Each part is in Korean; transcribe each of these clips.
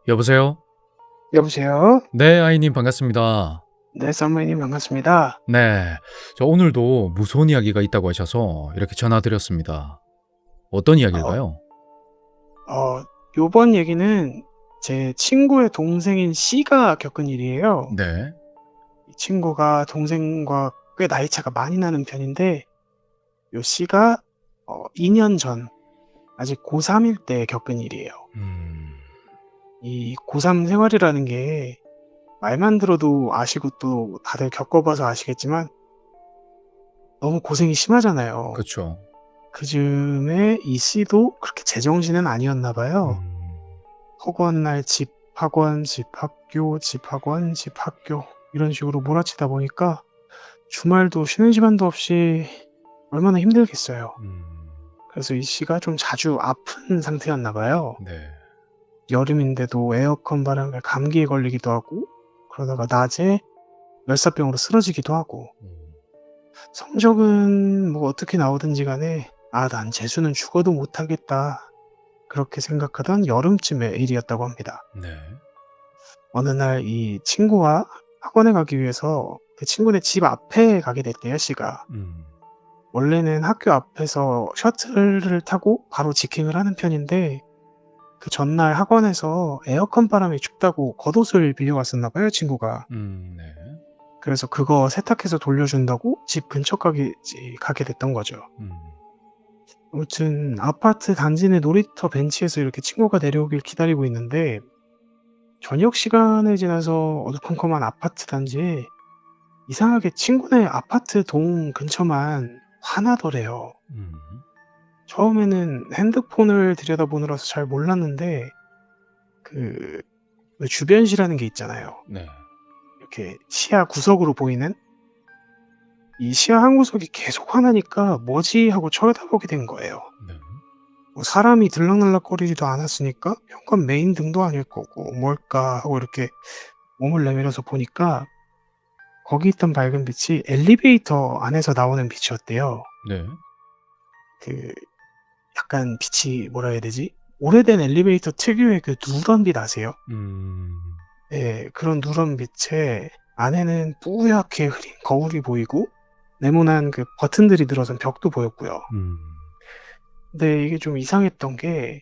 여보세요? 여보세요? 네, 아이님 반갑습니다. 네, 썰마님 반갑습니다. 네. 오늘도 무서운 이야기가 있다고 하셔서 이렇게 전화드렸습니다. 어떤 어, 이야기일까요? 요번 얘기는 제 친구의 동생인 C가 겪은 일이에요. 네. 이 친구가 동생과 꽤 나이 차가 많이 나는 편인데, 요 C가 2년 전, 아직 고3일 때 겪은 일이에요. 음. 이 고3 생활이라는 게 말만 들어도 아시고 또 다들 겪어봐서 아시겠지만 너무 고생이 심하잖아요. 그쵸. 그중에 이 C도 그렇게 제정신은 아니었나 봐요. 음. 허구한 날 집, 학원, 집, 학교, 집, 학원, 집, 학교 이런 식으로 몰아치다 보니까 주말도 쉬는 시간도 없이 얼마나 힘들겠어요. 음. 그래서 이 씨가 좀 자주 아픈 상태였나 봐요. 네. 여름인데도 에어컨 바람에 감기에 걸리기도 하고 그러다가 낮에 열사병으로 쓰러지기도 하고 음. 성적은 뭐 어떻게 나오든지 간에 난 재수는 죽어도 못하겠다 그렇게 생각하던 여름쯤의 일이었다고 합니다. 네. 어느 날 이 친구와 학원에 가기 위해서 그 친구네 집 앞에 가게 됐대요, 씨가. 음. 원래는 학교 앞에서 셔틀을 타고 바로 직행을 하는 편인데 그 전날 학원에서 에어컨 바람이 춥다고 겉옷을 빌려왔었나 봐요, 친구가. 네. 그래서 그거 세탁해서 돌려준다고 집 근처까지 가게 됐던 거죠. 음. 아무튼 아파트 단지 내 놀이터 벤치에서 이렇게 친구가 내려오길 기다리고 있는데 저녁 시간을 지나서 어두컴컴한 아파트 단지에 이상하게 친구네 아파트 동 근처만 화나더래요. 음. 처음에는 핸드폰을 들여다보느라서 잘 몰랐는데 그 왜 주변시라는 게 있잖아요. 네. 이렇게 시야 구석으로 보이는 이 시야 한 구석이 계속 화나니까 '뭐지?' 하고 쳐다보게 된 거예요. 네. 뭐 사람이 들락날락거리지도 않았으니까 현관 메인 등도 아닐 거고 '뭘까?' 하고 이렇게 몸을 내밀어서 보니까 거기 있던 밝은 빛이 엘리베이터 안에서 나오는 빛이었대요. 네. 그 약간 빛이 뭐라 해야 되지? 오래된 엘리베이터 특유의 그 누런 빛 아세요? 음. 예. 그런 누런 빛에 안에는 뿌옇게 흐린 거울이 보이고 네모난 그 버튼들이 들어선 벽도 보였고요. 음. 근데 이게 좀 이상했던 게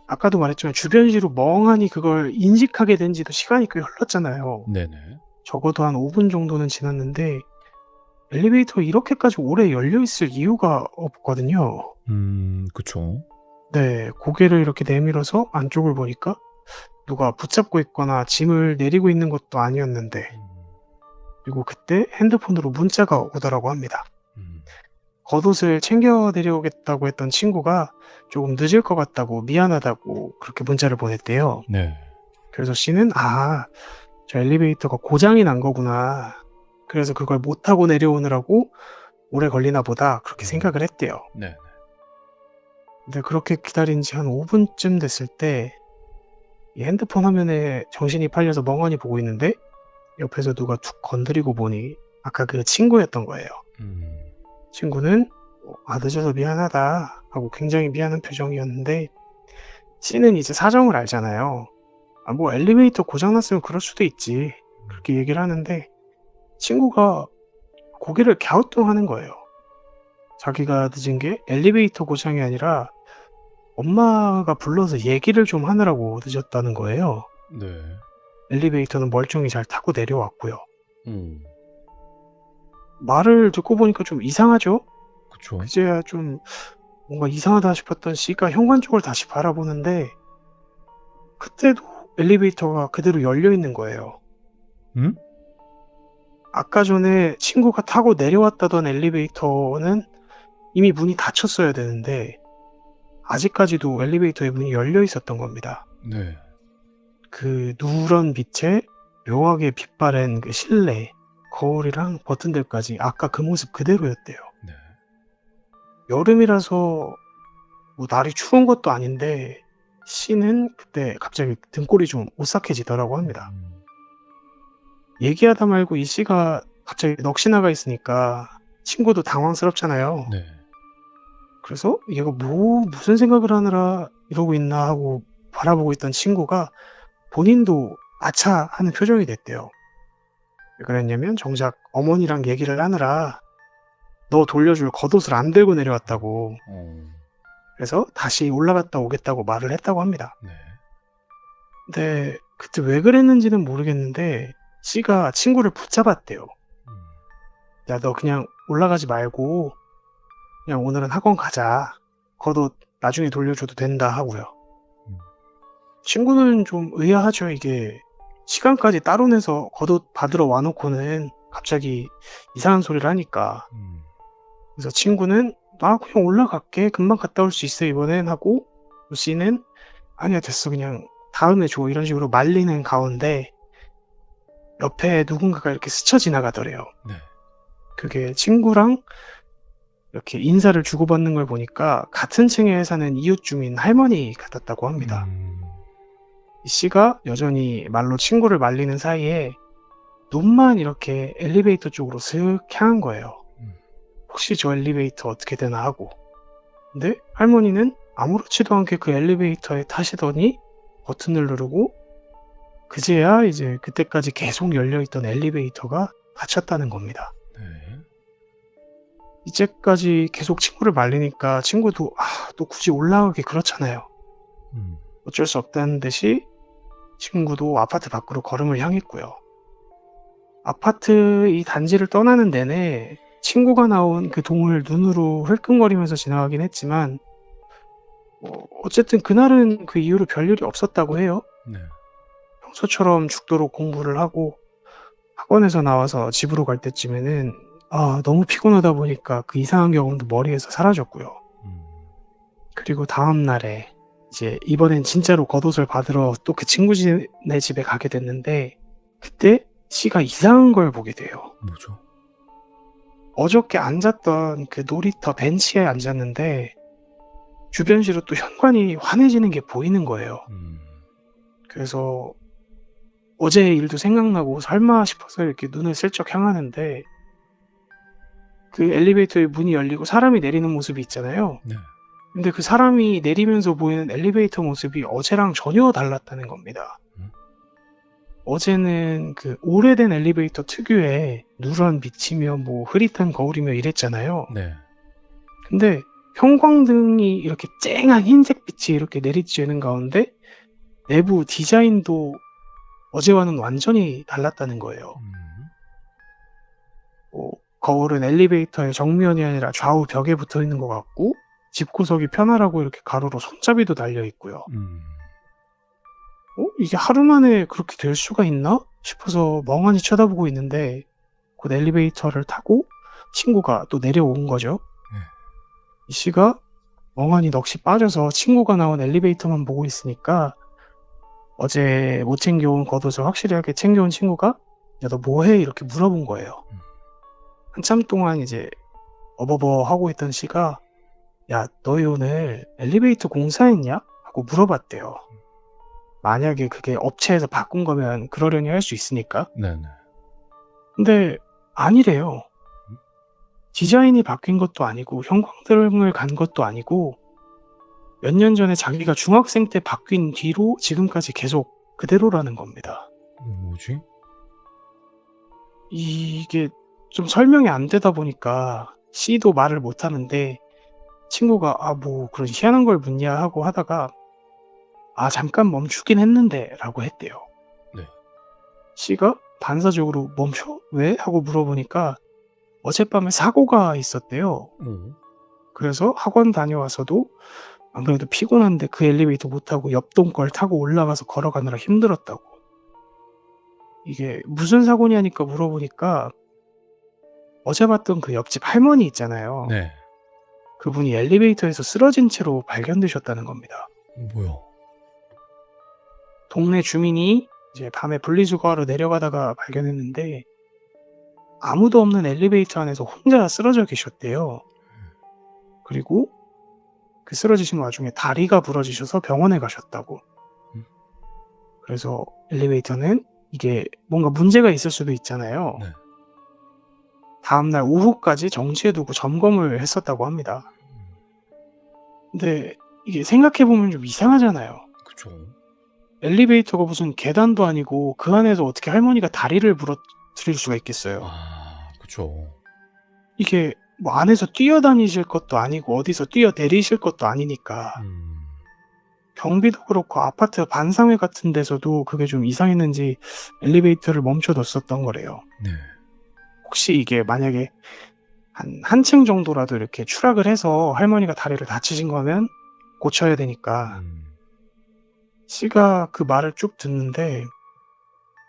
아까도 말했지만 주변시로 멍하니 그걸 인식하게 된 지도 시간이 꽤 흘렀잖아요. 네네. 적어도 한 5분 정도는 지났는데 엘리베이터가 이렇게까지 오래 열려 있을 이유가 없거든요. 그쵸. 네. 고개를 이렇게 내밀어서 안쪽을 보니까 누가 붙잡고 있거나 짐을 내리고 있는 것도 아니었는데 음. 그리고 그때 핸드폰으로 문자가 오더라고 합니다. 음. 겉옷을 챙겨 내려오겠다고 했던 친구가 조금 늦을 것 같다고 미안하다고 그렇게 문자를 보냈대요. 네. 그래서 씨는 '아 저 엘리베이터가 고장이 난 거구나. 그래서 그걸 못 타고 내려오느라고 오래 걸리나 보다.' 그렇게 음. 생각을 했대요. 네. 근데 그렇게 기다린 지 한 5 분쯤 됐을 때 이 핸드폰 화면에 정신이 팔려서 멍하니 보고 있는데 옆에서 누가 툭 건드리고 보니 아까 그 친구였던 거예요. 음. 친구는 늦어서 미안하다." 하고 굉장히 미안한 표정이었는데 C는 이제 사정을 알잖아요. 뭐 엘리베이터 고장 났으면 그럴 수도 있지." 음. 그렇게 얘기를 하는데 친구가 고개를 갸우뚱하는 거예요. 자기가 늦은 게 엘리베이터 고장이 아니라 엄마가 불러서 얘기를 좀 하느라고 늦었다는 거예요. 네. 엘리베이터는 멀쩡히 잘 타고 내려왔고요. 음. 말을 듣고 보니까 좀 이상하죠? 그쵸. 그제야 좀 뭔가 이상하다 싶었던 C가 현관 쪽을 다시 바라보는데 그때도 엘리베이터가 그대로 열려 있는 거예요. 음? 아까 전에 친구가 타고 내려왔다던 엘리베이터는 이미 문이 닫혔어야 되는데 아직까지도 엘리베이터의 문이 열려 있었던 겁니다. 네. 그 누런 빛에 묘하게 빛바랜 그 실내, 거울이랑 버튼들까지 아까 그 모습 그대로였대요. 네. 여름이라서 뭐 날이 추운 것도 아닌데 C는 그때 갑자기 등골이 좀 오싹해지더라고 합니다. 음. 얘기하다 말고 이 C가 갑자기 넋이 나가 있으니까 친구도 당황스럽잖아요. 네. 그래서 얘가 무슨 생각을 하느라 이러고 있나 하고 바라보고 있던 친구가 본인도 아차 하는 표정이 됐대요. 왜 그랬냐면 정작 어머니랑 얘기를 하느라 너 돌려줄 겉옷을 안 들고 내려왔다고. 어. 그래서 다시 올라갔다 오겠다고 말을 했다고 합니다. 네. 근데 그때 왜 그랬는지는 모르겠는데 씨가 친구를 붙잡았대요. 음. 야, 너 그냥 올라가지 말고 그냥 오늘은 학원 가자. 겉옷 나중에 돌려줘도 된다 하고요. 음. 친구는 좀 의아하죠. 이게 시간까지 따로 내서 겉옷 받으러 와놓고는 갑자기 이상한 소리를 하니까. 음. 그래서 친구는 나 그냥 올라갈게. 금방 갔다 올 수 있어 이번엔 하고 씨는 아니야 됐어 그냥 다음에 줘 이런 식으로 말리는 가운데 옆에 누군가가 이렇게 스쳐 지나가더래요. 네. 그게 친구랑 이렇게 인사를 주고받는 걸 보니까 같은 층에 사는 이웃 주민 할머니 같았다고 합니다. 이 씨가 여전히 말로 친구를 말리는 사이에 눈만 이렇게 엘리베이터 쪽으로 슥 향한 거예요. 음. 혹시 저 엘리베이터 어떻게 되나 하고. 근데 할머니는 아무렇지도 않게 그 엘리베이터에 타시더니 버튼을 누르고 그제야 이제 그때까지 계속 열려있던 엘리베이터가 닫혔다는 겁니다. 네. 이제까지 계속 친구를 말리니까 친구도 또 굳이 올라가기 그렇잖아요. 음. 어쩔 수 없다는 듯이 친구도 아파트 밖으로 걸음을 향했고요. 아파트 이 단지를 떠나는 내내 친구가 나온 그 동을 눈으로 흘끔거리면서 지나가긴 했지만 어쨌든 그날은 그 이후로 별일이 없었다고 해요. 네. 평소처럼 죽도록 공부를 하고 학원에서 나와서 집으로 갈 때쯤에는 너무 피곤하다 보니까 그 이상한 경험도 머리에서 사라졌고요. 음. 그리고 다음 날에 이제 이번엔 진짜로 겉옷을 받으러 또 그 친구네 집에 가게 됐는데 그때 씨가 이상한 걸 보게 돼요. 뭐죠? 어저께 앉았던 그 놀이터 벤치에 앉았는데 주변시로 또 현관이 환해지는 게 보이는 거예요. 그래서 어제 일도 생각나고 설마 싶어서 이렇게 눈을 슬쩍 향하는데 그 엘리베이터의 문이 열리고 사람이 내리는 모습이 있잖아요. 네. 근데 그 사람이 내리면서 보이는 엘리베이터 모습이 어제랑 전혀 달랐다는 겁니다. 어제는 그 오래된 엘리베이터 특유의 누런 빛이며 뭐 흐릿한 거울이며 이랬잖아요. 네. 근데 형광등이 이렇게 쨍한 흰색 빛이 이렇게 내리쬐는 가운데 내부 디자인도 어제와는 완전히 달랐다는 거예요. 거울은 엘리베이터의 정면이 아니라 좌우 벽에 붙어 있는 것 같고 집구석이 편하라고 이렇게 가로로 손잡이도 달려 있고요. 이게 하루 만에 그렇게 될 수가 있나 싶어서 멍하니 쳐다보고 있는데 곧 엘리베이터를 타고 친구가 또 내려온 거죠. 이 씨가 멍하니 넋이 빠져서 친구가 나온 엘리베이터만 보고 있으니까 어제 못 챙겨온 겉옷을 확실하게 챙겨온 친구가 야, 너 뭐해? 이렇게 물어본 거예요. 한참 동안 이제 어버버 하고 있던 씨가 야, 너희 오늘 엘리베이터 공사했냐? 하고 물어봤대요. 만약에 그게 업체에서 바꾼 거면 그러려니 할 수 있으니까. 네네. 근데 아니래요. 디자인이 바뀐 것도 아니고 형광등을 간 것도 아니고 몇 년 전에 자기가 중학생 때 바뀐 뒤로 지금까지 계속 그대로라는 겁니다. 뭐지? 이게 좀 설명이 안 되다 보니까 C도 말을 못 하는데 친구가 뭐 그런 희한한 걸 묻냐 하고 하다가 잠깐 멈추긴 했는데 라고 했대요. 네. C가 반사적으로 멈춰? 왜? 하고 물어보니까 어젯밤에 사고가 있었대요. 그래서 학원 다녀와서도 아무래도 피곤한데 그 엘리베이터 못 타고 옆동 걸 타고 올라가서 걸어가느라 힘들었다고. 이게 무슨 사고냐니까 물어보니까 어제 봤던 그 옆집 할머니 있잖아요. 네. 그분이 엘리베이터에서 쓰러진 채로 발견되셨다는 겁니다. 뭐야? 동네 주민이 이제 밤에 분리수거하러 내려가다가 발견했는데 아무도 없는 엘리베이터 안에서 혼자 쓰러져 계셨대요. 그리고 그 쓰러지신 와중에 다리가 부러지셔서 병원에 가셨다고. 그래서 엘리베이터는 이게 뭔가 문제가 있을 수도 있잖아요. 네. 다음날 오후까지 정지해두고 점검을 했었다고 합니다. 근데 이게 생각해보면 좀 이상하잖아요. 그쵸. 엘리베이터가 무슨 계단도 아니고 그 안에서 어떻게 할머니가 다리를 부러뜨릴 수가 있겠어요. 그쵸. 이게 뭐 안에서 뛰어다니실 것도 아니고 어디서 뛰어내리실 것도 아니니까. 음. 경비도 그렇고 아파트 반상회 같은 데서도 그게 좀 이상했는지 엘리베이터를 멈춰 뒀었던 거래요. 네. 혹시 이게 만약에 한 층 정도라도 이렇게 추락을 해서 할머니가 다리를 다치신 거면 고쳐야 되니까. 음. 씨가 그 말을 쭉 듣는데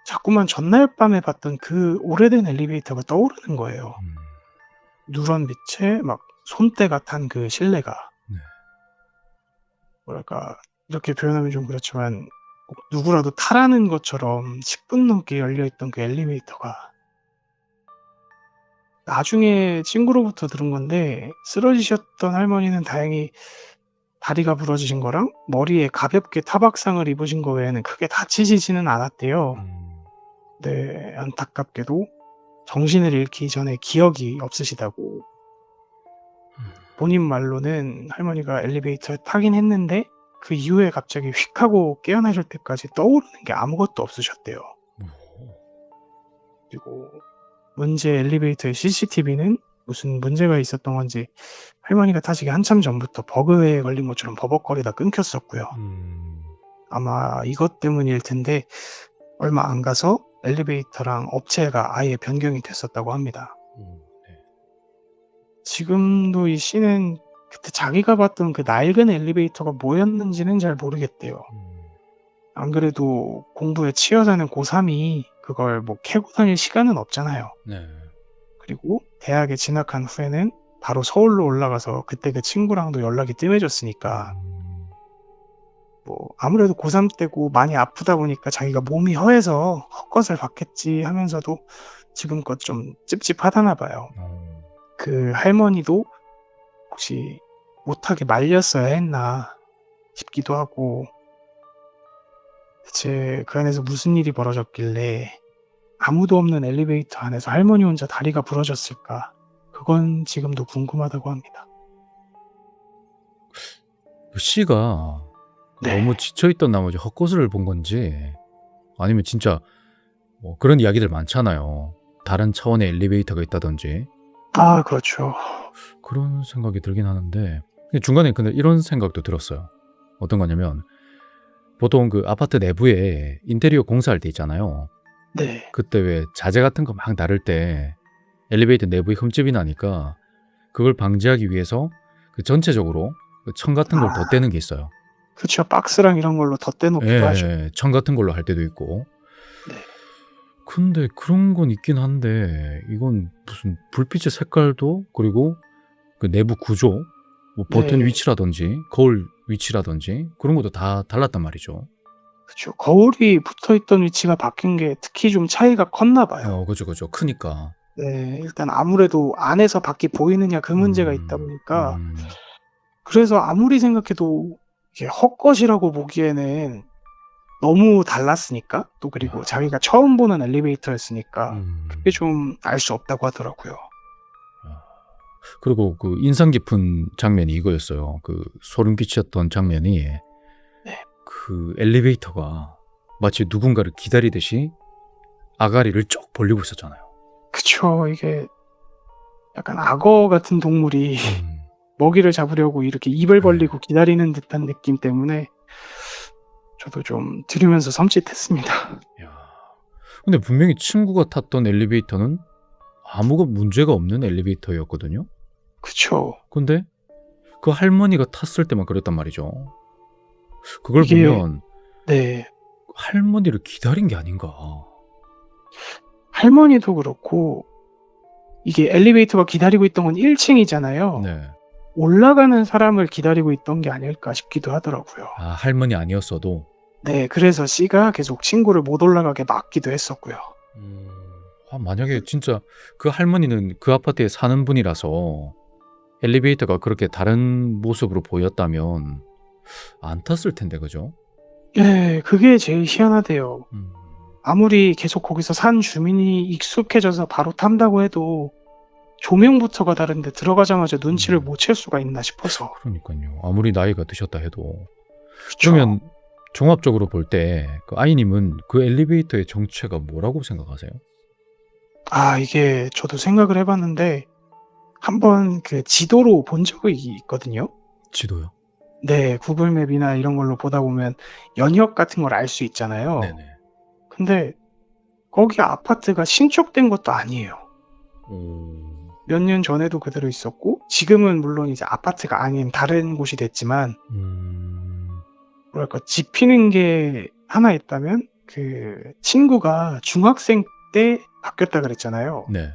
자꾸만 전날 밤에 봤던 그 오래된 엘리베이터가 떠오르는 거예요. 음. 누런 빛에 막 손때가 탄 그 실내가. 네. 뭐랄까 이렇게 표현하면 좀 그렇지만 꼭 누구라도 타라는 것처럼 10분 넘게 열려 있던 그 엘리베이터가 나중에 친구로부터 들은 건데 쓰러지셨던 할머니는 다행히 다리가 부러지신 거랑 머리에 가볍게 타박상을 입으신 거 외에는 크게 다치시지는 않았대요. 음. 네, 안타깝게도 정신을 잃기 전에 기억이 없으시다고. 본인 말로는 할머니가 엘리베이터에 타긴 했는데 그 이후에 갑자기 휙 하고 깨어나실 때까지 떠오르는 게 아무것도 없으셨대요. 그리고 문제 엘리베이터의 CCTV는 무슨 문제가 있었던 건지 할머니가 타시기 한참 전부터 버그에 걸린 것처럼 버벅거리다 끊겼었고요. 음. 아마 이것 때문일 텐데 얼마 안 가서 엘리베이터랑 업체가 아예 변경이 됐었다고 합니다. 네. 지금도 이 씨는 그때 자기가 봤던 그 낡은 엘리베이터가 뭐였는지는 잘 모르겠대요. 안 그래도 공부에 치여 사는 고3이 그걸 뭐 캐고 다닐 시간은 없잖아요. 네. 그리고 대학에 진학한 후에는 바로 서울로 올라가서 그때 그 친구랑도 연락이 뜸해졌으니까 뭐 아무래도 고3 때고 많이 아프다 보니까 자기가 몸이 허해서 헛것을 봤겠지 하면서도 지금껏 좀 찝찝하다나 봐요. 그 할머니도 혹시 못하게 말렸어야 했나 싶기도 하고 대체 그 안에서 무슨 일이 벌어졌길래 아무도 없는 엘리베이터 안에서 할머니 혼자 다리가 부러졌을까? 그건 지금도 궁금하다고 합니다. 그 씨가 네. 너무 지쳐있던 나머지 헛것을 본 건지 아니면 진짜 뭐 그런 이야기들 많잖아요. 다른 차원의 엘리베이터가 있다든지 아, 그렇죠. 그런 생각이 들긴 하는데 중간에 근데 이런 생각도 들었어요. 어떤 거냐면 보통 그 아파트 내부에 인테리어 공사할 때 있잖아요. 네. 그때 왜 자재 같은 거 막 나를 때 엘리베이터 내부에 흠집이 나니까 그걸 방지하기 위해서 그 전체적으로 그 천 같은 걸 아, 덧대는 게 있어요. 그쵸. 박스랑 이런 걸로 덧대놓기도 하죠. 천 같은 걸로 할 때도 있고. 네. 근데 그런 건 있긴 한데 이건 무슨 불빛의 색깔도 그리고 그 내부 구조, 뭐 버튼 네. 위치라든지 거울 위치라든지 그런 것도 다 달랐단 말이죠. 그쵸. 거울이 붙어있던 위치가 바뀐 게 특히 좀 차이가 컸나 봐요. 그죠, 그죠. 크니까. 네. 일단 아무래도 안에서 밖이 보이느냐 그 문제가 있다 보니까 음. 그래서 아무리 생각해도 이게 헛것이라고 보기에는 너무 달랐으니까 또 그리고 자기가 처음 보는 엘리베이터였으니까 그게 좀 알 수 없다고 하더라고요. 그리고 그 인상 깊은 장면이 이거였어요. 그 소름 끼쳤던 장면이 네. 그 엘리베이터가 마치 누군가를 기다리듯이 아가리를 쭉 벌리고 있었잖아요. 그쵸. 이게 약간 악어 같은 동물이 먹이를 잡으려고 이렇게 입을 벌리고 기다리는 듯한 느낌 때문에 저도 좀 들으면서 섬찟했습니다. 야. 근데 분명히 친구가 탔던 엘리베이터는 아무것도 문제가 없는 엘리베이터였거든요. 그쵸. 근데 그 할머니가 탔을 때만 그랬단 말이죠. 그걸 이게 보면 네. 할머니를 기다린 게 아닌가. 할머니도 그렇고 이게 엘리베이터가 기다리고 있던 건 1층이잖아요. 네. 올라가는 사람을 기다리고 있던 게 아닐까 싶기도 하더라고요. 아, 할머니 아니었어도. 네. 그래서 씨가 계속 친구를 못 올라가게 막기도 했었고요. 만약에 진짜 그 할머니는 그 아파트에 사는 분이라서 엘리베이터가 그렇게 다른 모습으로 보였다면 안 탔을 텐데, 그죠? 네. 그게 제일 희한하대요. 음. 아무리 계속 거기서 산 주민이 익숙해져서 바로 탄다고 해도 조명부터가 다른데 들어가자마자 눈치를 못 챌 수가 있나 싶어서. 그러니까요. 아무리 나이가 드셨다 해도. 그쵸. 그러면 종합적으로 볼 때 그 아이님은 그 엘리베이터의 정체가 뭐라고 생각하세요? 이게 저도 생각을 해 봤는데 한번 그 지도로 본 적이 있거든요. 지도요? 네. 구글 맵이나 이런 걸로 보다 보면 연역 같은 걸 알 수 있잖아요. 네네. 근데 거기 아파트가 신축된 것도 아니에요. 오. 몇 년 전에도 그대로 있었고 지금은 물론 이제 아파트가 아닌 다른 곳이 됐지만 뭐랄까 짚히는 게 하나 있다면 그 친구가 중학생 때 바뀌었다 그랬잖아요. 네.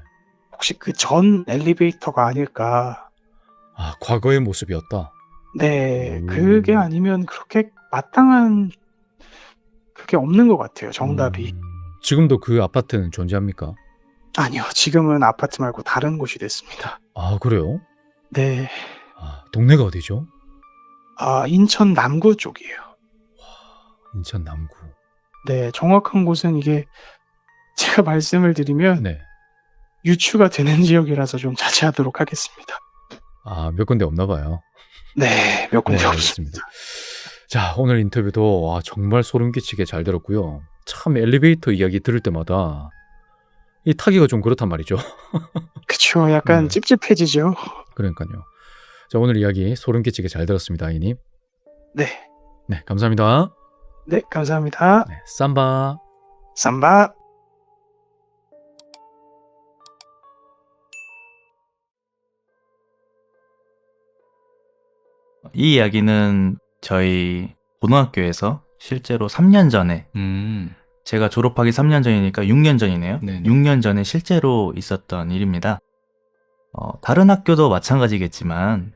혹시 그 전 엘리베이터가 아닐까. 아, 과거의 모습이었다. 네. 오. 그게 아니면 그렇게 마땅한 그게 없는 것 같아요, 정답이. 지금도 그 아파트는 존재합니까? 아니요. 지금은 아파트 말고 다른 곳이 됐습니다. 아, 그래요? 네. 아, 동네가 어디죠? 인천 남구 쪽이에요. 인천 남구. 네. 정확한 곳은 이게 제가 말씀을 드리면 네. 유추가 되는 지역이라서 좀 자제하도록 하겠습니다. 아, 몇 군데 없나 봐요. 네. 몇 군데 네, 없습니다. 알겠습니다. 자, 오늘 인터뷰도 정말 소름 끼치게 잘 들었고요. 참 엘리베이터 이야기 들을 때마다 이 타기가 좀 그렇단 말이죠. 그쵸. 약간 네. 찝찝해지죠. 그러니까요. 자, 오늘 이야기 소름 끼치게 잘 들었습니다, 아이님. 네. 네, 감사합니다. 네. 감사합니다. 네, 삼바. 삼바. 이 이야기는 저희 고등학교에서 실제로 3년 전에 제가 졸업하기 3년 전이니까 6년 전이네요. 네네. 6년 전에 실제로 있었던 일입니다. 다른 학교도 마찬가지겠지만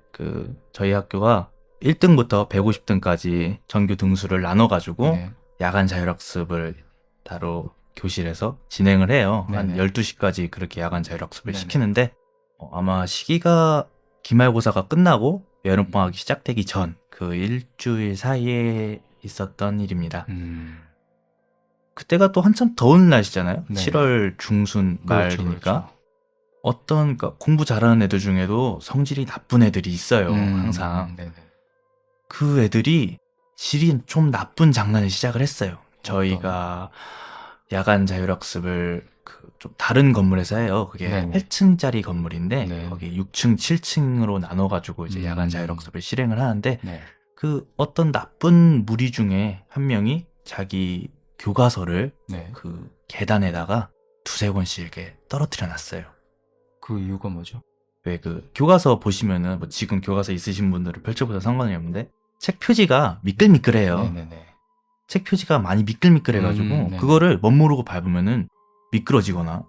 저희 학교가 1등부터 150등까지 정규 등수를 나눠가지고 네. 야간 자율학습을 따로 교실에서 진행을 해요. 한 네네. 12시까지 그렇게 야간 자율학습을 네네. 시키는데 아마 시기가 기말고사가 끝나고 여름방학이 시작되기 전 그 일주일 사이에 있었던 일입니다. 그때가 또 한참 더운 날씨잖아요. 네네. 7월 중순 그렇죠, 말이니까. 그렇죠. 그러니까 공부 잘하는 애들 중에도 성질이 나쁜 애들이 있어요. 항상. 네네. 그 애들이 질이 좀 나쁜 장난을 시작을 했어요. 저희가 야간 자율학습을 좀 다른 건물에서 해요. 그게 네네. 8층짜리 건물인데 네. 거기 6층, 7층으로 나눠가지고 이제 야간 자율학습을 실행을 하는데 네. 그 어떤 나쁜 무리 중에 한 명이 자기 교과서를 네. 그 계단에다가 두세 권씩 이렇게 떨어뜨려 놨어요. 그 이유가 뭐죠? 왜 그 교과서 보시면은 뭐 지금 교과서 있으신 분들은 펼쳐보다 상관이 없는데 책 표지가 미끌미끌해요. 네네네. 책 표지가 많이 미끌미끌해가지고 네네. 그거를 멋모르고 밟으면은 미끄러지거나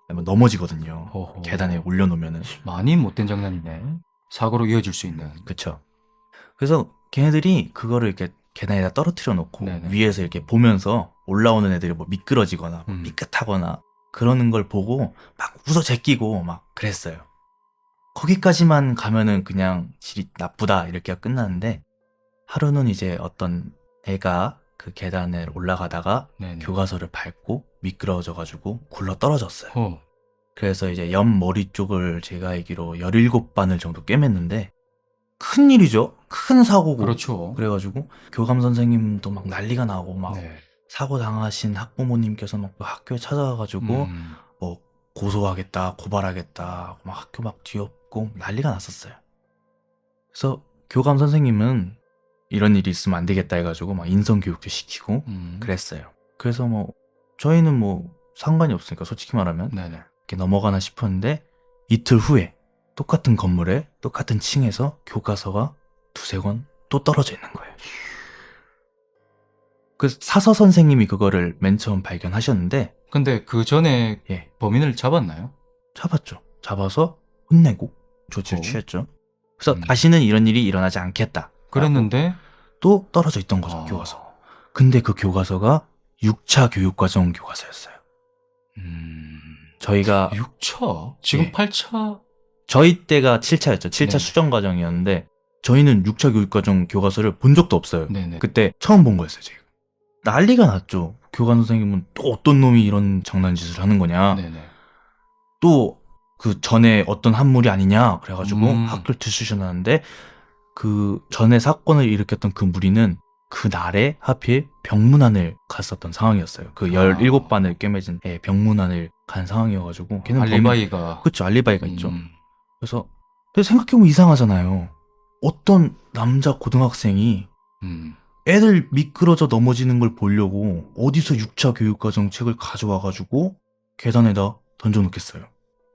아니면 넘어지거든요. 호호. 계단에 올려놓으면은. 많이 못된 장난이네. 사고로 이어질 수 있는. 그쵸. 그래서 걔네들이 그거를 이렇게 계단에다 떨어뜨려 놓고 네네. 위에서 이렇게 보면서 올라오는 애들이 뭐 미끄러지거나 뭐 음. 삐끗하거나 그러는 걸 보고 막 웃어 제끼고 막 그랬어요. 거기까지만 가면은 그냥 질이 나쁘다 이렇게 끝나는데 하루는 이제 어떤 애가 그 계단에 올라가다가 네네. 교과서를 밟고 미끄러져가지고 굴러 떨어졌어요. 그래서 이제 옆 머리 쪽을 제가 알기로 17바늘 정도 꿰맸는데 큰일이죠. 큰 사고고. 그렇죠. 그래가지고 교감 선생님도 막 난리가 나고 막 네. 사고 당하신 학부모님께서 막 학교에 찾아와가지고 뭐 고소하겠다, 고발하겠다, 막 학교 막 뒤엎고 난리가 났었어요. 그래서 교감 선생님은 이런 일이 있으면 안 되겠다 해가지고 막 인성교육도 시키고 그랬어요. 그래서 뭐 저희는 뭐 상관이 없으니까 솔직히 말하면 네네. 이렇게 넘어가나 싶었는데 이틀 후에 똑같은 건물에 똑같은 층에서 교과서가 두세 권 또 떨어져 있는 거예요. 그 사서 선생님이 그거를 맨 처음 발견하셨는데 근데 그 전에 예, 범인을 잡았나요? 잡았죠. 잡아서 혼내고 조치를 어. 취했죠. 그래서 다시는 이런 일이 일어나지 않겠다. 그랬는데 또 떨어져 있던 거죠, 교과서. 근데 그 교과서가 6차 교육과정 교과서였어요. 저희가 6차? 지금 예. 8차? 저희 때가 7차였죠. 7차 네. 수정 과정이었는데 저희는 6차 교육과정 교과서를 본 적도 없어요. 네네. 그때 처음 본 거였어요, 제가. 난리가 났죠. 교관 선생님은 또 어떤 놈이 이런 장난짓을 하는 거냐. 네네. 또 그 전에 어떤 한물이 아니냐. 그래가지고 음. 학교를 들쑤셔놨는데 그 전에 사건을 일으켰던 그 무리는 그날에 하필 병문안을 갔었던 상황이었어요. 그 17반을 꿰매진 병문안을 간 상황이어가지고 걔는 알리바이가. 그쵸, 알리바이가 있죠. 음. 그래서 근데 생각해보면 이상하잖아요. 어떤 남자 고등학생이 음. 애들 미끄러져 넘어지는 걸 보려고 어디서 6차 교육과정 책을 가져와가지고 계단에다 던져놓겠어요.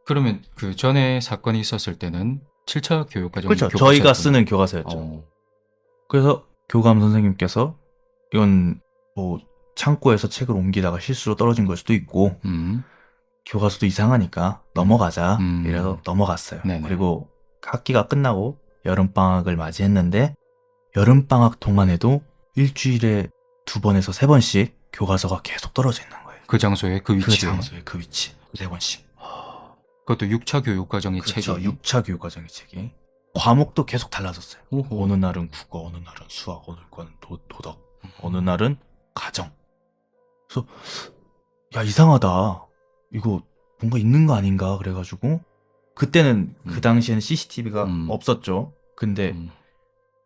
그러면 그 전에 사건이 있었을 때는 7차 교육과정 그렇죠. 교과서였던 저희가 쓰는 교과서였죠. 어. 그래서 교감 선생님께서 이건 뭐 창고에서 책을 옮기다가 실수로 떨어진 걸 수도 있고 교과서도 이상하니까 넘어가자 이래서 넘어갔어요. 네네. 그리고 학기가 끝나고 여름방학을 맞이했는데 여름방학 동안에도 일주일에 2번에서 3번씩 교과서가 계속 떨어져 있는 거예요. 그 장소에 그 그 위치에. 장소에 그 위치 3번씩. 그것도 6차 교육과정의 그렇죠. 책이. 6차 교육과정의 책이. 과목도 계속 달라졌어요. 오호. 어느 날은 국어, 어느 날은 수학, 어느 날은 도덕, 어느 날은 가정. 그래서 야 이상하다. 이거 뭔가 있는 거 아닌가 그래가지고 그때는 그 당시에는 CCTV가 없었죠. 근데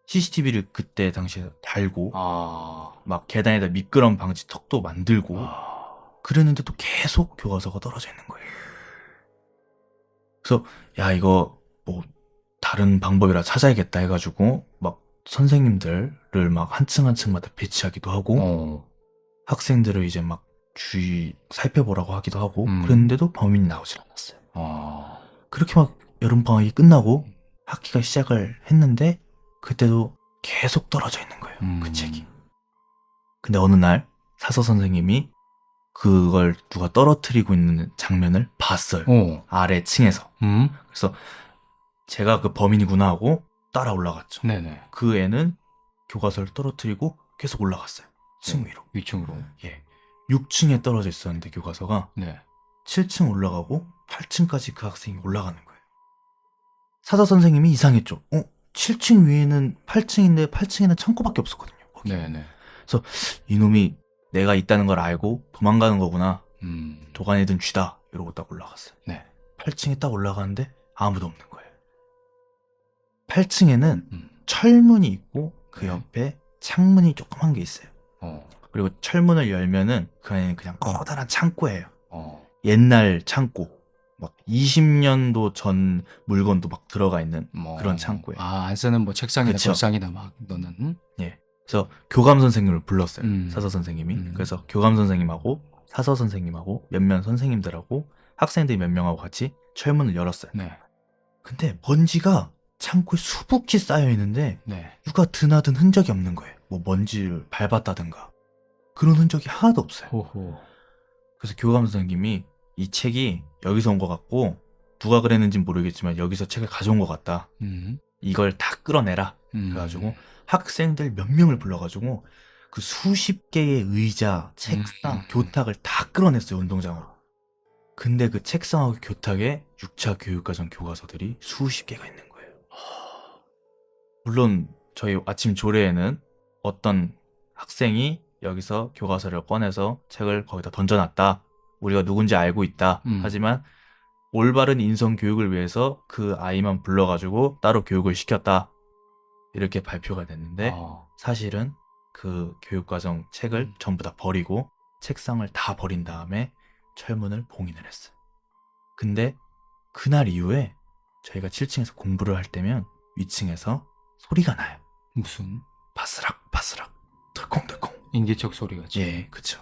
CCTV를 그때 당시에 달고 아. 막 계단에다 미끄럼 방지 턱도 만들고 그랬는데도 계속 교과서가 떨어져 있는 거예요. 그래서 야 이거 뭐 다른 방법이라 찾아야겠다 해가지고 막 선생님들을 막 한 층 한 층마다 배치하기도 하고 학생들을 이제 막 주의 살펴보라고 하기도 하고 그랬는데도 범인이 나오질 않았어요. 그렇게 막 여름방학이 끝나고 학기가 시작을 했는데 그때도 계속 떨어져 있는 거예요. 그 책이. 근데 어느 날 사서 선생님이 그걸 누가 떨어뜨리고 있는 장면을 봤어요. 아래 층에서. 그래서 제가 그 범인이구나 하고 따라 올라갔죠. 네네. 그 애는 교과서를 떨어뜨리고 계속 올라갔어요. 층 위로. 위층으로. 예. 6층에 떨어져 있었는데 교과서가 네. 7층 올라가고 8층까지 그 학생이 올라가는 거예요. 사서 선생님이 이상했죠. 7층 위에는 8층인데 8층에는 창고밖에 없었거든요. 거기. 네네. 그래서 이놈이 내가 있다는 걸 알고 도망가는 거구나. 음. 도관이든 쥐다. 이러고 딱 올라갔어요. 네. 8층에 딱 올라가는데 아무도 없는 거예요. 8층에는 철문이 있고 그 옆에 창문이 조그만 게 있어요. 그리고 철문을 열면은 그 안에는 그냥 커다란 창고예요. 옛날 창고. 막 20년도 전 물건도 막 들어가 있는 그런 창고예요. 아, 안 쓰는 뭐 책상이나 그쵸. 돌상이나 막 넣는. 예. 그래서 교감 선생님을 불렀어요. 음. 사서 선생님이. 그래서 교감 선생님하고 사서 선생님하고 몇몇 선생님들하고 학생들이 몇 명하고 같이 철문을 열었어요. 네. 근데 먼지가 창고에 수북히 쌓여 있는데 네. 누가 드나든 흔적이 없는 거예요. 뭐 먼지를 밟았다든가 그런 흔적이 하나도 없어요. 호호. 그래서 교감 선생님이 이 책이 여기서 온 것 같고 누가 그랬는지 모르겠지만 여기서 책을 가져온 것 같다. 이걸 다 끌어내라. 그래가지고 학생들 몇 명을 불러가지고 그 수십 개의 의자, 책상, 교탁을 다 끌어냈어요. 운동장으로. 근데 그 책상하고 교탁에 6차 교육과정 교과서들이 수십 개가 있는 거예요. 물론 저희 아침 조례에는 어떤 학생이 여기서 교과서를 꺼내서 책을 거기다 던져놨다. 우리가 누군지 알고 있다. 하지만 올바른 인성 교육을 위해서 그 아이만 불러가지고 따로 교육을 시켰다. 이렇게 발표가 됐는데 사실은 그 교육과정 책을 전부 다 버리고 책상을 다 버린 다음에 철문을 봉인을 했어요. 근데 그날 이후에 저희가 7층에서 공부를 할 때면 위층에서 소리가 나요. 무슨? 바스락 바스락 덜컹덜컹. 인기척 소리가지. 예, 그쵸.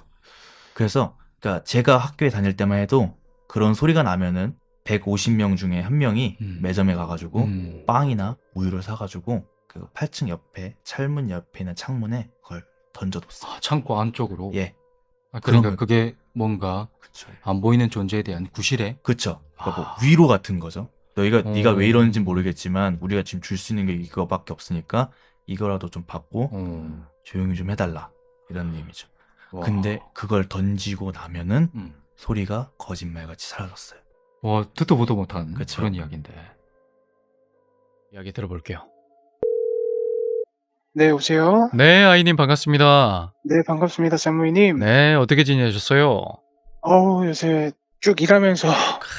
그래서 그러니까 제가 학교에 다닐 때만 해도 그런 소리가 나면은 150명 중에 한 명이 매점에 가가지고 빵이나 우유를 사가지고 그 8층 옆에 철문 옆에 있는 창문에 그걸 던져뒀어요. 아, 창고 안쪽으로. 예, 아, 그러니까 그런 그게 뭔가 그쵸. 안 보이는 존재에 대한 구실에. 그쵸. 그러니까 뭐 위로 같은 거죠. 네가 왜 어. 이러는지 모르겠지만 우리가 지금 줄 수 있는 게 이거밖에 없으니까 이거라도 좀 받고 조용히 좀 해달라 이런 의미죠. 와. 근데 그걸 던지고 나면은 음. 소리가 거짓말같이 사라졌어요. 와, 듣도 보도 못한 그쵸. 그런 이야기인데. 이야기 들어볼게요. 네, 오세요. 네, 아이님 반갑습니다. 네, 반갑습니다, 장모님. 네, 어떻게 지내셨어요? 요새 쭉 일하면서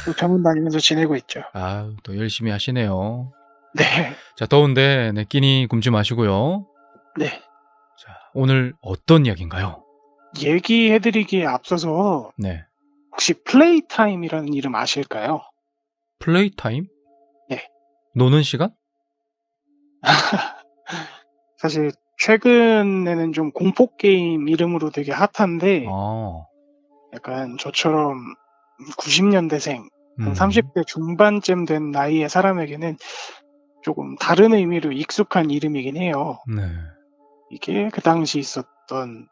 또 병원 다니면서 지내고 있죠. 아, 또 열심히 하시네요. 네, 자, 더운데 네, 끼니 굶지 마시고요. 네. 자, 오늘 어떤 이야기인가요? 얘기해드리기에 앞서서 네. 혹시 플레이타임이라는 이름 아실까요? 플레이 타임? 네. 노는 시간? 사실 최근에는 좀 공포게임 이름으로 되게 핫한데 아. 약간 저처럼 90년대생, 한 음. 30대 중반쯤 된 나이의 사람에게는 조금 다른 의미로 익숙한 이름이긴 해요. 네. 이게 그 당시 있었던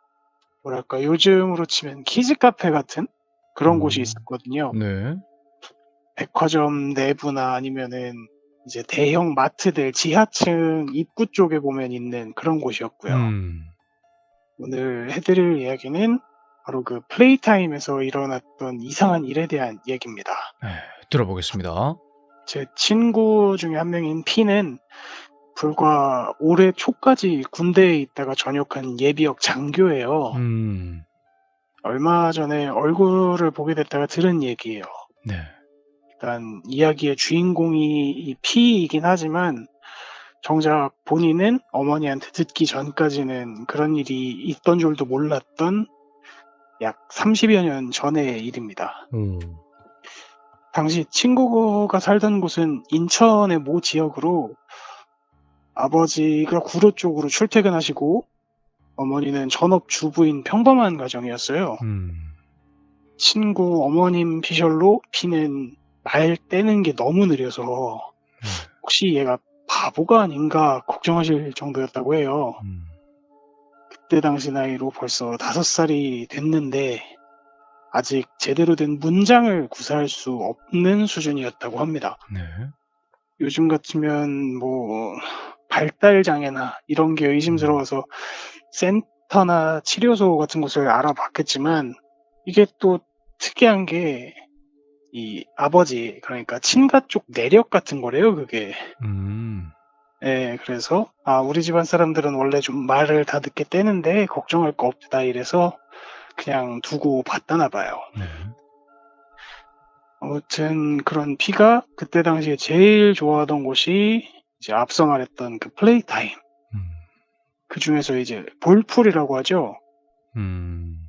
뭐랄까 요즘으로 치면 키즈 카페 같은 그런 곳이 있었거든요. 네. 백화점 내부나 아니면은 이제 대형 마트들 지하층 입구 쪽에 보면 있는 그런 곳이었고요. 오늘 해드릴 이야기는 바로 그 플레이타임에서 일어났던 이상한 일에 대한 얘기입니다. 네, 들어보겠습니다. 제 친구 중에 한 명인 P는 불과 올해 초까지 군대에 있다가 전역한 예비역 장교예요. 얼마 전에 얼굴을 보게 됐다가 들은 얘기예요. 네. 일단 이야기의 주인공이 이 P이긴 하지만 정작 본인은 어머니한테 듣기 전까지는 그런 일이 있던 줄도 몰랐던 약 30여 년 전의 일입니다. 당시 친구가 살던 곳은 인천의 모 지역으로 아버지가 구로 쪽으로 출퇴근하시고 어머니는 전업주부인 평범한 가정이었어요. 친구 어머님 피셜로 P는 말 떼는 게 너무 느려서 혹시 얘가 바보가 아닌가 걱정하실 정도였다고 해요. 그때 당시 나이로 벌써 5살이 됐는데 아직 제대로 된 문장을 구사할 수 없는 수준이었다고 합니다. 네. 요즘 같으면 뭐 발달장애나 이런 게 의심스러워서 센터나 치료소 같은 곳을 알아봤겠지만 이게 또 특이한 게 이 아버지 그러니까 친가 쪽 내력 같은 거래요 그게. 예, 그래서 우리 집안 사람들은 원래 좀 말을 다 늦게 떼는데 걱정할 거 없다 이래서 그냥 두고 봤다나 봐요. 네. 아무튼 그런 P가 그때 당시에 제일 좋아하던 곳이 이제 앞서 말했던 그 플레이타임. 그 중에서 이제 볼풀이라고 하죠.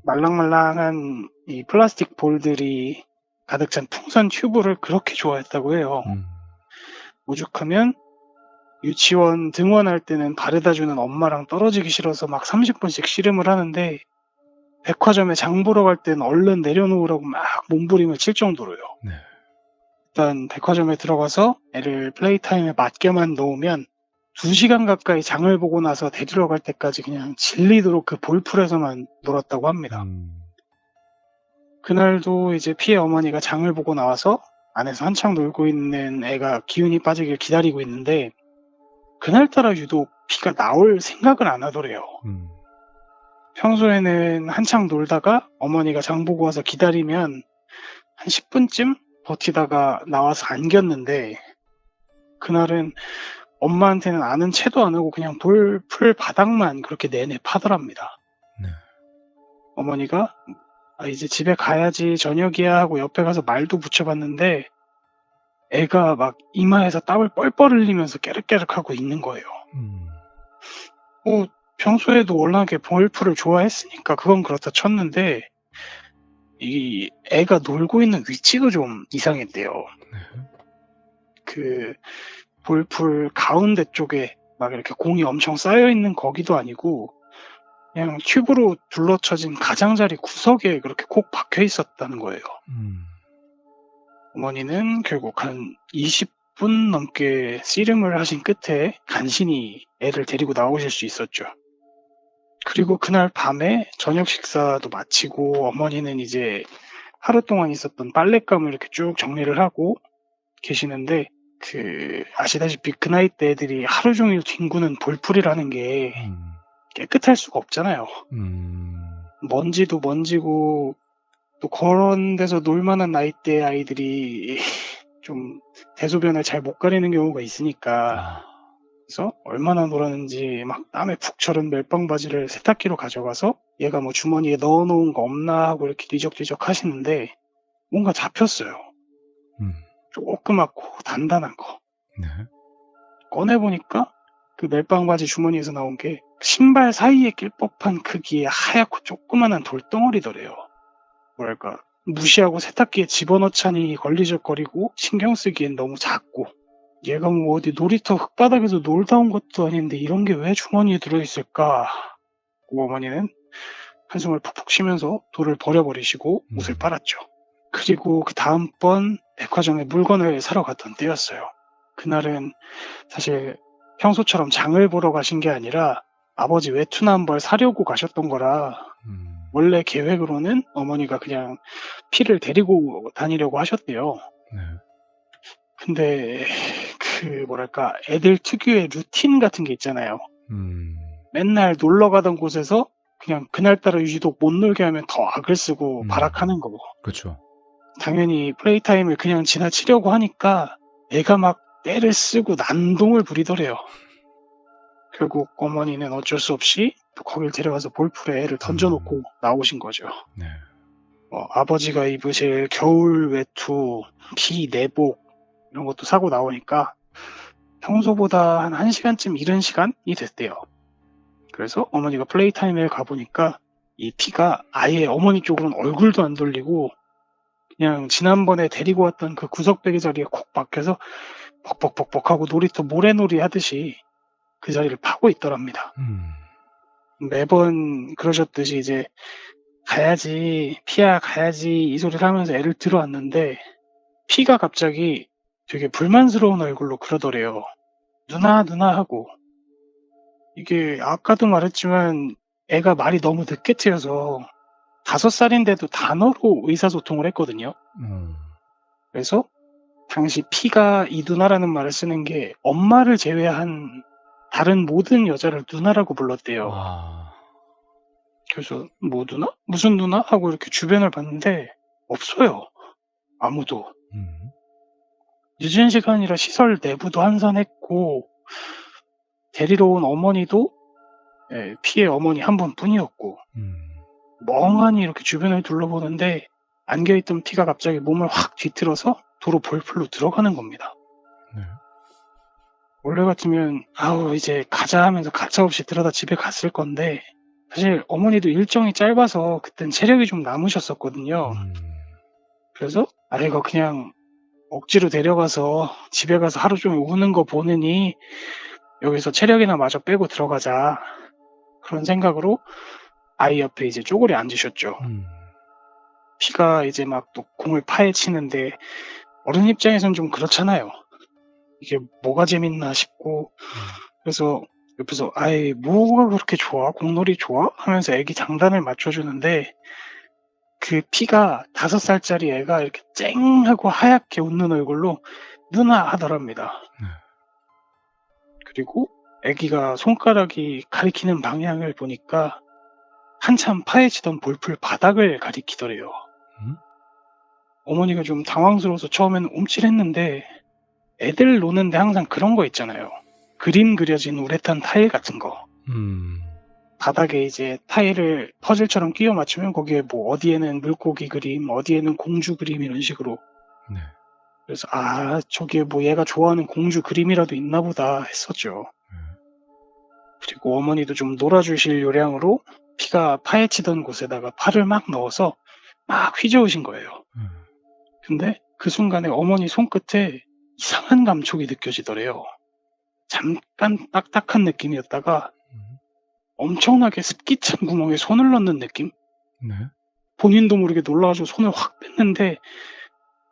말랑말랑한 이 플라스틱 볼들이 가득 찬 풍선 튜브를 그렇게 좋아했다고 해요. 오죽하면 유치원 등원할 때는 바래다 주는 엄마랑 떨어지기 싫어서 막 30분씩 씨름을 하는데 백화점에 장 보러 갈 때는 얼른 내려놓으라고 막 몸부림을 칠 정도로요. 네. 일단 백화점에 들어가서 애를 플레이타임에 맡겨만 놓으면 2시간 가까이 장을 보고 나서 데리러 갈 때까지 그냥 질리도록 그 볼풀에서만 놀았다고 합니다. 그날도 이제 피의 어머니가 장을 보고 나와서 안에서 한창 놀고 있는 애가 기운이 빠지길 기다리고 있는데 그날따라 유독 피가 나올 생각을 안 하더래요. 평소에는 한창 놀다가 어머니가 장 보고 와서 기다리면 한 10분쯤 버티다가 나와서 안겼는데 그날은 엄마한테는 아는 체도 안 하고 그냥 볼풀 바닥만 그렇게 내내 파더랍니다. 네. 어머니가 이제 집에 가야지 저녁이야 하고 옆에 가서 말도 붙여봤는데 애가 막 이마에서 땀을 뻘뻘 흘리면서 깨르깨르하고 있는 거예요. 평소에도 워낙에 볼풀을 좋아했으니까 그건 그렇다 쳤는데 이 애가 놀고 있는 위치도 좀 이상했대요. 그 볼풀 가운데 쪽에 막 이렇게 공이 엄청 쌓여 있는 거기도 아니고 그냥 튜브로 둘러쳐진 가장자리 구석에 그렇게 콕 박혀 있었다는 거예요. 어머니는 결국 한 20분 넘게 씨름을 하신 끝에 간신히 애를 데리고 나오실 수 있었죠. 그리고 그날 밤에 저녁 식사도 마치고 어머니는 이제 하루 동안 있었던 빨랫감을 이렇게 쭉 정리를 하고 계시는데 아시다시피 그 나이 때 애들이 하루 종일 뒹구는 볼풀이라는 게 깨끗할 수가 없잖아요. 먼지도 먼지고 또 그런 데서 놀만한 나이대 아이들이 좀 대소변을 잘 못 가리는 경우가 있으니까 그래서 얼마나 놀았는지 막 땀에 푹 절은 멜빵 바지를 세탁기로 가져가서 얘가 뭐 주머니에 넣어놓은 거 없나 하고 이렇게 뒤적뒤적 하시는데 뭔가 잡혔어요. 조그맣고 단단한 거. 네. 꺼내보니까 그 멜빵 바지 주머니에서 나온 게 신발 사이에 낄 법한 크기의 하얗고 조그만한 돌덩어리더래요. 뭐랄까 무시하고 세탁기에 집어넣자니 걸리적거리고 신경 쓰기엔 너무 작고 얘가 뭐 어디 놀이터 흙바닥에서 놀다 온 것도 아닌데 이런 게 왜 주머니에 들어있을까? 어머니는 한숨을 푹푹 쉬면서 돌을 버려버리시고 옷을 빨았죠. 그리고 그 다음번 백화점에 물건을 사러 갔던 때였어요. 그날은 사실 평소처럼 장을 보러 가신 게 아니라 아버지 외투나 한 벌 사려고 가셨던 거라 원래 계획으로는 어머니가 그냥 피를 데리고 다니려고 하셨대요. 네. 근데 그 뭐랄까 애들 특유의 루틴 같은 게 있잖아요. 맨날 놀러 가던 곳에서 그냥 그날따라 유지도 못 놀게 하면 더 악을 쓰고 발악하는 거고. 그렇죠. 당연히 플레이 타임을 그냥 지나치려고 하니까 애가 막 떼를 쓰고 난동을 부리더래요. 결국 어머니는 어쩔 수 없이 또 거길 데려가서 볼풀에 애를 던져놓고 나오신 거죠. 네. 아버지가 입으실 겨울 외투, 비 내복 이런 것도 사고 나오니까 평소보다 한 1시간쯤 이른 시간이 됐대요. 그래서 어머니가 플레이 타임에 가보니까 이 피가 아예 어머니 쪽으로는 얼굴도 안 돌리고 그냥 지난번에 데리고 왔던 그 구석배기 자리에 콕 박혀서 벅벅벅벅 하고 놀이터 모래놀이 하듯이 그 자리를 파고 있더랍니다. 매번 그러셨듯이 이제 가야지 피야 가야지 이 소리를 하면서 애를 들어왔는데 피가 갑자기 되게 불만스러운 얼굴로 그러더래요. 누나 누나 하고 이게 아까도 말했지만 애가 말이 너무 늦게 트여서 5살인데도 단어로 의사소통을 했거든요. 그래서 당시 피가 이 누나라는 말을 쓰는 게 엄마를 제외한 다른 모든 여자를 누나라고 불렀대요. 그래서 뭐 누나? 무슨 누나? 하고 이렇게 주변을 봤는데 없어요. 아무도. 늦은 시간이라 시설 내부도 한산했고 데리러 온 어머니도 피의 어머니 한 번뿐이었고 멍하니 이렇게 주변을 둘러보는데 안겨있던 피가 갑자기 몸을 확 뒤틀어서 도로 볼풀로 들어가는 겁니다. 네. 원래 같으면 아우 이제 가자 하면서 가차없이 들어다 집에 갔을 건데 사실 어머니도 일정이 짧아서 그땐 체력이 좀 남으셨었거든요. 그래서 아이가 그냥 억지로 데려가서 집에 가서 하루 종일 우는 거 보느니 여기서 체력이나 마저 빼고 들어가자 그런 생각으로 아이 옆에 이제 쪼그려 앉으셨죠. 피가 이제 막 또 공을 파헤치는데 어른 입장에선 좀 그렇잖아요. 이게 뭐가 재밌나 싶고 그래서 옆에서 아이 뭐가 그렇게 좋아? 공놀이 좋아? 하면서 애기 장단을 맞춰주는데 그 피가 5살짜리 애가 이렇게 쨍 하고 하얗게 웃는 얼굴로 누나 하더랍니다. 그리고 애기가 손가락이 가리키는 방향을 보니까 한참 파헤치던 볼풀 바닥을 가리키더래요. 어머니가 좀 당황스러워서 처음에는 움찔했는데 애들 노는데 항상 그런 거 있잖아요. 그림 그려진 우레탄 타일 같은 거. 바닥에 이제 타일을 퍼즐처럼 끼워 맞추면 거기에 뭐 어디에는 물고기 그림, 어디에는 공주 그림 이런 식으로. 네. 그래서 아 저기에 뭐 얘가 좋아하는 공주 그림이라도 있나 보다 했었죠. 그리고 어머니도 좀 놀아주실 요량으로 피가 파헤치던 곳에다가 팔을 막 넣어서 막 휘저으신 거예요. 근데 그 순간에 어머니 손끝에 이상한 감촉이 느껴지더래요. 잠깐 딱딱한 느낌이었다가 엄청나게 습기 찬 구멍에 손을 넣는 느낌? 네. 본인도 모르게 놀라가지고 손을 확 뺐는데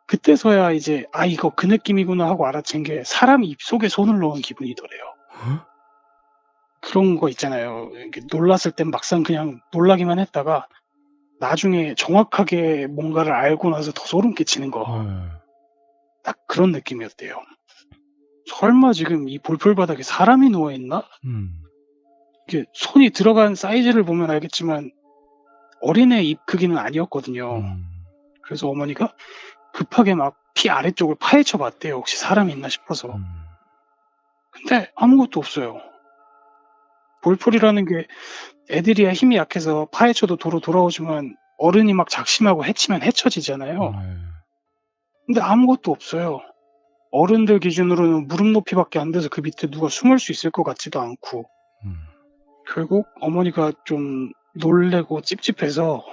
그때서야 이제 아 이거 그 느낌이구나 하고 알아챈 게 사람이 입속에 손을 넣은 기분이더래요. 그런 거 있잖아요. 이렇게 놀랐을 땐 막상 그냥 놀라기만 했다가 나중에 정확하게 뭔가를 알고 나서 더 소름 끼치는 거. 딱 그런 느낌이었대요. 설마 지금 이 볼풀 바닥에 사람이 누워있나? 이게 손이 들어간 사이즈를 보면 알겠지만 어린애 입 크기는 아니었거든요. 그래서 어머니가 급하게 막 피 아래쪽을 파헤쳐 봤대요. 혹시 사람이 있나 싶어서. 근데 아무것도 없어요. 볼풀이라는 게 애들이야 힘이 약해서 파헤쳐도 도로 돌아오지만 어른이 막 작심하고 해치면 헤쳐지잖아요. 근데 아무것도 없어요. 어른들 기준으로는 무릎 높이밖에 안 돼서 그 밑에 누가 숨을 수 있을 것 같지도 않고 결국 어머니가 좀 놀래고 찝찝해서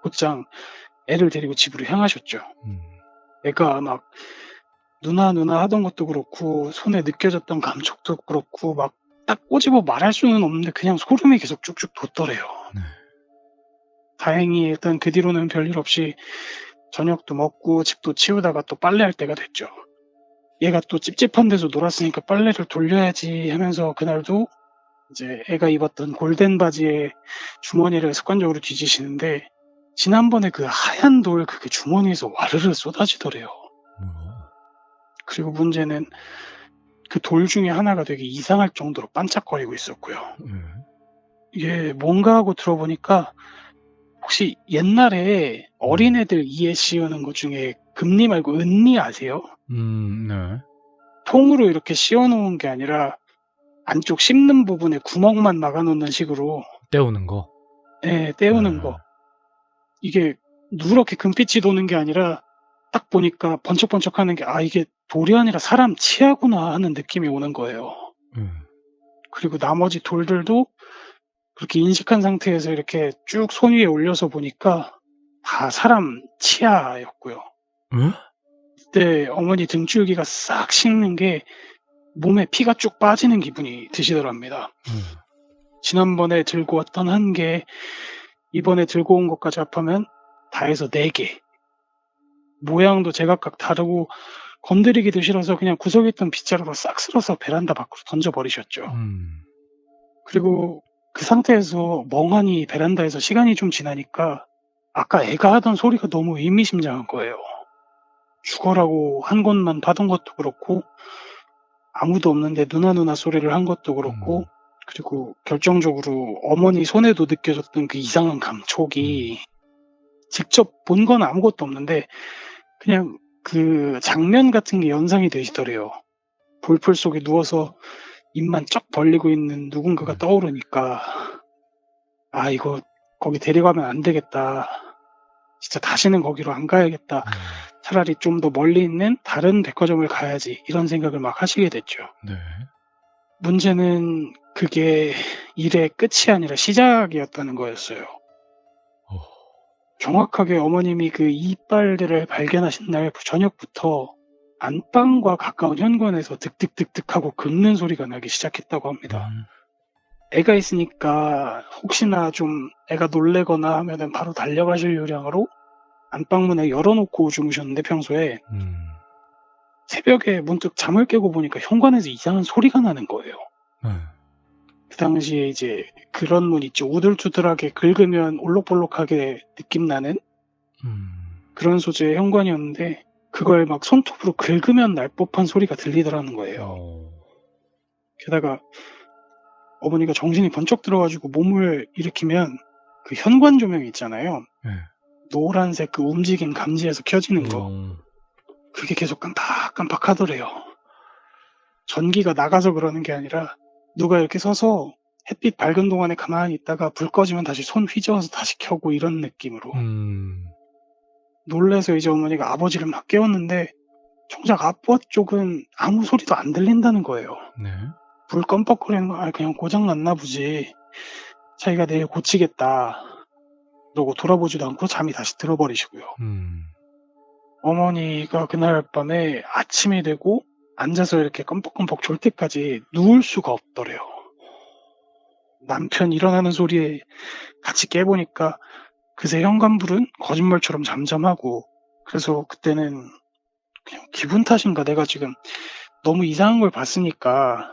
곧장 애를 데리고 집으로 향하셨죠. 애가 막 누나 하던 것도 그렇고 손에 느껴졌던 감촉도 그렇고 막 딱 꼬집어 말할 수는 없는데 그냥 소름이 계속 쭉쭉 돋더래요. 네. 다행히 일단 그 뒤로는 별일 없이 저녁도 먹고 집도 치우다가 또 빨래할 때가 됐죠. 얘가 또 찝찝한 데서 놀았으니까 빨래를 돌려야지 하면서 그날도 이제 애가 입었던 골덴 바지에 주머니를 습관적으로 뒤지시는데 지난번에 그 하얀 돌 그게 주머니에서 와르르 쏟아지더래요. 뭐야? 그리고 문제는 그 돌 중에 하나가 되게 이상할 정도로 반짝거리고 있었고요. 네. 이게 뭔가 하고 들어보니까 혹시 옛날에 어린애들 이에 씌우는 것 중에 금리 말고 은리 아세요? 네. 통으로 이렇게 씌워놓은 게 아니라 안쪽 씹는 부분에 구멍만 막아놓는 식으로 때우는 거. 때우는 네. 거. 이게 누렇게 금빛이 도는 게 아니라 딱 보니까 번쩍번쩍하는 게 이게 돌이 아니라 사람 치아구나 하는 느낌이 오는 거예요. 그리고 나머지 돌들도 그렇게 인식한 상태에서 이렇게 쭉 손 위에 올려서 보니까 다 사람 치아였고요. 응? 그때 어머니 등줄기가 싹 식는 게 몸에 피가 쭉 빠지는 기분이 드시더랍니다. 지난번에 들고 왔던 1개, 이번에 들고 온 것까지 합하면 다 해서 4개. 모양도 제각각 다르고 건드리기도 싫어서 그냥 구석에 있던 빗자루로 싹 쓸어서 베란다 밖으로 던져버리셨죠. 그리고 그 상태에서 멍하니 베란다에서 시간이 좀 지나니까 아까 애가 하던 소리가 너무 의미심장한 거예요. 죽어라고 한 곳만 파던 것도 그렇고 아무도 없는데 누나 소리를 한 것도 그렇고 그리고 결정적으로 어머니 손에도 느껴졌던 그 이상한 감촉이 직접 본 건 아무것도 없는데 그냥 그 장면 같은 게 연상이 되시더래요. 볼풀 속에 누워서 입만 쩍 벌리고 있는 누군가가 떠오르니까 이거 거기 데려가면 안 되겠다. 진짜 다시는 거기로 안 가야겠다. 차라리 좀 더 멀리 있는 다른 백화점을 가야지 이런 생각을 막 하시게 됐죠. 네. 문제는 그게 일의 끝이 아니라 시작이었다는 거였어요. 정확하게 어머님이 그 이빨들을 발견하신 날 저녁부터 안방과 가까운 현관에서 득득득득하고 긁는 소리가 나기 시작했다고 합니다. 애가 있으니까 혹시나 좀 애가 놀래거나 하면은 바로 달려가실 요량으로 안방문을 열어놓고 주무셨는데 평소에 새벽에 문득 잠을 깨고 보니까 현관에서 이상한 소리가 나는 거예요. 그 당시에 이제 그런 문 있죠. 우들투들하게 긁으면 올록볼록하게 느낌 나는 그런 소재의 현관이었는데 그걸 막 손톱으로 긁으면 날 법한 소리가 들리더라는 거예요. 게다가 어머니가 정신이 번쩍 들어가지고 몸을 일으키면 그 현관 조명이 있잖아요. 노란색 그 움직임 감지해서 켜지는 거. 그게 계속 깜빡깜빡 하더래요. 전기가 나가서 그러는 게 아니라 누가 이렇게 서서 햇빛 밝은 동안에 가만히 있다가 불 꺼지면 다시 손 휘저어서 다시 켜고 이런 느낌으로. 놀라서 이제 어머니가 아버지를 막 깨웠는데 정작 아빠 쪽은 아무 소리도 안 들린다는 거예요. 불 껌뻑거리는 거 그냥 고장 났나 보지. 자기가 내일 고치겠다. 그러고 돌아보지도 않고 잠이 다시 들어버리시고요. 어머니가 그날 밤에 아침이 되고 앉아서 이렇게 껌뻑껌뻑 졸 때까지 누울 수가 없더래요. 남편 일어나는 소리에 같이 깨보니까 그새 현관불은 거짓말처럼 잠잠하고 그래서 그때는 그냥 기분 탓인가 내가 지금 너무 이상한 걸 봤으니까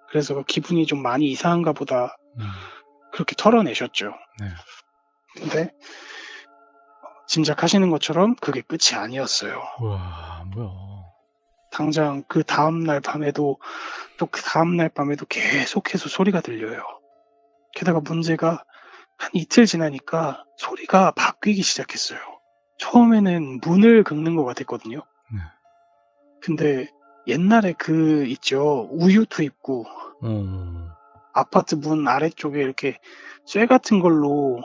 그래서 기분이 좀 많이 이상한가 보다 그렇게 털어내셨죠. 근데 짐작하시는 것처럼 그게 끝이 아니었어요. 와, 뭐야. 당장 그 다음날 밤에도 또 그 다음날 밤에도 계속해서 소리가 들려요. 게다가 문제가 한 이틀 지나니까 소리가 바뀌기 시작했어요. 처음에는 문을 긁는 것 같았거든요. 근데 옛날에 그 있죠. 우유투 입구 아파트 문 아래쪽에 이렇게 쇠 같은 걸로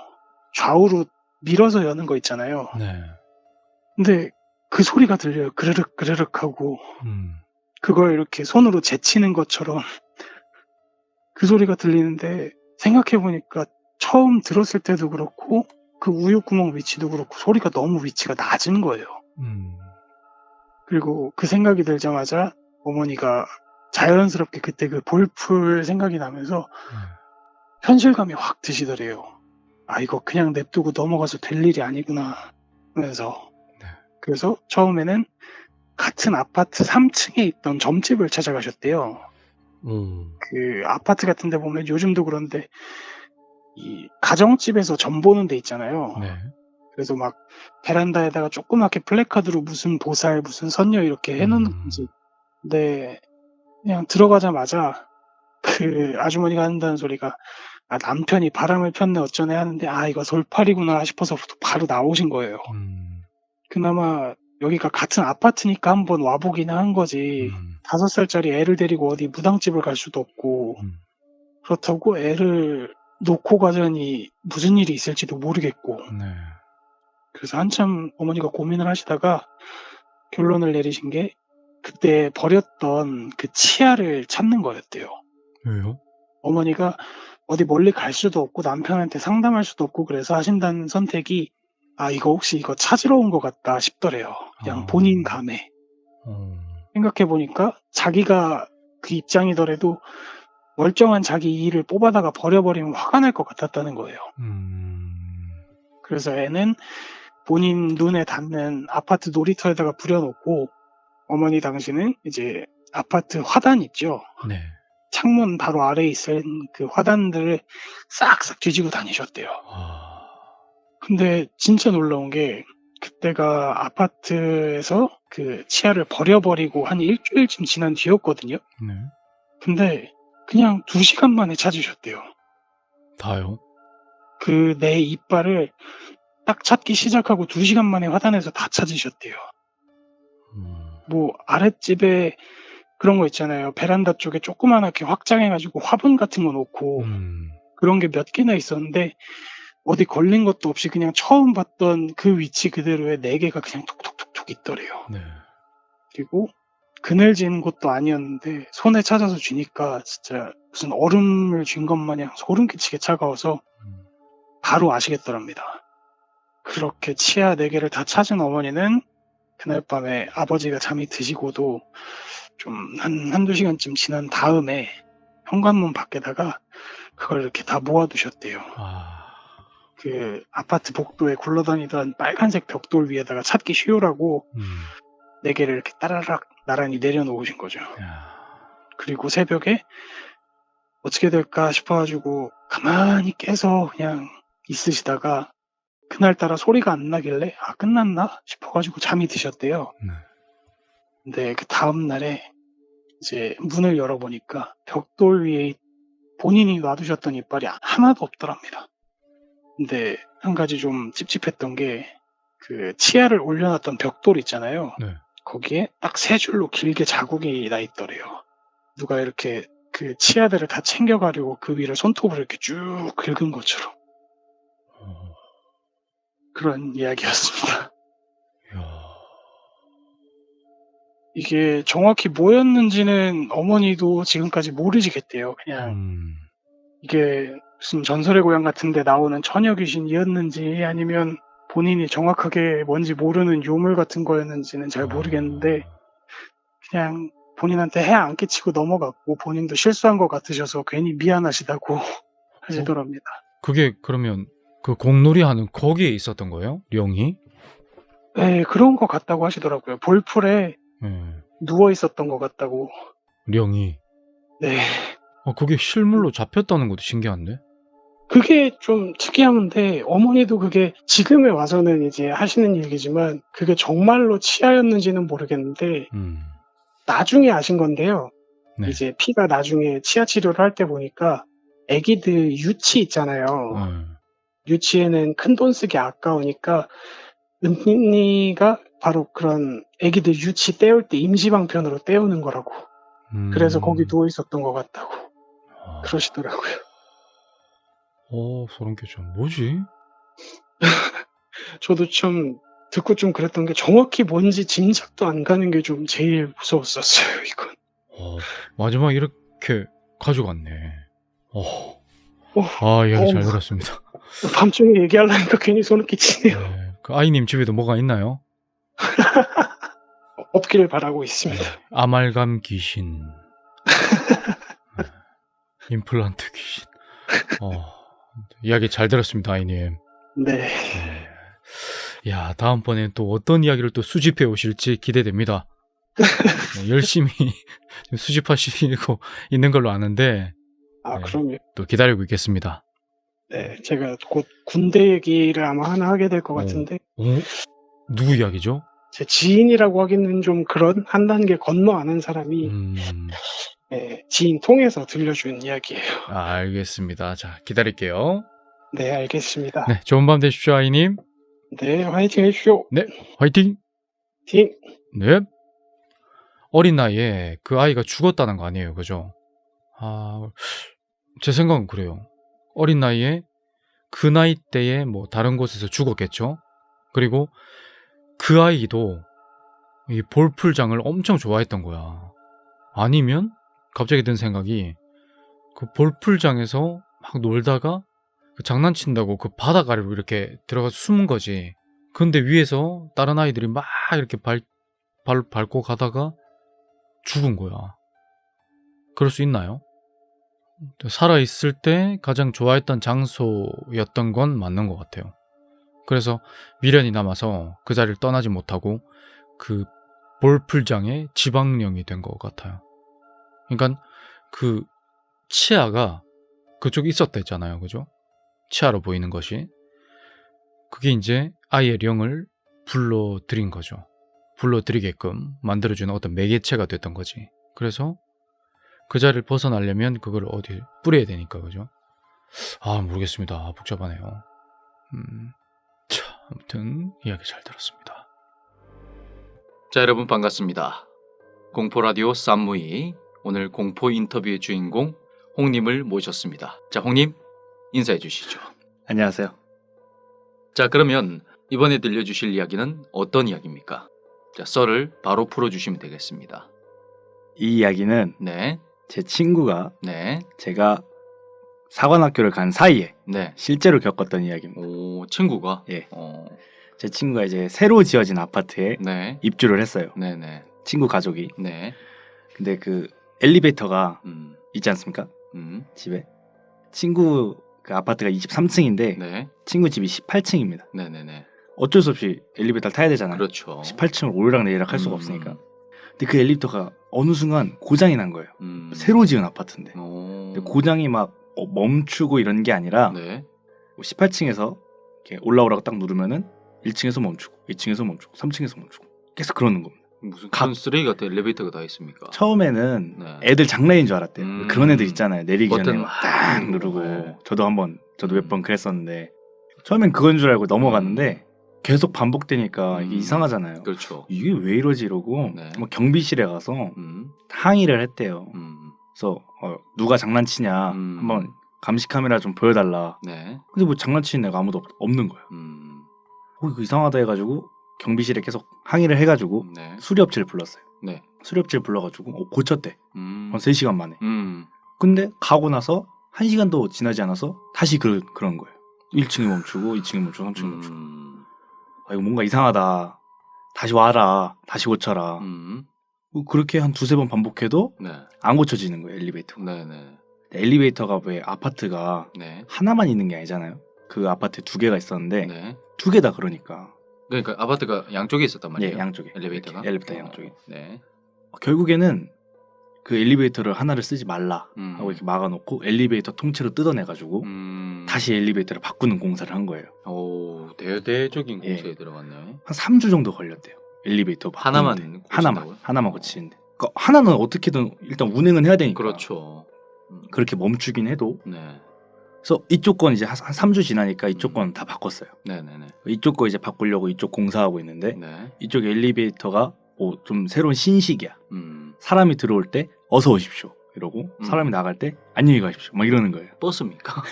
좌우로 밀어서 여는 거 있잖아요. 근데 그 소리가 들려요. 그르륵 그르륵 하고 그걸 이렇게 손으로 제치는 것처럼 그 소리가 들리는데 생각해 보니까 처음 들었을 때도 그렇고 그 우유구멍 위치도 그렇고 소리가 너무 위치가 낮은 거예요. 그리고 그 생각이 들자마자 어머니가 자연스럽게 그때 그 볼풀 생각이 나면서 현실감이 확 드시더래요. 아, 이거 그냥 냅두고 넘어가서 될 일이 아니구나 하면서. 네. 그래서 처음에는 같은 아파트 3층에 있던 점집을 찾아가셨대요. 그 아파트 같은 데 보면 요즘도 그런데 이 가정집에서 점 보는 데 있잖아요. 네. 그래서 막 베란다에다가 조그맣게 플래카드로 무슨 보살, 무슨 선녀 이렇게 해놓는 거지. 근데 그냥 들어가자마자 그 아주머니가 한다는 소리가 아, 남편이 바람을 폈네 어쩌네 하는데 아, 이거 돌팔이구나 싶어서 바로 나오신 거예요. 그나마 여기가 같은 아파트니까 한번 와보긴 한 거지. 5살짜리 애를 데리고 어디 무당집을 갈 수도 없고 그렇다고 애를 놓고 가자니 무슨 일이 있을지도 모르겠고. 네. 그래서 한참 어머니가 고민을 하시다가 결론을 내리신 게 그때 버렸던 그 치아를 찾는 거였대요. 왜요? 어머니가 어디 멀리 갈 수도 없고 남편한테 상담할 수도 없고 그래서 하신다는 선택이 아, 이거 혹시 이거 찾으러 온 것 같다 싶더래요. 그냥 본인 감에. 생각해보니까 자기가 그 입장이더라도 멀쩡한 자기 이를 뽑아다가 버려버리면 화가 날 것 같았다는 거예요. 그래서 애는 본인 눈에 닿는 아파트 놀이터에다가 부려놓고 어머니 당시는 이제 아파트 화단 있죠. 네. 창문 바로 아래에 있을 그 화단들을 싹싹 뒤지고 다니셨대요. 근데 진짜 놀라운 게 그때가 아파트에서 그 치아를 버려버리고 한 일주일쯤 지난 뒤였거든요. 네. 근데 그냥 2시간 만에 찾으셨대요. 다요? 그 내 이빨을 딱 찾기 시작하고 2시간 만에 화단에서 다 찾으셨대요. 뭐 아랫집에 그런 거 있잖아요. 베란다 쪽에 조그만하게 확장해가지고 화분 같은 거 놓고 그런 게 몇 개나 있었는데 어디 걸린 것도 없이 그냥 처음 봤던 그 위치 그대로에 4개가 그냥 톡톡톡톡 있더래요. 네. 그리고 그늘진 곳도 아니었는데 손에 찾아서 쥐니까 진짜 무슨 얼음을 쥔 것 마냥 소름 끼치게 차가워서 바로 아시겠더랍니다. 그렇게 치아 4개를 다 찾은 어머니는 그날 밤에 아버지가 잠이 드시고도 좀 한두 시간쯤 지난 다음에 현관문 밖에다가 그걸 이렇게 다 모아두셨대요. 그 아파트 복도에 굴러다니던 빨간색 벽돌 위에다가 찾기 쉬우라고 4개를 이렇게 따라락 나란히 내려놓으신 거죠. 그리고 새벽에 어떻게 될까 싶어가지고 가만히 깨서 그냥 있으시다가 그날따라 소리가 안 나길래 아, 끝났나 싶어가지고 잠이 드셨대요. 근데 그 다음날에 이제 문을 열어보니까 벽돌 위에 본인이 놔두셨던 이빨이 하나도 없더랍니다. 근데 한 가지 좀 찝찝했던 게 그 치아를 올려놨던 벽돌 있잖아요. 네. 거기에 딱 3줄로 길게 자국이 나 있더래요. 누가 이렇게 그 치아들을 다 챙겨가려고 그 위를 손톱으로 이렇게 쭉 긁은 것처럼. 그런 이야기였습니다. 이게 정확히 뭐였는지는 어머니도 지금까지 모르시겠대요. 그냥 이게 무슨 전설의 고향 같은 데 나오는 처녀 귀신이었는지 아니면 본인이 정확하게 뭔지 모르는 유물 같은 거였는지는 잘 모르겠는데 그냥 본인한테 해 안 끼치고 넘어갔고 본인도 실수한 것 같으셔서 괜히 미안하시다고 하시더랍니다. 그게 그러면 그 공놀이 하는 거기에 있었던 거예요? 령이? 네, 그런 것 같다고 하시더라고요. 볼풀에 누워 있었던 것 같다고. 령이? 네. 그게 실물로 잡혔다는 것도 신기한데? 그게 좀 특이한데 어머니도 그게 지금에 와서는 이제 하시는 얘기지만 그게 정말로 치아였는지는 모르겠는데 나중에 아신 건데요. 네. 이제 피가 나중에 치아 치료를 할 때 보니까 애기들 유치 있잖아요. 유치에는 큰 돈 쓰기 아까우니까 은니가 바로 그런 애기들 유치 떼울 때 임시방편으로 떼우는 거라고. 그래서 거기 누워 있었던 것 같다고 그러시더라고요. 소름 끼쳐. 뭐지? 저도 좀 듣고 좀 그랬던 게 정확히 뭔지 짐작도 안 가는 게 좀 제일 무서웠었어요, 이건. 마지막에 이렇게 가져갔네. 이야기 잘 어우. 들었습니다. 밤중에 얘기하려니까 괜히 소름 끼치네요. 네. 그 아이님 집에도 뭐가 있나요? 없기를 바라고 있습니다. 아말감 귀신, 네. 임플란트 귀신. 이야기 잘 들었습니다, 아이님. 네. 네. 야, 다음번엔 또 어떤 이야기를 또 수집해 오실지 기대됩니다. 네, 열심히 수집하시고 있는 걸로 아는데 아, 네. 그럼요. 또 기다리고 있겠습니다. 네, 제가 곧 군대 얘기를 아마 하나 하게 될 것 같은데 누구 이야기죠? 제 지인이라고 하기는 좀 그런 한 단계 건너 아는 사람이 지인 통해서 들려준 이야기예요. 알겠습니다. 자, 기다릴게요. 네, 알겠습니다. 네, 좋은 밤 되십시오, 아이님. 네, 화이팅 해주십시오. 네, 화이팅! 화이팅! 네. 어린 나이에 그 아이가 죽었다는 거 아니에요, 그죠? 제 생각은 그래요. 어린 나이에 그 나이 때에 뭐 다른 곳에서 죽었겠죠? 그리고 그 아이도 이 볼풀장을 엄청 좋아했던 거야. 아니면 갑자기 든 생각이 그 볼풀장에서 막 놀다가 그 장난친다고 그 바닥 아래로 이렇게 들어가서 숨은 거지. 근데 위에서 다른 아이들이 막 이렇게 밟고 가다가 죽은 거야. 그럴 수 있나요? 살아있을 때 가장 좋아했던 장소였던 건 맞는 것 같아요. 그래서 미련이 남아서 그 자리를 떠나지 못하고 그 볼풀장의 지방령이 된 것 같아요. 그러니까 그 치아가 그쪽에 있었다 했잖아요. 그죠? 치아로 보이는 것이. 그게 이제 아이의 령을 불러들인 거죠. 불러들이게끔 만들어주는 어떤 매개체가 됐던 거지. 그래서 그 자리를 벗어나려면 그걸 어디 뿌려야 되니까, 그죠? 모르겠습니다. 복잡하네요. 자, 아무튼 이야기 잘 들었습니다. 자, 여러분 반갑습니다. 공포라디오 쌈무이, 오늘 공포 인터뷰의 주인공 홍님을 모셨습니다. 자, 홍님 인사해 주시죠. 안녕하세요. 자, 그러면 이번에 들려주실 이야기는 어떤 이야기입니까? 자, 썰을 바로 풀어주시면 되겠습니다. 이 이야기는 네, 제 친구가 네, 제가 사관학교를 간 사이에 네. 실제로 겪었던 이야기입니다. 오, 친구가? 예. 제 친구가 이제 새로 지어진 아파트에 네, 입주를 했어요. 네, 네, 친구 가족이. 네. 근데 그 엘리베이터가 음, 있지 않습니까? 집에. 친구 그 아파트가 23층인데 네, 친구 집이 18층입니다. 네, 네, 네. 어쩔 수 없이 엘리베이터를 타야 되잖아요. 그렇죠. 18층을 오르락내리락 할 수가 없으니까. 근데 그 엘리베이터가 어느 순간 고장이 난 거예요. 새로 지은 아파트인데. 근데 고장이 막 멈추고 이런 게 아니라 네. 18층에서 이렇게 올라오라고 딱 누르면은 1층에서 멈추고 2층에서 멈추고 3층에서 멈추고 계속 그러는 겁니다. 무슨 그런 쓰레기 같은 엘리베이터가 다 있습니까? 처음에는 네. 애들 장난인 줄 알았대요. 그런 애들 있잖아요. 내리기 전에 버튼 막 딱 누르고. 네. 저도 몇 번 그랬었는데 처음엔 그건 줄 알고 넘어갔는데 계속 반복되니까 이게 이상하잖아요. 그렇죠. 이게 왜 이러지 이러고 네. 뭐 경비실에 가서 항의를 했대요. 그래서 누가 장난치냐 한번 감시 카메라 좀 보여달라. 네. 근데 뭐 장난치는 애가 아무도 없는 거예요. 이거 이상하다 해가지고 경비실에 계속 항의를 해가지고 네. 수리업체를 불렀어요. 네. 수리업체를 불러가지고 고쳤대. 한 3시간 만에. 음. 근데 가고 나서 1시간도 지나지 않아서 다시 그런 거예요. 1층에 멈추고 2층에 멈추고 3층에 멈추고. 이거 뭔가 이상하다. 다시 와라. 다시 고쳐라. 그렇게 한 2-3번 반복해도 네. 안 고쳐지는 거예요. 엘리베이터가. 네네. 엘리베이터가 왜 아파트가 네. 하나만 있는 게 아니잖아요. 그 아파트에 2개가 있었는데 네. 2개 다 그러니까. 그러니까 아파트가 양쪽에 있었단 말이에요. 예, 양쪽에. 엘리베이터가. 이렇게, 엘리베이터 양쪽에. 네. 결국에는 그 엘리베이터를 하나를 쓰지 말라 하고 이렇게 막아놓고 엘리베이터 통째로 뜯어내가지고 다시 엘리베이터를 바꾸는 공사를 한 거예요. 오, 대대적인 예. 공사에 들어갔네. 한 3주 정도 걸렸대요. 엘리베이터 바꾸는데. 하나만 하나만 고치는데. 그러니까 하나는 어떻게든 일단 운행은 해야 되니까. 그렇죠. 그렇게 멈추긴 해도. 네. 그래서 이쪽 건 이제 한 3주 지나니까 이쪽 건 다 바꿨어요. 네네네. 이쪽 거 이제 바꾸려고 이쪽 공사하고 있는데 네. 이쪽 엘리베이터가 좀 새로운 신식이야. 사람이 들어올 때 어서 오십시오 이러고 사람이 나갈 때 안녕히 가십시오 막 이러는 거예요. 버스입니까?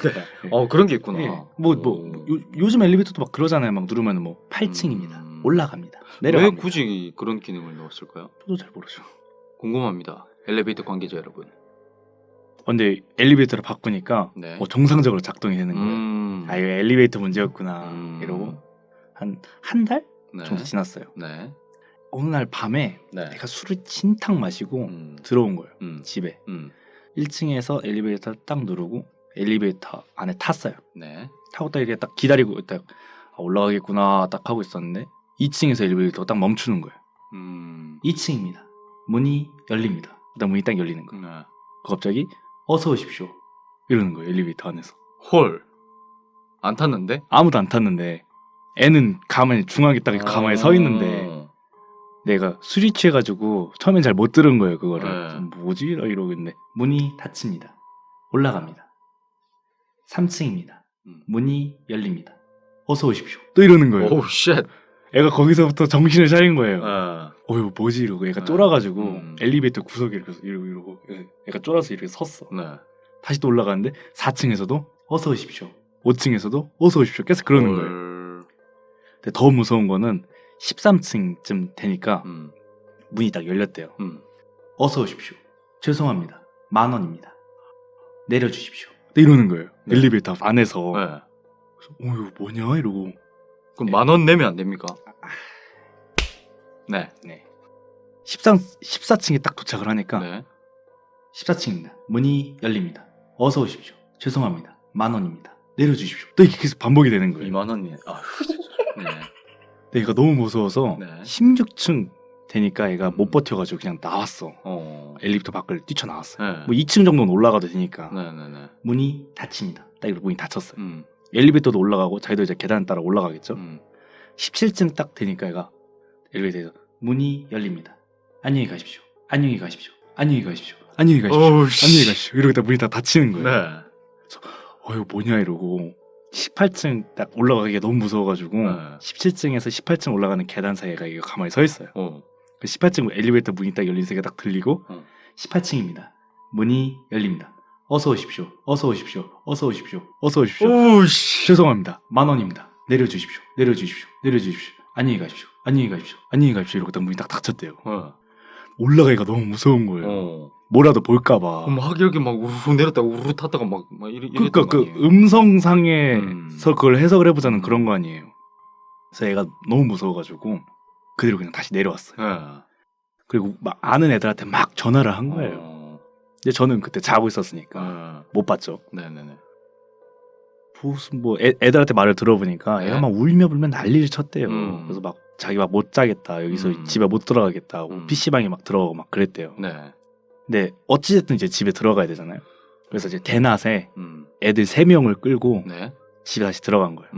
네. 그런 게 있구나. 예. 요즘 엘리베이터도 막 그러잖아요. 막 누르면 뭐 8층입니다. 올라갑니다. 왜 내려갑니다. 굳이 그런 기능을 넣었을까요? 저도 잘 모르죠. 궁금합니다. 엘리베이터 관계자 여러분. 근데 엘리베이터를 바꾸니까 네. 정상적으로 작동이 되는 거예요. 아, 이거 엘리베이터 문제였구나. 이러고 한 달 네. 정도 지났어요. 네. 어느 날 밤에 네. 내가 술을 진탕 마시고 음. 들어온 거예요. 음. 집에. 음. 1층에서 엘리베이터를 딱 누르고 엘리베이터 안에 탔어요. 네. 타고 딱 이렇게 딱 기다리고 딱 올라가겠구나 딱 하고 있었는데 2층에서 엘리베이터가 딱 멈추는 거예요. 2층입니다. 문이 열립니다. 그다음 문이 딱 열리는 거예요. 네. 갑자기 어서 오십시오 이러는 거예요. 엘리베이터 안에서. 헐. 안 탔는데? 아무도 안 탔는데 애는 가만히 중앙에 딱 가만히 서 있는데 내가 술이 취해가지고 처음엔 잘 못 들은 거예요. 그거를. 뭐지? 이러고 있는데 문이 닫힙니다. 올라갑니다. 3층입니다. 문이 열립니다. 어서 오십시오. 또 이러는 거예요. 오우 쉣. 애가 거기서부터 정신을 차린 거예요. 네. 뭐지? 이러고 애가 쫄아가지고 음. 엘리베이터 구석에 이러고 애가 쫄아서 이렇게 섰어. 네. 다시 또 올라가는데 4층에서도 어서 오십시오. 5층에서도 어서 오십시오. 계속 그러는 거예요. 근데 더 무서운 거는 13층쯤 되니까 문이 딱 열렸대요. 어서 오십시오. 죄송합니다. 10,000원입니다. 내려주십시오. 또 이러는 거예요. 네. 엘리베이터 안에서. 네. 그래서 이거 뭐냐 이러고. 그럼 10,000원 내면 안 됩니까? 네. 14층에 딱 도착을 하니까 네. 14층입니다. 문이 열립니다. 어서 오십시오. 죄송합니다. 10,000원입니다. 내려주십시오. 또 이렇게 계속 반복이 되는 거예요. 2만원이네. 아. 네. 근데 얘가 너무 무서워서 네. 16층 되니까 얘가 못 버텨가지고 그냥 나왔어. 엘리베이터 밖을 뛰쳐나왔어요. 네. 뭐 2층 정도는 올라가도 되니까. 네네네. 문이 닫힙니다. 딱 이렇게 문이 닫혔어요. 엘리베이터도 올라가고 자기도 이제 계단 따라 올라가겠죠. 17층 딱 되니까 얘가 엘리베이터에서 문이 열립니다. 안녕히 가십시오. 안녕히 가십시오. 안녕히 가십시오. 안녕히 가십시오. 어우, 안녕히 씨. 가십시오. 이러고 딱 문이 다 닫히는 거예요. 네. 이거 뭐냐 이러고 18층 딱 올라가기가 너무 무서워가지고 네. 17층에서 18층 올라가는 계단 사이가 이거 가만히 서 있어요. 그 18층 엘리베이터 문이 딱 열린 소리가 딱 들리고 18층입니다. 문이 열립니다. 어서 오십시오. 어서 오십시오. 어서 오십시오. 어서 오십시오. 오우 씨. 죄송합니다. 10,000원입니다. 내려주십시오. 내려주십시오. 내려주십시오. 안녕히 가십시오. 안녕히 가십시오. 안녕히 가십시오. 이러고 딱 문이 딱 닫혔대요. 올라가기가 너무 무서운 거예요. 뭐라도 볼까봐. 그럼 하기역에 막 우르르 내렸다가 우르르 탔다가 막 그러니까 그 음성상에서 그걸 해석을 해보자는 그런 거 아니에요. 그래서 얘가 너무 무서워가지고 그대로 그냥 다시 내려왔어요. 네. 그리고 막 아는 애들한테 막 전화를 한 거예요. 근데 저는 그때 자고 있었으니까 못 봤죠. 네네네. 무슨 뭐 애들한테 말을 들어보니까 애가 네. 막 울며 불며 난리를 쳤대요. 음. 그래서 막 자기 막 못 자겠다. 여기서 집에 못 들어가겠다 하고 PC방에 막 들어가고 막 그랬대요. 네. 근데 어찌됐든 이제 집에 들어가야 되잖아요. 그래서 이제 대낮에 음. 애들 3명을 끌고 네. 집에 다시 들어간 거예요.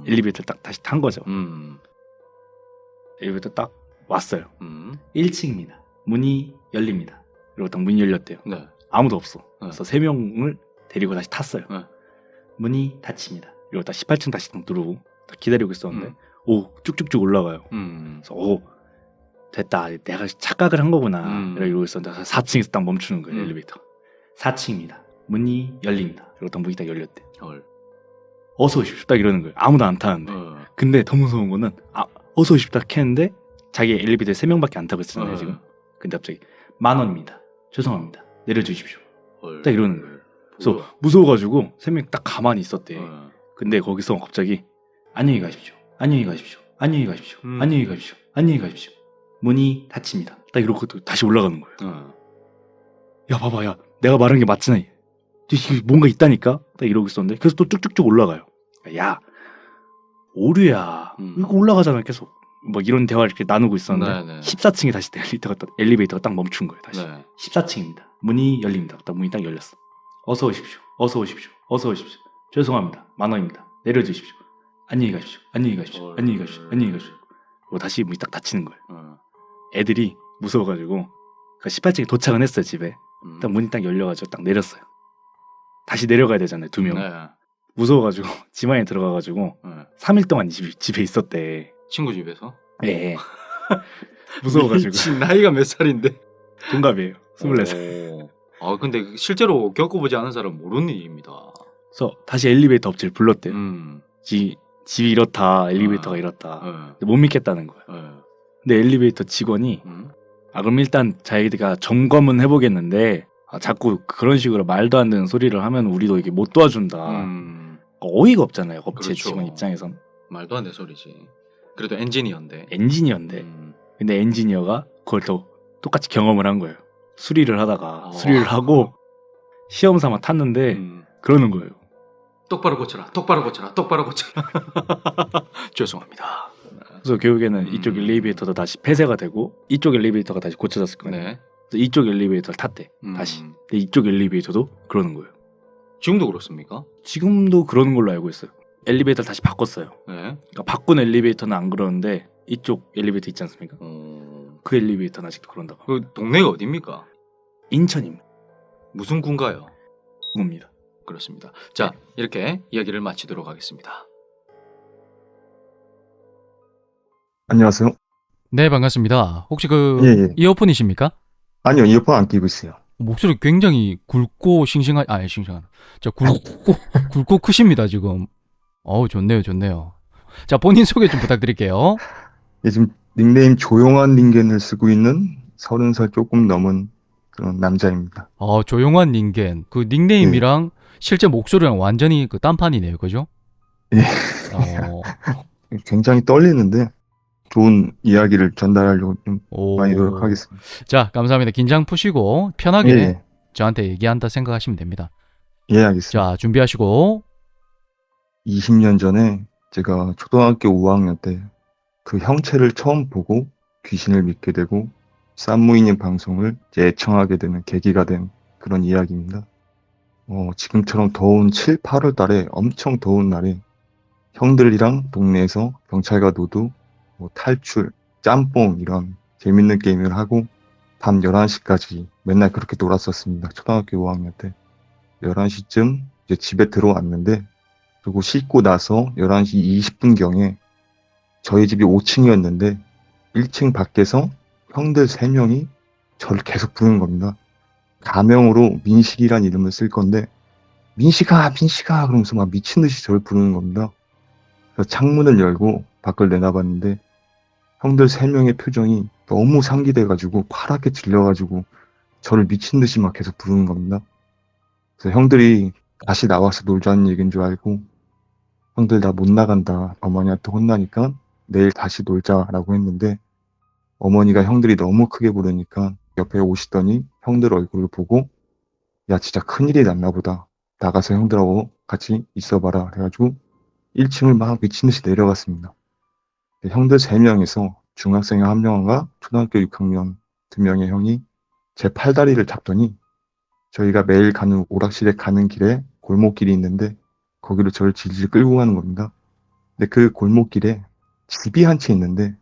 엘리베이터 딱 다시 탄 거죠. 엘리베이터 딱 왔어요. 1층입니다. 문이 열립니다. 그리고 딱 문이 열렸대요. 네. 아무도 없어. 네. 그래서 3명을 데리고 다시 탔어요. 네. 문이 닫힙니다. 그리고 딱 18층 다시 딱 누르고 딱 기다리고 있었는데 오 쭉쭉쭉 올라가요. 그래서 오 됐다. 내가 착각을 한 거구나. 이러고 있었는데 4층에서 딱 멈추는 거예요. 엘리베이터. 4층입니다. 문이 열립니다. 그리고 딱 문이 딱 열렸대. 어서 오십시오. 딱 이러는 거예요. 아무도 안 타는데. 근데 더 무서운 거는 어서 오십시오. 딱 했는데 자기 엘리베이터에 3명밖에 안 타고 있었잖아요. 지금. 근데 갑자기 10,000원입니다. 죄송합니다. 내려주십시오. 딱 이러는 거예요. 그래서 무서워가지고 3명이 딱 가만히 있었대. 근데 거기서 갑자기 안녕히 가십시오. 안녕히 가십시오. 안녕히 가십시오. 안녕히 가십시오. 안녕히 가십시오. 문이 닫힙니다. 딱 이러고 또 다시 올라가는 거예요. 야 봐봐 야 내가 말한 게 맞잖아. 이게 뭔가 있다니까? 딱 이러고 있었는데 그래서 또 쭉쭉쭉 올라가요. 야 오류야. 이거 올라가잖아 계속. 뭐 이런 대화를 이렇게 나누고 있었는데 네네. 14층에 다시 엘리베이터가 딱 멈춘 거예요. 다시. 네. 14층입니다. 문이 열립니다. 딱 문이 딱 열렸어. 어서 오십시오. 어서 오십시오. 어서 오십시오. 죄송합니다. 10,000원입니다. 내려주십시오. 안녕히 가십시오. 안녕히 가십시오. 안녕히 가십시오. 안녕히 가십시오. 그리고 다시 문이 딱 닫히는 거예요. 애들이 무서워가지고 18층에 도착은 했어요. 집에. 딱 문이 딱 열려가지고 딱 내렸어요. 다시 내려가야 되잖아요. 2명. 네. 무서워가지고 집 안에 들어가가지고 네. 3일 동안 집에 있었대. 친구 집에서? 예. 무서워가지고. 미친, 나이가 몇 살인데? 동갑이에요. 24살. 아 근데 실제로 겪어보지 않은 사람은 모르는 일입니다. 그래서 다시 엘리베이터 업체를 불렀대요. 음. 집이 이렇다. 엘리베이터가 이렇다. 네. 근데 못 믿겠다는 거예요. 네. 근데 엘리베이터 직원이 그럼 일단 자기가 점검은 해보겠는데 자꾸 그런 식으로 말도 안 되는 소리를 하면 우리도 이게 못 도와준다. 어이가 없잖아요. 업체 그렇죠. 직원 입장에선. 말도 안 되는 소리지. 그래도 엔지니어인데. 엔지니어인데. 근데 엔지니어가 그걸 또 똑같이 경험을 한 거예요. 수리를 하다가 수리를 하고 시험 삼아 탔는데 그러는 거예요. 똑바로 고쳐라. 똑바로 고쳐라. 똑바로 고쳐라. 죄송합니다. 그래서 결국에는 이쪽 엘리베이터도 다시 폐쇄가 되고 이쪽 엘리베이터가 다시 고쳐졌을 거예요. 네. 그래서 이쪽 엘리베이터를 탔대. 다시. 근데 이쪽 엘리베이터도 그러는 거예요. 지금도 그렇습니까? 지금도 그러는 걸로 알고 있어요. 엘리베이터를 다시 바꿨어요. 네. 그러니까 바꾼 엘리베이터는 안 그러는데 이쪽 엘리베이터 있지 않습니까? 그 엘리베이터는 아직도 그런다고. 그 동네가 어디입니까? 인천입니다. 무슨 군가요? 입니다. 그렇습니다. 자, 이렇게 이야기를 마치도록 하겠습니다. 안녕하세요. 네, 반갑습니다. 혹시 예. 이어폰이십니까? 아니요, 이어폰 안 끼고 있어요. 목소리 굉장히 굵고 싱싱한, 굵고 크십니다, 지금. 어우, 좋네요. 자, 본인 소개 좀 부탁드릴게요. 예, 지금 닉네임 조용한 닌겐을 쓰고 있는 30살 조금 넘은 그런 남자입니다. 조용한 닌겐. 그 닉네임이랑 실제 목소리랑 완전히 그 딴판이네요, 그죠? 예. 어, 굉장히 떨리는데 좋은 이야기를 전달하려고 좀 많이 노력하겠습니다. 자, 감사합니다. 긴장 푸시고 편하게 예, 저한테 얘기한다 생각하시면 됩니다. 예, 알겠습니다. 자, 준비하시고. 20년 전에 제가 초등학교 5학년 때 그 형체를 처음 보고 귀신을 믿게 되고 산무이님 방송을 이제 애청하게 되는 계기가 된 그런 이야기입니다. 지금처럼 더운 7, 8월 달에 엄청 더운 날에 형들이랑 동네에서 경찰과 노두, 탈출, 짬뽕 이런 재밌는 게임을 하고 밤 11시까지 맨날 그렇게 놀았었습니다. 초등학교 5학년 때. 11시쯤 이제 집에 들어왔는데 그리고 씻고 나서 11시 20분경에 저희 집이 5층이었는데 1층 밖에서 형들 3명이 저를 계속 부르는 겁니다. 가명으로 민식이란 이름을 쓸 건데 민식아 그러면서 막 미친 듯이 저를 부르는 겁니다. 그래서 창문을 열고 밖을 내다봤는데 형들 3명의 표정이 너무 상기돼가지고 파랗게 질려가지고 저를 미친 듯이 막 계속 부르는 겁니다. 그래서 형들이 다시 나와서 놀자는 얘기인 줄 알고 형들 나 못 나간다. 어머니한테 혼나니까 내일 다시 놀자라고 했는데 어머니가 형들이 너무 크게 부르니까 옆에 오시더니 형들 얼굴을 보고 야 진짜 큰일이 났나 보다. 나가서 형들하고 같이 있어봐라. 그래가지고 1층을 막 미친 듯이 내려갔습니다. 형들 3명에서 중학생 1명과 초등학교 6학년 2명의 형이 제 팔다리를 잡더니 저희가 매일 가는 오락실에 가는 길에 골목길이 있는데 거기로 저를 질질 끌고 가는 겁니다. 근데 그 골목길에 집이 한 채 있는데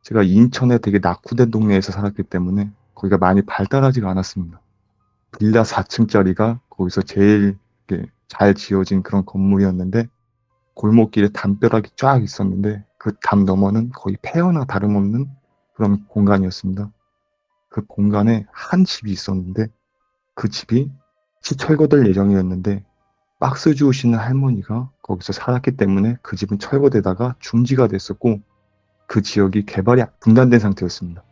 제가 인천에 되게 낙후된 동네에서 살았기 때문에 거기가 많이 발달하지가 않았습니다. 빌라 4층짜리가 거기서 제일 잘 지어진 그런 건물이었는데 골목길에 담벼락이 쫙 있었는데 그 담 너머는 거의 폐허나 다름없는 그런 공간이었습니다. 그 공간에 한 집이 있었는데 그 집이 철거될 예정이었는데 박스 주우시는 할머니가 거기서 살았기 때문에 그 집은 철거되다가 중지가 됐었고 그 지역이 개발이 중단된 상태였습니다.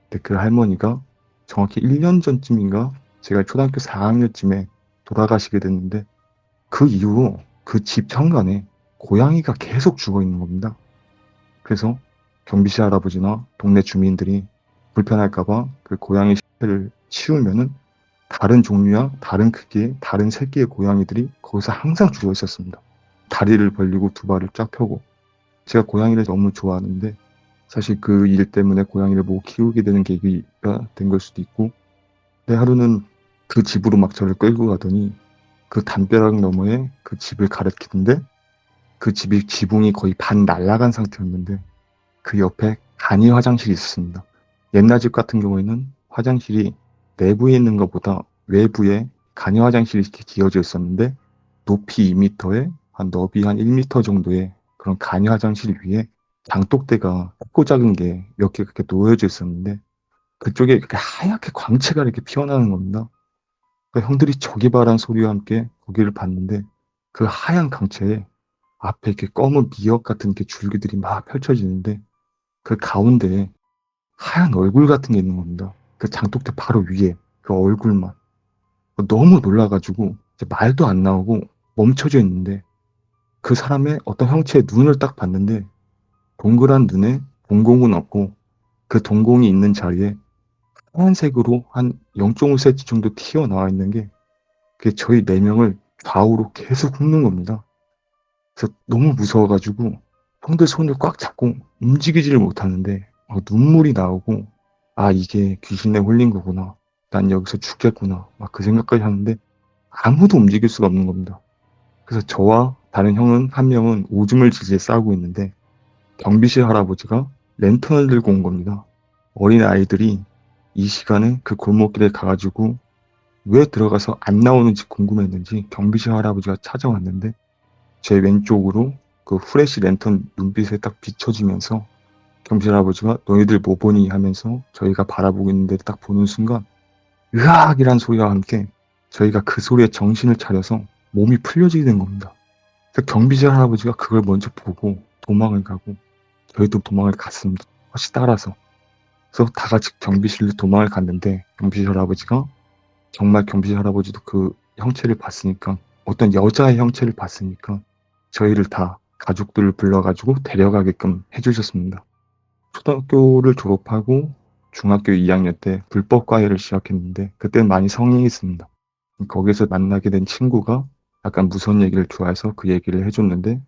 근데 그 할머니가 정확히 1년 전쯤인가 제가 초등학교 4학년쯤에 돌아가시게 됐는데 그 이후로 그 집 현관에 고양이가 계속 죽어 있는 겁니다. 그래서 경비실 할아버지나 동네 주민들이 불편할까봐 그 고양이 시체를 치우면은 다른 종류와 다른 크기의 다른 새끼의 고양이들이 거기서 항상 죽어 있었습니다. 다리를 벌리고 두 발을 쫙 펴고. 제가 고양이를 너무 좋아하는데 사실 그 일 때문에 고양이를 못 키우게 되는 계기가 된 걸 수도 있고 근데 하루는 그 집으로 막 저를 끌고 가더니 그 담벼락 너머에 그 집을 가리키는데 그 집이 지붕이 거의 반 날아간 상태였는데 그 옆에 간이 화장실이 있었습니다. 옛날 집 같은 경우에는 화장실이 내부에 있는 것보다 외부에 간이 화장실이 이렇게 기어져 있었는데 높이 2m에 한 너비 한 1m 정도의 그런 간이 화장실 위에 장독대가 크고 작은 게 몇 개 그렇게 놓여져 있었는데 그쪽에 이렇게 하얗게 광채가 이렇게 피어나는 겁니다. 그러니까 형들이 저기 바란 소리와 함께 거기를 봤는데 그 하얀 광채에 앞에 이렇게 검은 미역 같은 이렇게 줄기들이 막 펼쳐지는데 그 가운데에 하얀 얼굴 같은 게 있는 겁니다. 그 장독대 바로 위에 그 얼굴만. 너무 놀라가지고 이제 말도 안 나오고 멈춰져 있는데 그 사람의 어떤 형체의 눈을 딱 봤는데 동그란 눈에 동공은 없고 그 동공이 있는 자리에 파란색으로 한 0.5cm 정도 튀어나와 있는 게 그게 저희 네 명을 좌우로 계속 훑는 겁니다. 그래서 너무 무서워가지고 형들 손을 꽉 잡고 움직이지를 못하는데 눈물이 나오고 아 이게 귀신에 홀린 거구나. 난 여기서 죽겠구나. 막 그 생각까지 하는데 아무도 움직일 수가 없는 겁니다. 그래서 저와 다른 형은 한 명은 오줌을 질질 싸고 있는데 경비실 할아버지가 랜턴을 들고 온 겁니다. 어린 아이들이 이 시간에 그 골목길에 가가지고 왜 들어가서 안 나오는지 궁금했는지 경비실 할아버지가 찾아왔는데 제 왼쪽으로 그 후레쉬 랜턴 눈빛에 딱 비춰지면서 경비실 할아버지가 너희들 뭐 보니 하면서 저희가 바라보고 있는데 딱 보는 순간 으악이란 소리와 함께 저희가 그 소리에 정신을 차려서 몸이 풀려지게 된 겁니다. 그래서 경비실 할아버지가 그걸 먼저 보고 도망을 가고 저희도 도망을 갔습니다. 같이 따라서. 그래서 다 같이 경비실로 도망을 갔는데 경비실 할아버지가 정말 경비실 할아버지도 그 형체를 봤으니까 어떤 여자의 형체를 봤으니까 저희를 다 가족들을 불러가지고 데려가게끔 해주셨습니다. 초등학교를 졸업하고 중학교 2학년 때 불법 과외를 시작했는데 그때는 많이 성행했습니다. 거기서 만나게 된 친구가 약간 무서운 얘기를 좋아해서 그 얘기를 해줬는데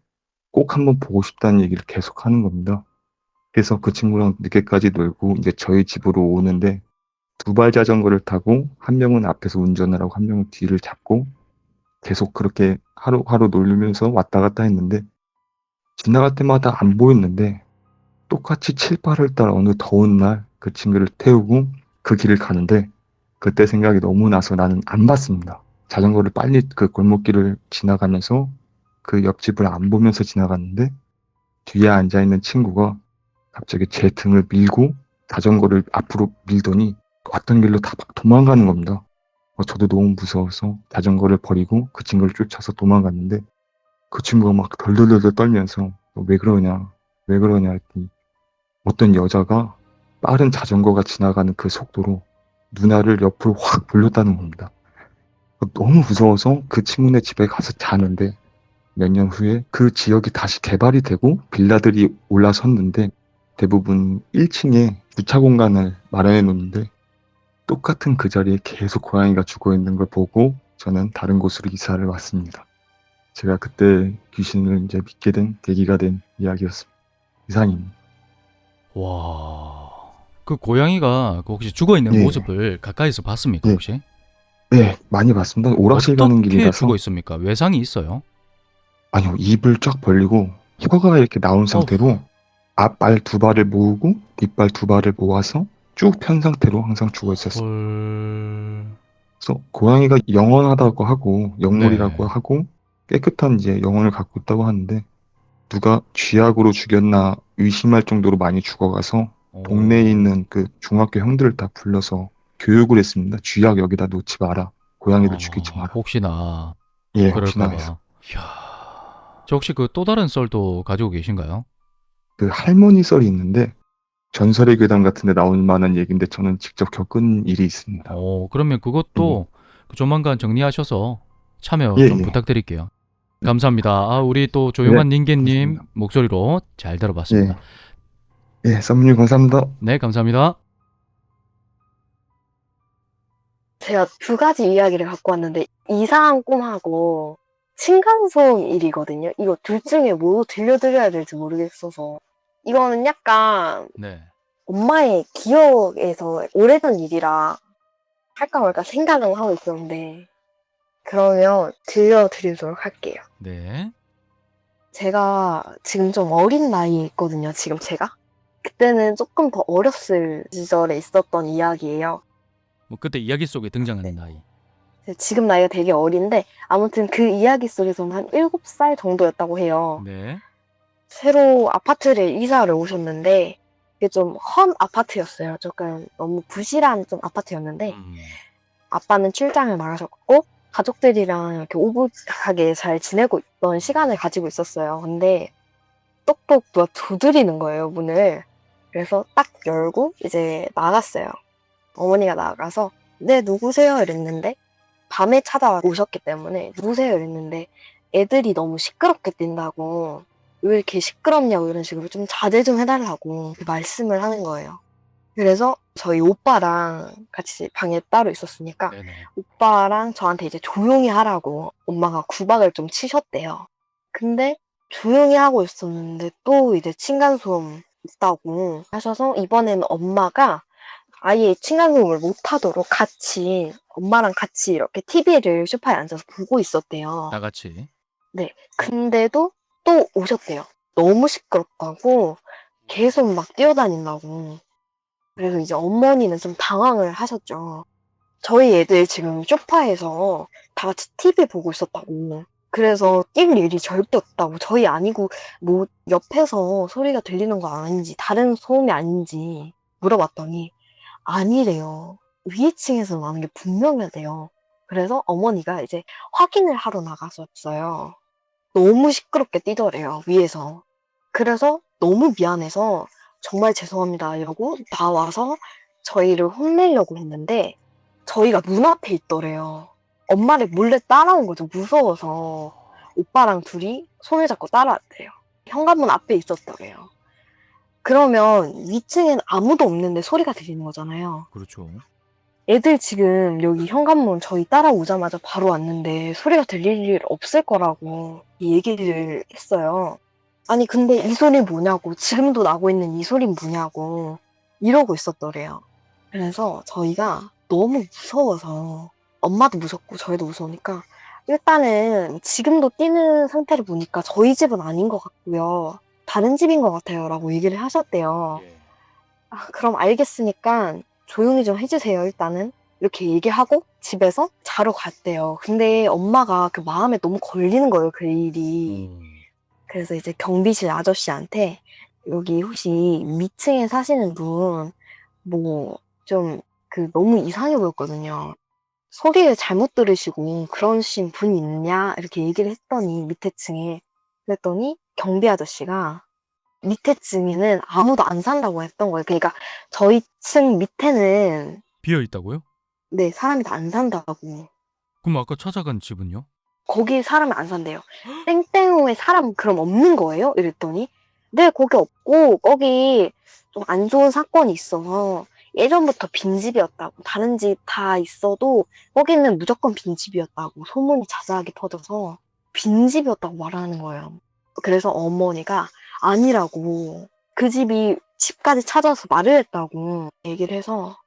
꼭 한번 보고 싶다는 얘기를 계속 하는 겁니다. 그래서 그 친구랑 늦게까지 놀고 이제 저희 집으로 오는데 두발 자전거를 타고 한 명은 앞에서 운전을 하고 한 명은 뒤를 잡고 계속 그렇게 하루하루 놀면서 왔다 갔다 했는데 지나갈 때마다 안 보였는데 똑같이 7, 8월 달 어느 더운 날 그 친구를 태우고 그 길을 가는데 그때 생각이 너무 나서 나는 안 봤습니다. 자전거를 빨리 그 골목길을 지나가면서 그 옆집을 안 보면서 지나갔는데 뒤에 앉아있는 친구가 갑자기 제 등을 밀고 자전거를 앞으로 밀더니 왔던 길로 다 막 도망가는 겁니다. 저도 너무 무서워서 자전거를 버리고 그 친구를 쫓아서 도망갔는데 그 친구가 막 덜덜덜덜 떨면서 왜 그러냐 왜 그러냐 했더니 어떤 여자가 빠른 자전거가 지나가는 그 속도로 누나를 옆으로 확 돌렸다는 겁니다. 너무 무서워서 그 친구네 집에 가서 자는데 몇 년 후에 그 지역이 다시 개발이 되고 빌라들이 올라섰는데 대부분 1층에 주차 공간을 마련해 놓는데 똑같은 그 자리에 계속 고양이가 죽어 있는 걸 보고 저는 다른 곳으로 이사를 왔습니다. 제가 그때 귀신을 이제 믿게 된 계기가 된 이야기였습니다. 이상입니다. 와. 그 고양이가 그 혹시 죽어 있는 예. 모습을 가까이서 봤습니까, 예. 혹시? 네, 많이 봤습니다. 오락실 가는 어떻게 길이라서 죽어 있습니까? 외상이 있어요? 아니요, 입을 쫙 벌리고 혀가 이렇게 나온 상태로 어후. 앞발 두 발을 모으고 뒷발 두 발을 모아서 쭉 편 상태로 항상 죽어 있었어요. 헐. 그래서 고양이가 영원하다고 하고 영물이라고 네. 하고 깨끗한 이제 영혼을 갖고 있다고 하는데 누가 쥐약으로 죽였나 의심할 정도로 많이 죽어가서 동네에 오. 있는 그 중학교 형들을 다 불러서 교육을 했습니다. 쥐약 여기다 놓지 마라. 고양이들 죽이지 마라. 혹시나 예, 그럴까 혹시나 해서. 봐. 이야. 저 혹시 그 또 다른 썰도 가지고 계신가요? 그 할머니 썰이 있는데 전설의 괴담 같은 데 나올 만한 얘기인데 저는 직접 겪은 일이 있습니다. 그러면 그것도 그 조만간 정리하셔서 참여 예, 좀 예. 부탁드릴게요. 감사합니다. 우리 또 네, 조용한 닌겐님 고맙습니다. 목소리로 잘 들어봤습니다. 예, 썸님 감사합니다. 네, 감사합니다. 제가 두 가지 이야기를 갖고 왔는데 이상한 꿈하고 층간소음 일이거든요. 이거 둘 중에 뭐 들려드려야 될지 모르겠어서 이거는 약간 네. 엄마의 기억에서 오래전 일이라 할까 말까 생각은 하고 있었는데 그러면 들려드리도록 할게요. 네. 제가 지금 좀 어린 나이에 있거든요. 지금 제가 그때는 조금 더 어렸을 시절에 있었던 이야기예요. 뭐 그때 이야기 속에 등장하는 나이. 지금 나이가 되게 어린데 아무튼 그 이야기 속에서는 한 7살 정도였다고 해요. 네. 새로 아파트를 이사를 오셨는데 이게 좀 헌 아파트였어요. 조금 너무 부실한 좀 아파트였는데 아빠는 출장을 나가셨고 가족들이랑 이렇게 오붓하게 잘 지내고 있던 시간을 가지고 있었어요. 근데 똑똑 누가 두드리는 거예요, 문을. 그래서 딱 열고 이제 나갔어요. 어머니가 나가서 네, 누구세요? 이랬는데 밤에 찾아오셨기 때문에 누구세요? 이랬는데 애들이 너무 시끄럽게 뛴다고 왜 이렇게 시끄럽냐고 이런 식으로 좀 자제 좀 해달라고 말씀을 하는 거예요. 그래서 저희 오빠랑 같이 방에 따로 있었으니까 네네. 오빠랑 저한테 이제 조용히 하라고 엄마가 구박을 좀 치셨대요. 근데 조용히 하고 있었는데 또 이제 층간소음 있다고 하셔서 이번에는 엄마가 아예 층간소음을 못 하도록 같이 엄마랑 같이 이렇게 TV를 소파에 앉아서 보고 있었대요. 다 같이. 네. 근데도 또 오셨대요. 너무 시끄럽다고 계속 막 뛰어다닌다고. 그래서 이제 어머니는 좀 당황을 하셨죠. 저희 애들 지금 소파에서 다 같이 TV 보고 있었다고. 그래서 뛸 일이 절대 없다고. 저희 아니고 뭐 옆에서 소리가 들리는 거 아닌지 다른 소음이 아닌지 물어봤더니 아니래요. 위에 층에서 나는 게 분명하대요. 그래서 어머니가 이제 확인을 하러 나가셨어요. 너무 시끄럽게 뛰더래요, 위에서. 그래서 너무 미안해서 정말 죄송합니다 이러고 나와서 저희를 혼내려고 했는데 저희가 문 앞에 있더래요. 엄마를 몰래 따라온 거죠, 무서워서. 오빠랑 둘이 손을 잡고 따라왔대요. 현관문 앞에 있었더래요. 그러면 위층엔 아무도 없는데 소리가 들리는 거잖아요. 그렇죠. 애들 지금 여기 현관문 저희 따라오자마자 바로 왔는데 소리가 들릴 일 없을 거라고 얘기를 했어요. 아니 근데 이 소리 뭐냐고, 지금도 나고 있는 이 소리 뭐냐고 이러고 있었더래요. 그래서 저희가 너무 무서워서 엄마도 무섭고 저희도 무서우니까 일단은 지금도 뛰는 상태를 보니까 저희 집은 아닌 것 같고요. 다른 집인 것 같아요 라고 얘기를 하셨대요. 아, 그럼 알겠으니까 조용히 좀 해주세요 일단은 이렇게 얘기하고 집에서 자러 갔대요. 근데 엄마가 그 마음에 너무 걸리는 거예요, 그 일이. 그래서 이제 경비실 아저씨한테 여기 혹시 위층에 사시는 분 뭐 좀 그 너무 이상해 보였거든요. 소리를 잘못 들으시고 그러신 분 있냐 이렇게 얘기를 했더니 밑에 층에 그랬더니 경비 아저씨가 밑에 층에는 아무도 안 산다고 했던 거예요. 그러니까 저희 층 밑에는 비어 있다고요? 네 사람이 다 안 산다고. 그럼 아까 찾아간 집은요? 거기 사람이 안 산대요. 땡땡호에 사람 그럼 없는 거예요? 이랬더니 네 거기 없고 거기 좀 안 좋은 사건이 있어서 예전부터 빈집이었다고. 다른 집 다 있어도 거기는 무조건 빈집이었다고 소문이 자자하게 퍼져서 빈집이었다고 말하는 거예요. 그래서 어머니가 아니라고 그 집이 집까지 찾아서 말을 했다고 얘기를 해서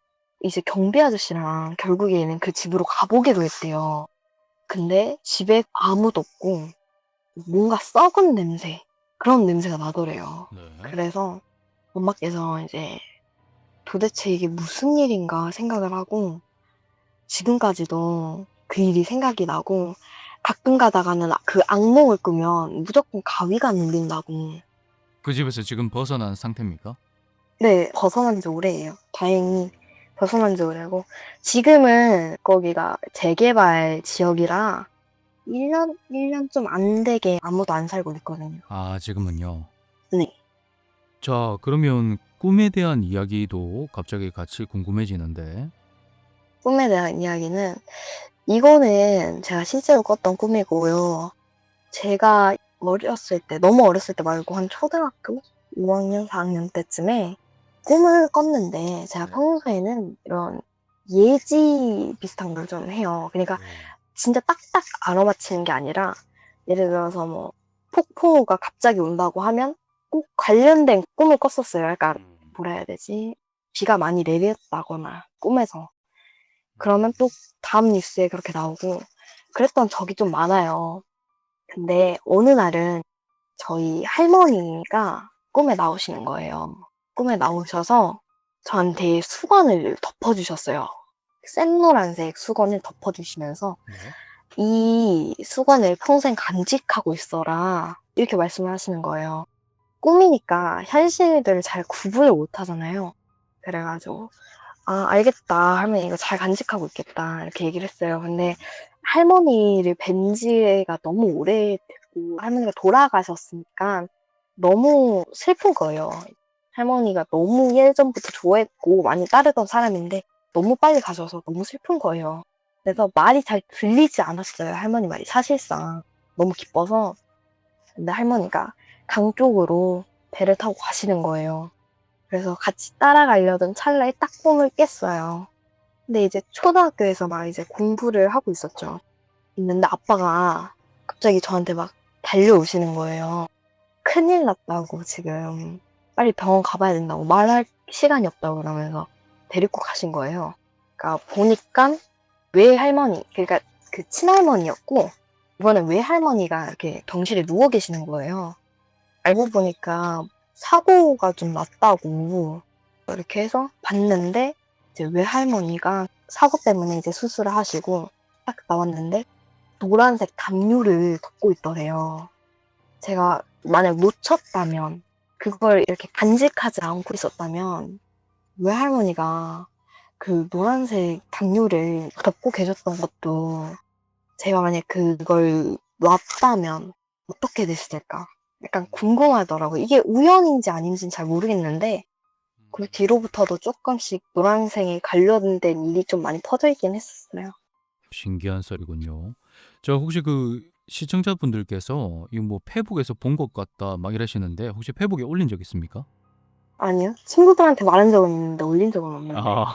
이제 경비 아저씨랑 결국에는 그 집으로 가보기로 했대요. 근데 집에 아무도 없고 뭔가 썩은 냄새 그런 냄새가 나더래요. 네. 그래서 엄마께서 이제 도대체 이게 무슨 일인가 생각을 하고 지금까지도 그 일이 생각이 나고 가끔 가다가는 그 악몽을 꾸면 무조건 가위가 눌린다고. 그 집에서 지금 벗어난 상태입니까? 네, 벗어난 지 오래예요. 다행히 벗어난 지 오래고 지금은 거기가 재개발 지역이라 1년 좀 안 되게 아무도 안 살고 있거든요. 아, 지금은요. 네. 자, 그러면 꿈에 대한 이야기도 갑자기 같이 궁금해지는데. 꿈에 대한 이야기는 이거는 제가 실제로 꿨던 꿈이고요. 제가 어렸을 때, 너무 어렸을 때 말고 한 초등학교 5학년, 4학년 때쯤에 꿈을 꿨는데 제가 네. 평소에는 이런 예지 비슷한 걸 좀 해요. 그러니까 진짜 딱딱 알아맞히는 게 아니라 예를 들어서 뭐 폭포가 갑자기 온다고 하면 꼭 관련된 꿈을 꿨었어요. 약간 뭐라 해야 되지? 비가 많이 내렸다거나 꿈에서. 그러면 또 다음 뉴스에 그렇게 나오고 그랬던 적이 좀 많아요. 근데 어느 날은 저희 할머니가 꿈에 나오시는 거예요. 꿈에 나오셔서 저한테 수건을 덮어주셨어요. 센 노란색 수건을 덮어주시면서 네. 이 수건을 평생 간직하고 있어라 이렇게 말씀을 하시는 거예요. 꿈이니까 현실들을 잘 구분을 못 하잖아요. 그래가지고 아 알겠다 하면 이거 잘 간직하고 있겠다 이렇게 얘기를 했어요. 근데 할머니를 뵌 지가 너무 오래됐고 할머니가 돌아가셨으니까 너무 슬픈 거예요. 할머니가 너무 예전부터 좋아했고 많이 따르던 사람인데 너무 빨리 가셔서 너무 슬픈 거예요. 그래서 말이 잘 들리지 않았어요. 할머니 말이 사실상 너무 기뻐서. 근데 할머니가 강 쪽으로 배를 타고 가시는 거예요. 그래서 같이 따라가려던 찰나에 딱 꿈을 깼어요. 근데 이제 초등학교에서 막 이제 공부를 하고 있었죠. 있는데 아빠가 갑자기 저한테 막 달려오시는 거예요. 큰일 났다고 지금 빨리 병원 가봐야 된다고 말할 시간이 없다고 그러면서 데리고 가신 거예요. 그러니까 보니까 외할머니, 그러니까 그 친할머니였고 이번엔 외할머니가 이렇게 병실에 누워 계시는 거예요. 알고 보니까 사고가 좀 났다고 이렇게 해서 봤는데 이제 외할머니가 사고 때문에 이제 수술을 하시고 딱 나왔는데 노란색 담요를 덮고 있더래요. 제가 만약 놓쳤다면 그걸 이렇게 간직하지 않고 있었다면 외할머니가 그 노란색 담요를 덮고 계셨던 것도 제가 만약 그걸 놨다면 어떻게 됐을까? 약간 궁금하더라고요. 이게 우연인지 아닌지는 잘 모르겠는데 그 뒤로부터도 조금씩 노란색에 관련된 일이 좀 많이 퍼져 있긴 했었어요. 신기한 썰이군요. 저 혹시 그 시청자분들께서 이거 뭐 페북에서 본 것 같다 막 이러시는데 혹시 페북에 올린 적 있습니까? 아니요. 친구들한테 말한 적은 있는데 올린 적은 없는데. 아,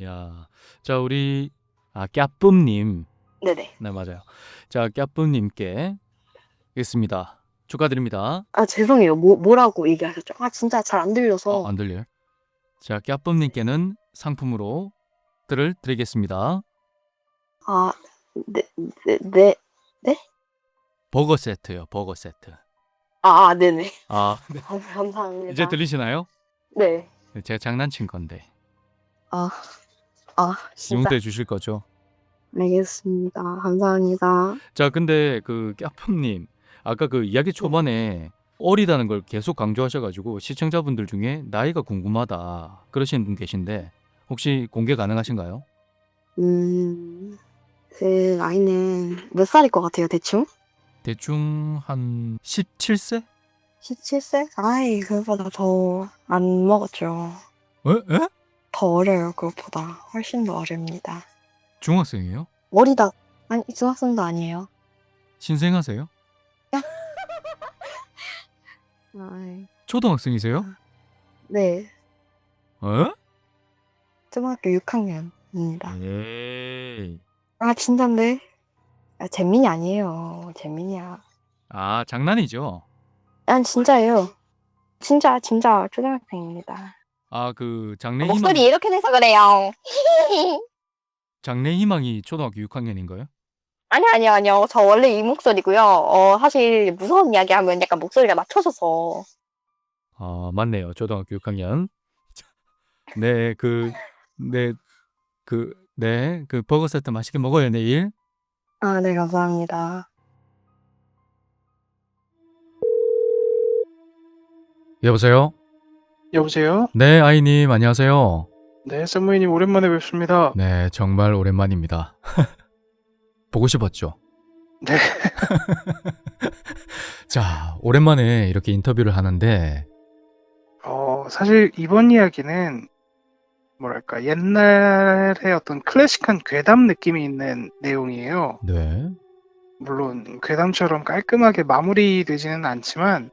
야, 자 우리 깨뿜님, 네네. 네 맞아요. 자 깨뿜님께 있습니다. 축하드립니다. 아, 죄송해요. 뭐라고 얘기하셨죠? 아, 진짜 잘 안 들려서. 안 들려요? 자 깨뿜님께는 상품으로 들을 드리겠습니다. 아, 네. 버거 세트요, 버거 세트. 네네. 아, 감사합니다. 이제 들리시나요? 네. 제가 장난친 건데 진짜. 용서해 주실 거죠? 알겠습니다. 감사합니다. 자, 근데 그 깨품님 아까 그 이야기 초반에 어리다는 걸 계속 강조하셔가지고 시청자분들 중에 나이가 궁금하다 그러시는 분 계신데 혹시 공개 가능하신가요? 제 나이는 몇 살일 것 같아요, 대충? 대충 한 17세? 17세? 아이, 그거보다 더 안 먹었죠. 에? 더 어려요, 그것보다. 훨씬 더 어립니다. 중학생이에요? 어리다. 아니, 중학생도 아니에요. 신생하세요? 아이, 초등학생이세요? 네. 에? 초등학교 6학년입니다. 에이. 아, 진짠데? 재민이 아니에요. 재민이야. 아, 장난이죠? 난 진짜예요. 진짜 초등학생입니다. 아, 그 장래 목소리 희망, 이렇게 돼서 그래요. 장래 희망이 초등학교 6학년인가요? 아니요. 저 원래 이 목소리고요. 사실 무서운 이야기 하면 약간 목소리가 낮춰져서. 아, 맞네요. 초등학교 6학년. 네, 그 버거 세트 맛있게 먹어요, 내일. 네, 감사합니다. 여보세요? 여보세요? 네, 아이님, 안녕하세요. 네, 썸무이님 오랜만에 뵙습니다. 네, 정말 오랜만입니다. 보고 싶었죠? 네. 자, 오랜만에 이렇게 인터뷰를 하는데, 사실 이번 이야기는 뭐랄까 옛날에 어떤 클래식한 괴담 느낌이 있는 내용이에요. 네. 물론 괴담처럼 깔끔하게 마무리되지는 않지만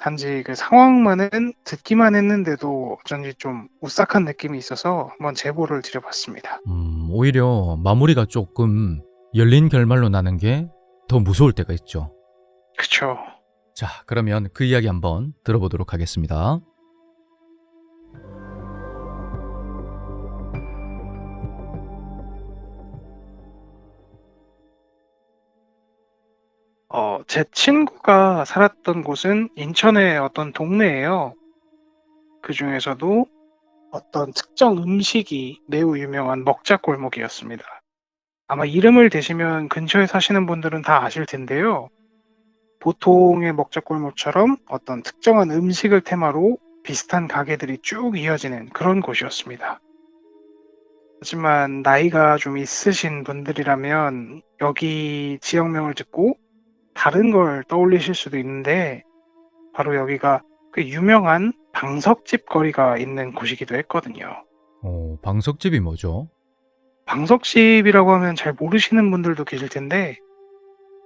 단지 그 상황만은 듣기만 했는데도 어쩐지 좀 오싹한 느낌이 있어서 한번 제보를 드려봤습니다. 오히려 마무리가 조금 열린 결말로 나는 게 더 무서울 때가 있죠. 그쵸. 자, 그러면 그 이야기 한번 들어보도록 하겠습니다. 제 친구가 살았던 곳은 인천의 어떤 동네예요. 그 중에서도 어떤 특정 음식이 매우 유명한 먹자골목이었습니다. 아마 이름을 대시면 근처에 사시는 분들은 다 아실 텐데요. 보통의 먹자골목처럼 어떤 특정한 음식을 테마로 비슷한 가게들이 쭉 이어지는 그런 곳이었습니다. 하지만 나이가 좀 있으신 분들이라면 여기 지역명을 듣고 다른 걸 떠올리실 수도 있는데 바로 여기가 그 유명한 방석집 거리가 있는 곳이기도 했거든요. 방석집이 뭐죠? 방석집이라고 하면 잘 모르시는 분들도 계실 텐데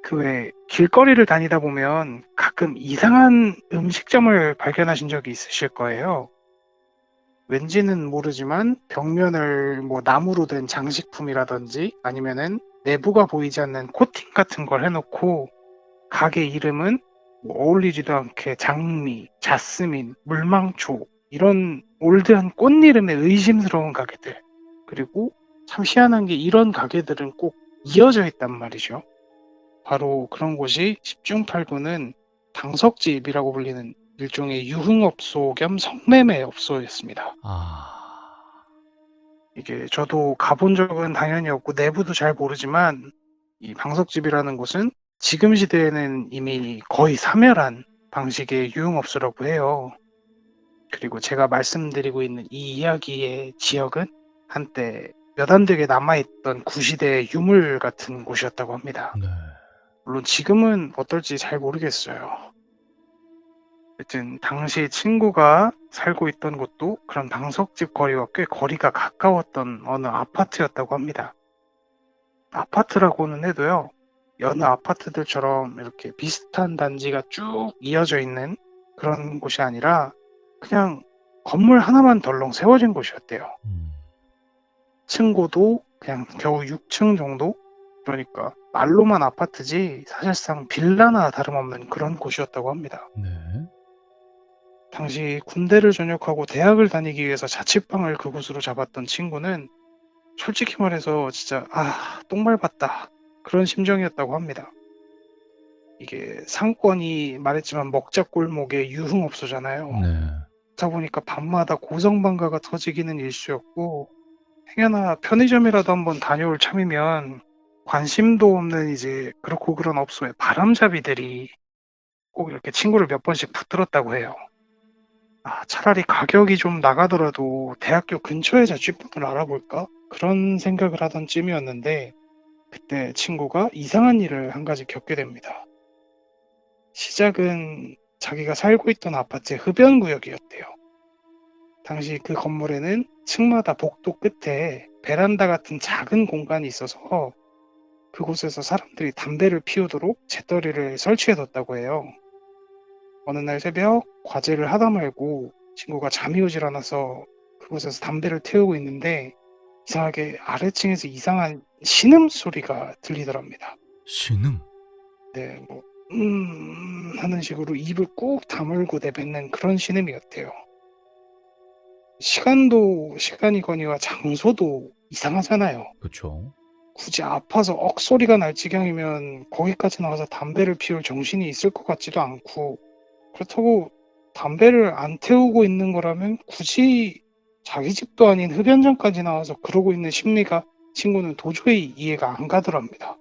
그 왜 길거리를 다니다 보면 가끔 이상한 음식점을 발견하신 적이 있으실 거예요. 왠지는 모르지만 벽면을 뭐 나무로 된 장식품이라든지 아니면은 내부가 보이지 않는 코팅 같은 걸 해놓고 가게 이름은 뭐 어울리지도 않게 장미, 자스민, 물망초 이런 올드한 꽃 이름의 의심스러운 가게들. 그리고 참 희한한 게 이런 가게들은 꼭 이어져 있단 말이죠. 바로 그런 곳이 10중 8구는 당석집이라고 불리는 일종의 유흥업소 겸 성매매업소였습니다. 이게 저도 가본 적은 당연히 없고 내부도 잘 모르지만 이 방석집이라는 곳은 지금 시대에는 이미 거의 사멸한 방식의 유흥업소라고 해요. 그리고 제가 말씀드리고 있는 이 이야기의 지역은 한때 몇 안 되게 남아있던 구시대의 유물 같은 곳이었다고 합니다. 네. 물론 지금은 어떨지 잘 모르겠어요. 하여튼 당시 친구가 살고 있던 곳도 그런 방석집 거리와 꽤 거리가 가까웠던 어느 아파트였다고 합니다. 아파트라고는 해도요. 여느 아파트들처럼 이렇게 비슷한 단지가 쭉 이어져 있는 그런 곳이 아니라 그냥 건물 하나만 덜렁 세워진 곳이었대요. 층고도 그냥 겨우 6층 정도? 그러니까 말로만 아파트지 사실상 빌라나 다름없는 그런 곳이었다고 합니다. 네. 당시 군대를 전역하고 대학을 다니기 위해서 자취방을 그곳으로 잡았던 친구는 솔직히 말해서 진짜 똥 밟았다 그런 심정이었다고 합니다. 이게 상권이 말했지만 먹자골목의 유흥업소잖아요. 네. 그러다 보니까 밤마다 고성방가가 터지기는 일쑤였고 행여나 편의점이라도 한번 다녀올 참이면 관심도 없는 이제 그렇고 그런 업소의 바람잡이들이 꼭 이렇게 친구를 몇 번씩 붙들었다고 해요. 차라리 가격이 좀 나가더라도 대학교 근처에 자취방을 알아볼까? 그런 생각을 하던 쯤이었는데 그때 친구가 이상한 일을 한 가지 겪게 됩니다. 시작은 자기가 살고 있던 아파트의 흡연구역이었대요. 당시 그 건물에는 층마다 복도 끝에 베란다 같은 작은 공간이 있어서 그곳에서 사람들이 담배를 피우도록 재떨이를 설치해뒀다고 해요. 어느 날 새벽 과제를 하다 말고 친구가 잠이 오질 않아서 그곳에서 담배를 태우고 있는데 이상하게 아래층에서 이상한 신음소리가 들리더랍니다. 신음? 네, 뭐 하는 식으로 입을 꾹 다물고 내뱉는 그런 신음이었대요. 시간도 시간이거니와 장소도 이상하잖아요. 그쵸. 굳이 아파서 억소리가 날 지경이면 거기까지 나가서 담배를 피울 정신이 있을 것 같지도 않고 그렇다고 담배를 안 태우고 있는 거라면 굳이 자기 집도 아닌 흡연장까지 나와서 그러고 있는 심리가 친구는 도저히 이해가 안 가더랍니다.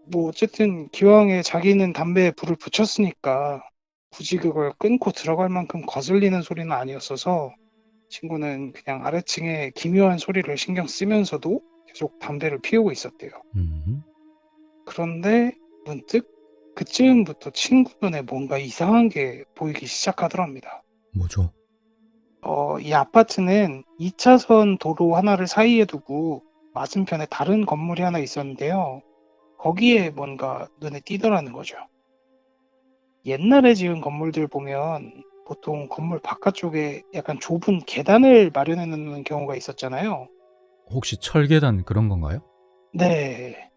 뭐 어쨌든 기왕에 자기는 담배에 불을 붙였으니까 굳이 그걸 끊고 들어갈 만큼 거슬리는 소리는 아니었어서 친구는 그냥 아래층에 기묘한 소리를 신경 쓰면서도 계속 담배를 피우고 있었대요. 그런데 문득 그쯤부터 친구 눈에 뭔가 이상한 게 보이기 시작하더랍니다. 뭐죠? 이 아파트는 2차선 도로 하나를 사이에 두고 맞은편에 다른 건물이 하나 있었는데요. 거기에 뭔가 눈에 띄더라는 거죠. 옛날에 지은 건물들 보면 보통 건물 바깥쪽에 약간 좁은 계단을 마련해 놓는 경우가 있었잖아요. 혹시 철계단 그런 건가요? 네.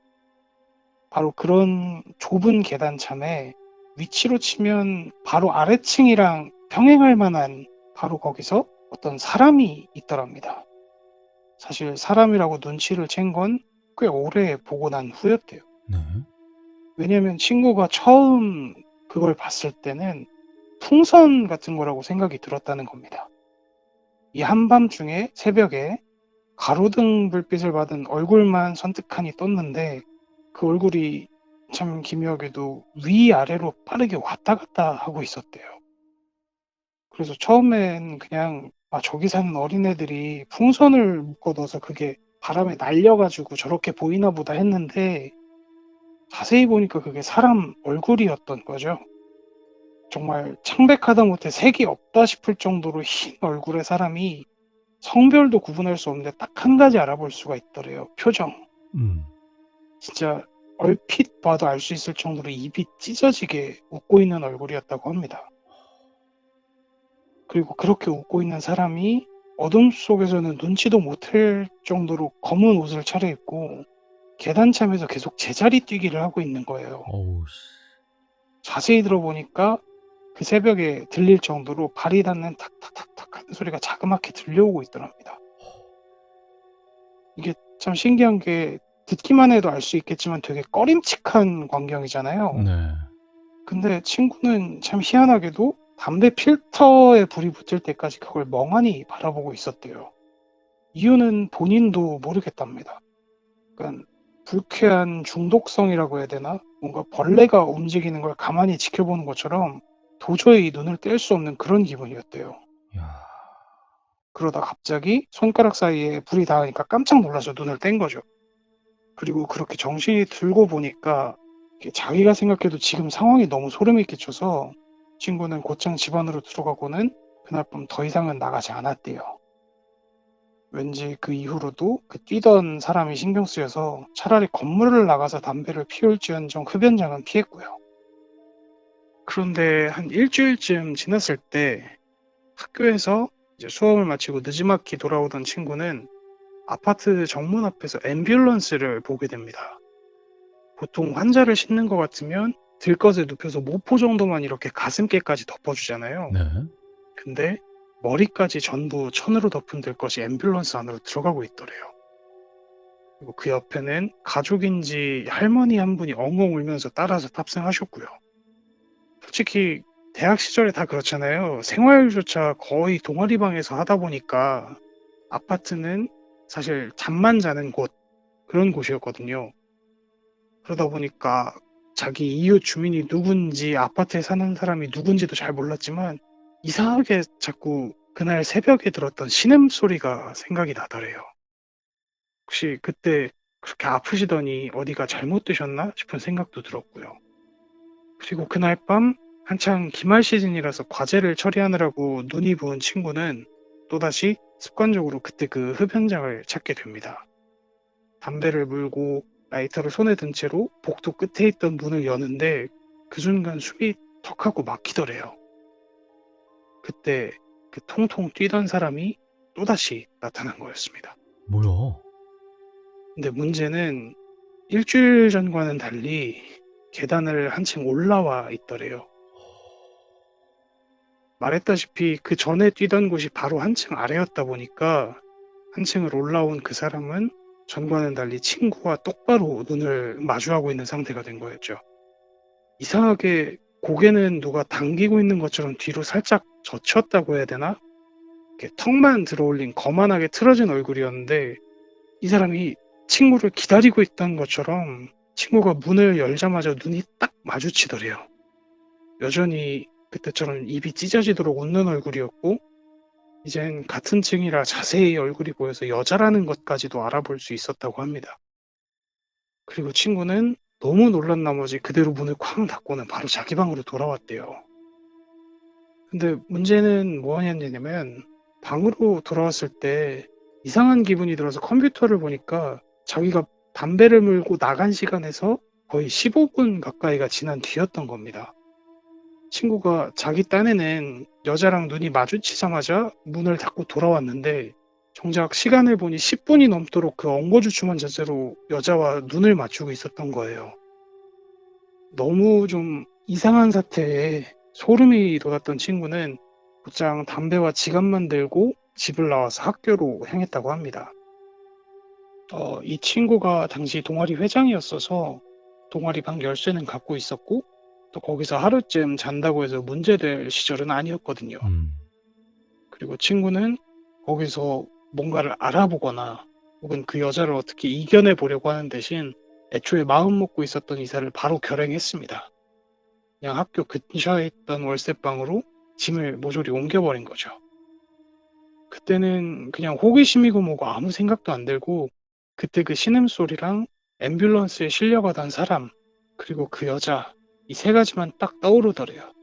바로 그런 좁은 계단 참에 위치로 치면 바로 아래층이랑 평행할 만한 바로 거기서 어떤 사람이 있더랍니다. 사실 사람이라고 눈치를 챈 건 꽤 오래 보고 난 후였대요. 네. 왜냐면 친구가 처음 그걸 봤을 때는 풍선 같은 거라고 생각이 들었다는 겁니다. 이 한밤중에 새벽에 가로등 불빛을 받은 얼굴만 선뜩하니 떴는데 그 얼굴이 참 기묘하게도 위아래로 빠르게 왔다 갔다 하고 있었대요. 그래서 처음엔 그냥 저기 사는 어린애들이 풍선을 묶어 넣어서 그게 바람에 날려가지고 저렇게 보이나 보다 했는데 자세히 보니까 그게 사람 얼굴이었던 거죠. 정말 창백하다 못해 색이 없다 싶을 정도로 흰 얼굴의 사람이 성별도 구분할 수 없는데 딱 한 가지 알아볼 수가 있더래요. 표정. 진짜 얼핏 봐도 알 수 있을 정도로 입이 찢어지게 웃고 있는 얼굴이었다고 합니다. 그리고 그렇게 웃고 있는 사람이 어둠 속에서는 눈치도 못할 정도로 검은 옷을 차려입고 계단참에서 계속 제자리 뛰기를 하고 있는 거예요. 어우, 씨. 자세히 들어보니까 그 새벽에 들릴 정도로 발이 닿는 탁탁탁탁 하는 소리가 자그맣게 들려오고 있더랍니다. 이게 참 신기한 게 듣기만 해도 알 수 있겠지만 되게 꺼림칙한 광경이잖아요. 네. 근데 친구는 참 희한하게도 담배 필터에 불이 붙을 때까지 그걸 멍하니 바라보고 있었대요. 이유는 본인도 모르겠답니다. 그러니까 불쾌한 중독성이라고 해야 되나? 뭔가 벌레가 움직이는 걸 가만히 지켜보는 것처럼 도저히 눈을 뗄 수 없는 그런 기분이었대요. 야. 그러다 갑자기 손가락 사이에 불이 닿으니까 깜짝 놀라서 눈을 뗀 거죠. 그리고 그렇게 정신이 들고 보니까 이게 자기가 생각해도 지금 상황이 너무 소름이 끼쳐서 친구는 곧장 집 안으로 들어가고는 그날 밤 더 이상은 나가지 않았대요. 왠지 그 이후로도 그 뛰던 사람이 신경 쓰여서 차라리 건물을 나가서 담배를 피울지언정 흡연장은 피했고요. 그런데 한 일주일쯤 지났을 때 학교에서 이제 수업을 마치고 느지막이 돌아오던 친구는 아파트 정문 앞에서 앰뷸런스를 보게 됩니다. 보통 환자를 싣는 것 같으면 들것에 눕혀서 모포 정도만 이렇게 가슴께까지 덮어주잖아요. 네. 근데 머리까지 전부 천으로 덮은 들것이 앰뷸런스 안으로 들어가고 있더래요. 그리고 그 옆에는 가족인지 할머니 한 분이 엉엉 울면서 따라서 탑승하셨고요. 솔직히 대학 시절에 다 그렇잖아요. 생활조차 거의 동아리방에서 하다 보니까 아파트는 사실 잠만 자는 곳, 그런 곳이었거든요. 그러다 보니까 자기 이웃 주민이 누군지, 아파트에 사는 사람이 누군지도 잘 몰랐지만 이상하게 자꾸 그날 새벽에 들었던 신음소리가 생각이 나더래요. 혹시 그때 그렇게 아프시더니 어디가 잘못되셨나 싶은 생각도 들었고요. 그리고 그날 밤 한창 기말 시즌이라서 과제를 처리하느라고 눈이 부은 친구는 또다시 습관적으로 그때 그 흡연장을 찾게 됩니다. 담배를 물고 라이터를 손에 든 채로 복도 끝에 있던 문을 여는데 그 순간 숨이 턱하고 막히더래요. 그때 그 통통 뛰던 사람이 또다시 나타난 거였습니다. 뭐야? 근데 문제는 일주일 전과는 달리 계단을 한층 올라와 있더래요. 말했다시피 그 전에 뛰던 곳이 바로 한층 아래였다 보니까 한층을 올라온 그 사람은 전과는 달리 친구와 똑바로 눈을 마주하고 있는 상태가 된 거였죠. 이상하게 고개는 누가 당기고 있는 것처럼 뒤로 살짝 젖혔다고 해야 되나? 이렇게 턱만 들어올린 거만하게 틀어진 얼굴이었는데 이 사람이 친구를 기다리고 있던 것처럼 친구가 문을 열자마자 눈이 딱 마주치더래요. 여전히 그때처럼 입이 찢어지도록 웃는 얼굴이었고 이젠 같은 층이라 자세히 얼굴이 보여서 여자라는 것까지도 알아볼 수 있었다고 합니다. 그리고 친구는 너무 놀란 나머지 그대로 문을 쾅 닫고는 바로 자기 방으로 돌아왔대요. 근데 문제는 뭐였냐면 방으로 돌아왔을 때 이상한 기분이 들어서 컴퓨터를 보니까 자기가 담배를 물고 나간 시간에서 거의 15분 가까이가 지난 뒤였던 겁니다. 친구가 자기 딴에는 여자랑 눈이 마주치자마자 문을 닫고 돌아왔는데 정작 시간을 보니 10분이 넘도록 그 엉거주춤한 자세로 여자와 눈을 맞추고 있었던 거예요. 너무 좀 이상한 사태에 소름이 돋았던 친구는 곧장 담배와 지갑만 들고 집을 나와서 학교로 향했다고 합니다. 이 친구가 당시 동아리 회장이었어서 동아리 방 열쇠는 갖고 있었고 또 거기서 하루쯤 잔다고 해서 문제될 시절은 아니었거든요. 그리고 친구는 거기서 뭔가를 알아보거나 혹은 그 여자를 어떻게 이겨내 보려고 하는 대신 애초에 마음 먹고 있었던 이사를 바로 결행했습니다. 그냥 학교 근처에 있던 월세방으로 짐을 모조리 옮겨버린 거죠. 그때는 그냥 호기심이고 뭐고 아무 생각도 안 들고 그때 그 신음소리랑 앰뷸런스에 실려가던 사람 그리고 그 여자 이 세 가지만 딱 떠오르더래요.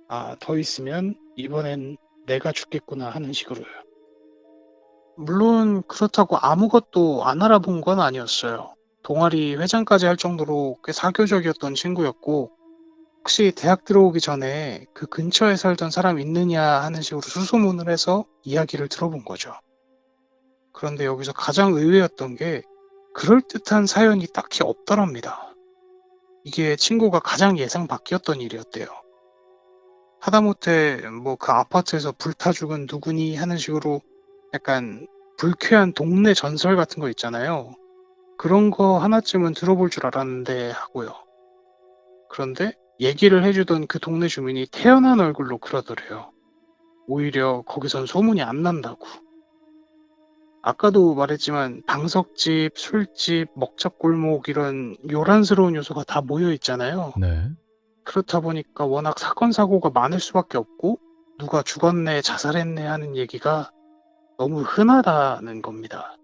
아, 더 있으면 이번엔 내가 죽겠구나 하는 식으로요. 물론 그렇다고 아무것도 안 알아본 건 아니었어요. 동아리 회장까지 할 정도로 꽤 사교적이었던 친구였고, 혹시 대학 들어오기 전에 그 근처에 살던 사람 있느냐 하는 식으로 수소문을 해서 이야기를 들어본 거죠. 그런데 여기서 가장 의외였던 게 그럴듯한 사연이 딱히 없더랍니다. 이게 친구가 가장 예상 밖이었던 일이었대요. 하다못해 뭐 그 아파트에서 불타 죽은 누구니 하는 식으로 약간 불쾌한 동네 전설 같은 거 있잖아요. 그런 거 하나쯤은 들어볼 줄 알았는데 하고요. 그런데 얘기를 해주던 그 동네 주민이 태연한 얼굴로 그러더래요. 오히려 거기선 소문이 안 난다고. 아까도 말했지만 방석집, 술집, 먹자골목 이런 요란스러운 요소가 다 모여 있잖아요. 네. 그렇다 보니까 워낙 사건 사고가 많을 수밖에 없고 누가 죽었네, 자살했네 하는 얘기가 너무 흔하다는 겁니다.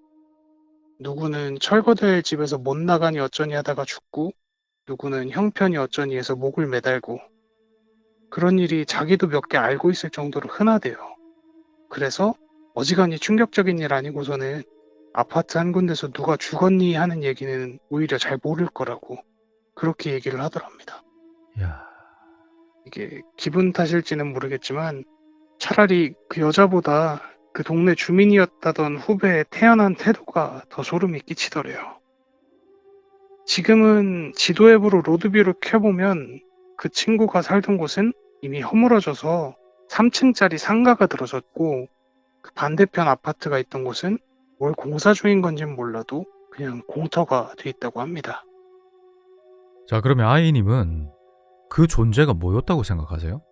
누구는 철거될 집에서 못 나가니 어쩌니 하다가 죽고 누구는 형편이 어쩌니 해서 목을 매달고 그런 일이 자기도 몇 개 알고 있을 정도로 흔하대요. 그래서 어지간히 충격적인 일 아니고서는 아파트 한 군데서 누가 죽었니 하는 얘기는 오히려 잘 모를 거라고 그렇게 얘기를 하더랍니다. 야, 이게 기분 탓일지는 모르겠지만 차라리 그 여자보다 그 동네 주민이었다던 후배의 태연한 태도가 더 소름이 끼치더래요. 지금은 지도 앱으로 로드뷰를 켜보면 그 친구가 살던 곳은 이미 허물어져서 3층짜리 상가가 들어섰고 그 반대편 아파트가 있던 곳은 뭘 공사 중인 건지는 몰라도 그냥 공터가 돼 있다고 합니다. 자, 그러면 아이님은 그 존재가 뭐였다고 생각하세요?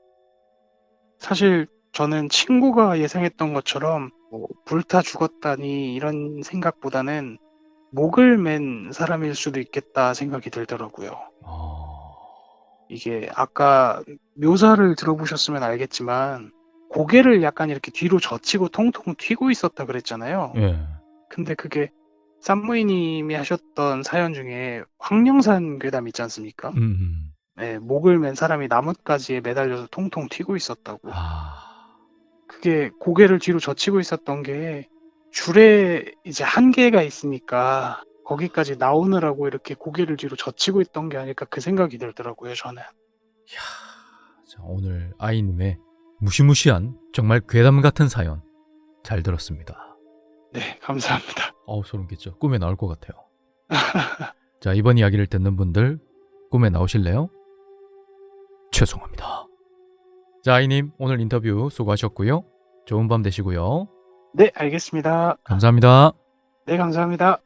사실 저는 친구가 예상했던 것처럼 뭐 불타 죽었다니 이런 생각보다는 목을 맨 사람일 수도 있겠다 생각이 들더라고요. 이게 아까 묘사를 들어보셨으면 알겠지만 고개를 약간 이렇게 뒤로 젖히고 통통 튀고 있었다 그랬잖아요. 예. 근데 그게 쌈무이님이 하셨던 사연 중에 황령산 괴담 있지 않습니까? 네, 목을 맨 사람이 나뭇가지에 매달려서 통통 튀고 있었다고. 그게 고개를 뒤로 젖히고 있었던 게 줄에 이제 한계가 있으니까 거기까지 나오느라고 이렇게 고개를 뒤로 젖히고 있던 게 아닐까 그 생각이 들더라고요, 저는. 자, 오늘 아이님의 무시무시한 정말 괴담 같은 사연 잘 들었습니다. 네, 감사합니다. 소름 끼쳐. 꿈에 나올 것 같아요. 자, 이번 이야기를 듣는 분들 꿈에 나오실래요? 죄송합니다. 자, 아이님 오늘 인터뷰 수고하셨고요. 좋은 밤 되시고요. 네, 알겠습니다. 감사합니다. 네, 감사합니다.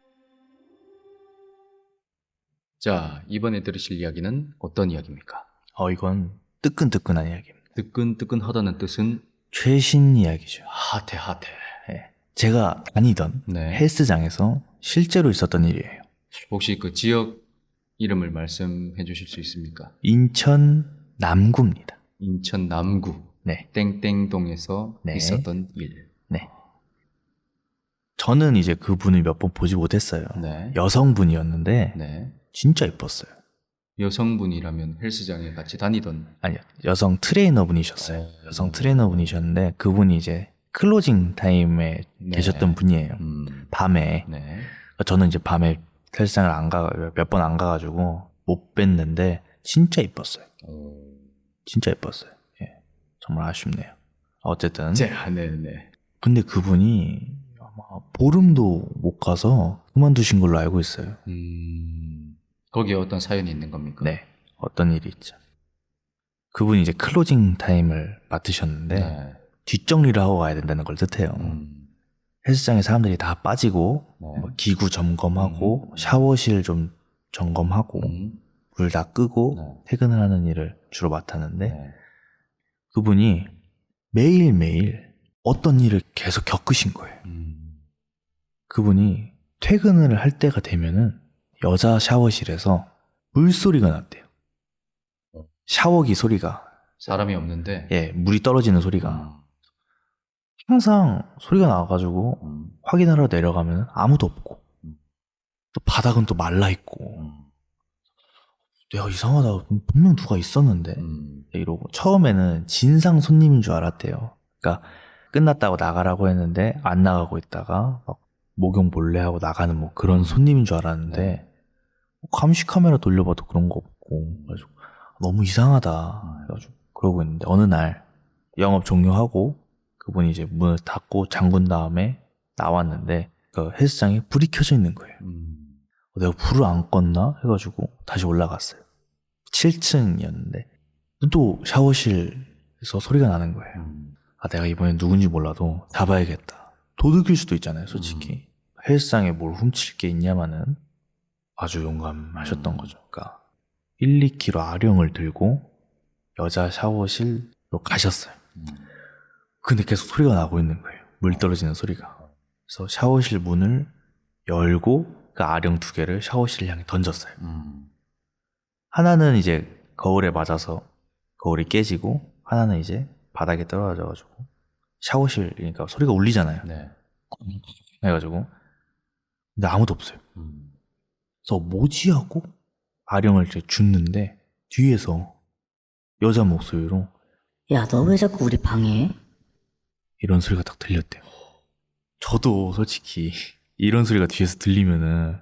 자, 이번에 들으실 이야기는 어떤 이야기입니까? 이건 뜨끈뜨끈한 이야기입니다. 뜨끈뜨끈하다는 뜻은 최신 이야기죠. 핫해. 예. 제가 다니던 네. 헬스장에서 실제로 있었던 일이에요. 혹시 그 지역 이름을 말씀해 주실 수 있습니까? 인천 남구입니다. 인천 남구 네. 땡땡동에서 네. 있었던 일. 네. 저는 이제 그분을 몇 번 보지 못했어요. 네. 여성분이었는데 네. 진짜 예뻤어요. 여성분이라면 헬스장에 같이 다니던. 아니요, 여성 트레이너분이셨어요. 여성 트레이너분이셨는데 그분이 이제 클로징 타임에 네. 계셨던 분이에요. 밤에. 네. 저는 이제 밤에 헬스장을 몇 번 안 가가지고 못 뵀는데 진짜 예뻤어요. 진짜 예뻤어요. 예. 정말 아쉽네요. 어쨌든. 네네. 근데 그분이 아마 보름도 못 가서 그만두신 걸로 알고 있어요. 거기에 어떤 사연이 있는 겁니까? 네. 어떤 일이 있죠. 그분이 이제 클로징 타임을 맡으셨는데 네. 뒷정리를 하고 가야 된다는 걸 뜻해요. 헬스장에 사람들이 다 빠지고 네. 뭐 기구 점검하고 샤워실 좀 점검하고 불 다 끄고 네. 퇴근을 하는 일을 주로 맡았는데 네. 그분이 매일매일 어떤 일을 계속 겪으신 거예요. 그분이 퇴근을 할 때가 되면은 여자 샤워실에서 물소리가 났대요. 샤워기 소리가. 사람이 없는데. 예, 물이 떨어지는 소리가. 항상 소리가 나와가지고 확인하러 내려가면 아무도 없고 또 바닥은 또 말라있고 내가 이상하다, 분명 누가 있었는데 이러고 처음에는 진상 손님인 줄 알았대요. 그러니까 끝났다고 나가라고 했는데 안 나가고 있다가 막 목욕 몰래 하고 나가는 뭐 그런 손님인 줄 알았는데 감시 카메라 돌려봐도 그런 거 없고 그래가지고 너무 이상하다 해가지고 그러고 있는데 어느 날 영업 종료하고 그분이 이제 문을 닫고 잠근 다음에 나왔는데 그 헬스장에 불이 켜져 있는 거예요. 내가 불을 안 껐나 해가지고 다시 올라갔어요. 7층이었는데 또 샤워실에서 소리가 나는 거예요. 아, 내가 이번엔 누군지 몰라도 잡아야겠다. 도둑일 수도 있잖아요, 솔직히. 헬스장에 뭘 훔칠 게 있냐마는 아주 용감하셨던 거죠. 그러니까 1, 2kg 아령을 들고 여자 샤워실로 가셨어요. 근데 계속 소리가 나고 있는 거예요. 물 떨어지는 소리가. 그래서 샤워실 문을 열고 그 아령 2개를 샤워실 향해 던졌어요. 하나는 이제 거울에 맞아서 거울이 깨지고 하나는 이제 바닥에 떨어져가지고 샤워실 그러니까 소리가 울리잖아요. 네. 해가지고 근데 아무도 없어요. 그래서 뭐지 하고 아령을 이제 줍는데 뒤에서 여자 목소리로 야, 너 왜 자꾸 우리 방해해? 이런 소리가 딱 들렸대요. 저도 솔직히 이런 소리가 뒤에서 들리면은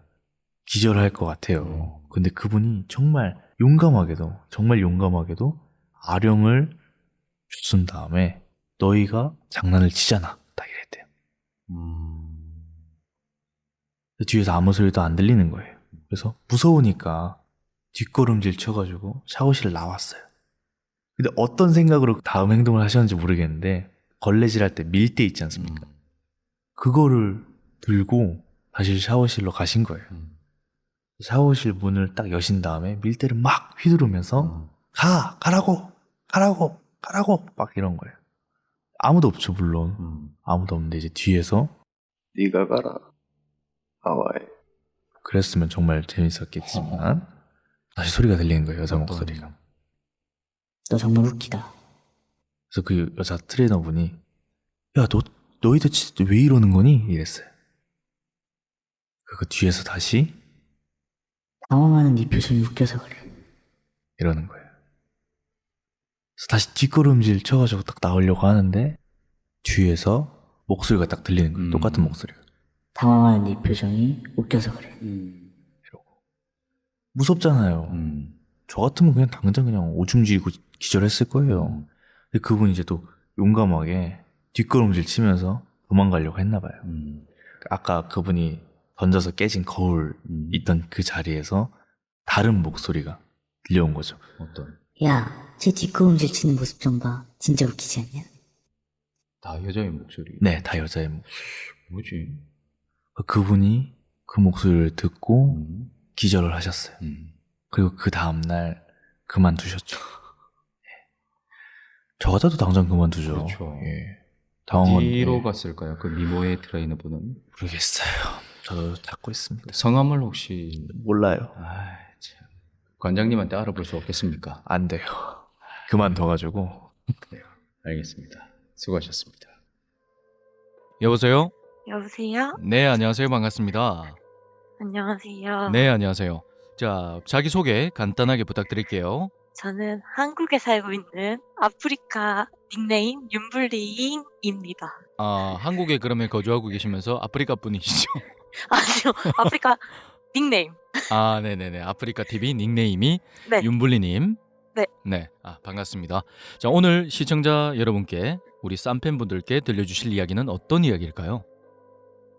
기절할 것 같아요. 근데 그분이 정말 용감하게도 아령을 준 다음에 너희가 장난을 치잖아. 딱 이랬대요. 뒤에서 아무 소리도 안 들리는 거예요. 그래서 무서우니까 뒷걸음질 쳐가지고 샤워실 나왔어요. 근데 어떤 생각으로 다음 행동을 하셨는지 모르겠는데 걸레질 할 때 밀대 있지 않습니까? 그거를 들고 다시 샤워실로 가신 거예요. 샤워실 문을 딱 여신 다음에 밀대를 막 휘두르면서 가라고 막 이런 거예요. 아무도 없죠 물론. 아무도 없는데 이제 뒤에서 네가 가라 하와이. 그랬으면 정말 재밌었겠지만 다시 소리가 들리는 거예요. 여자 목소리가. 너 정말 웃기다. 그래서 그 여자 트레이너분이 야 너희들 진짜 왜 이러는 거니? 이랬어요. 그 뒤에서 다시 당황하는 네 표정이 웃겨서 그래. 이러는 거예요. 그래서 다시 뒷걸음질 쳐가지고 딱 나오려고 하는데 뒤에서 목소리가 딱 들리는 거예요. 똑같은 목소리가. 당황하는 네 표정이 웃겨서 그래. 이러고. 무섭잖아요. 저 같으면 그냥 당장 그냥 오줌 지고 기절했을 거예요. 근데 그분이 이제 또 용감하게 뒷걸음질 치면서 도망가려고 했나 봐요. 아까 그분이 던져서 깨진 거울 있던 그 자리에서 다른 목소리가 들려온 거죠. 어떤? 야, 쟤 뒷걸음질 치는 모습 좀 봐. 진짜 웃기지 않냐? 다 여자의 목소리. 네, 다 여자의 목소리. 뭐지? 그분이 그 목소리를 듣고 기절을 하셨어요. 그리고 그 다음날 그만두셨죠. 저 같아도 당장 그만두죠. 그렇죠. 예. 당황한 어디로 갔을까요? 그 미모의 트레이너분은? 모르겠어요. 저도 찾고 있습니다. 성함을 혹시 몰라요. 아, 참. 관장님한테 알아볼 수 없겠습니까? 안 돼요. 그만둬가지고. 알겠습니다. 수고하셨습니다. 여보세요? 여보세요? 네, 안녕하세요. 반갑습니다. 안녕하세요. 네, 안녕하세요. 자, 자기소개 간단하게 부탁드릴게요. 저는 한국에 살고 있는 아프리카 닉네임 윤블리잉입니다. 아, 한국에 그러면 거주하고 계시면서 아프리카 분이시죠? 아니요, 아프리카 닉네임. 아, 네네네. 아프리카 TV 닉네임이 네. 윤블리님. 네. 네, 반갑습니다. 자, 오늘 시청자 여러분께 우리 쌈팬분들께 들려주실 이야기는 어떤 이야기일까요?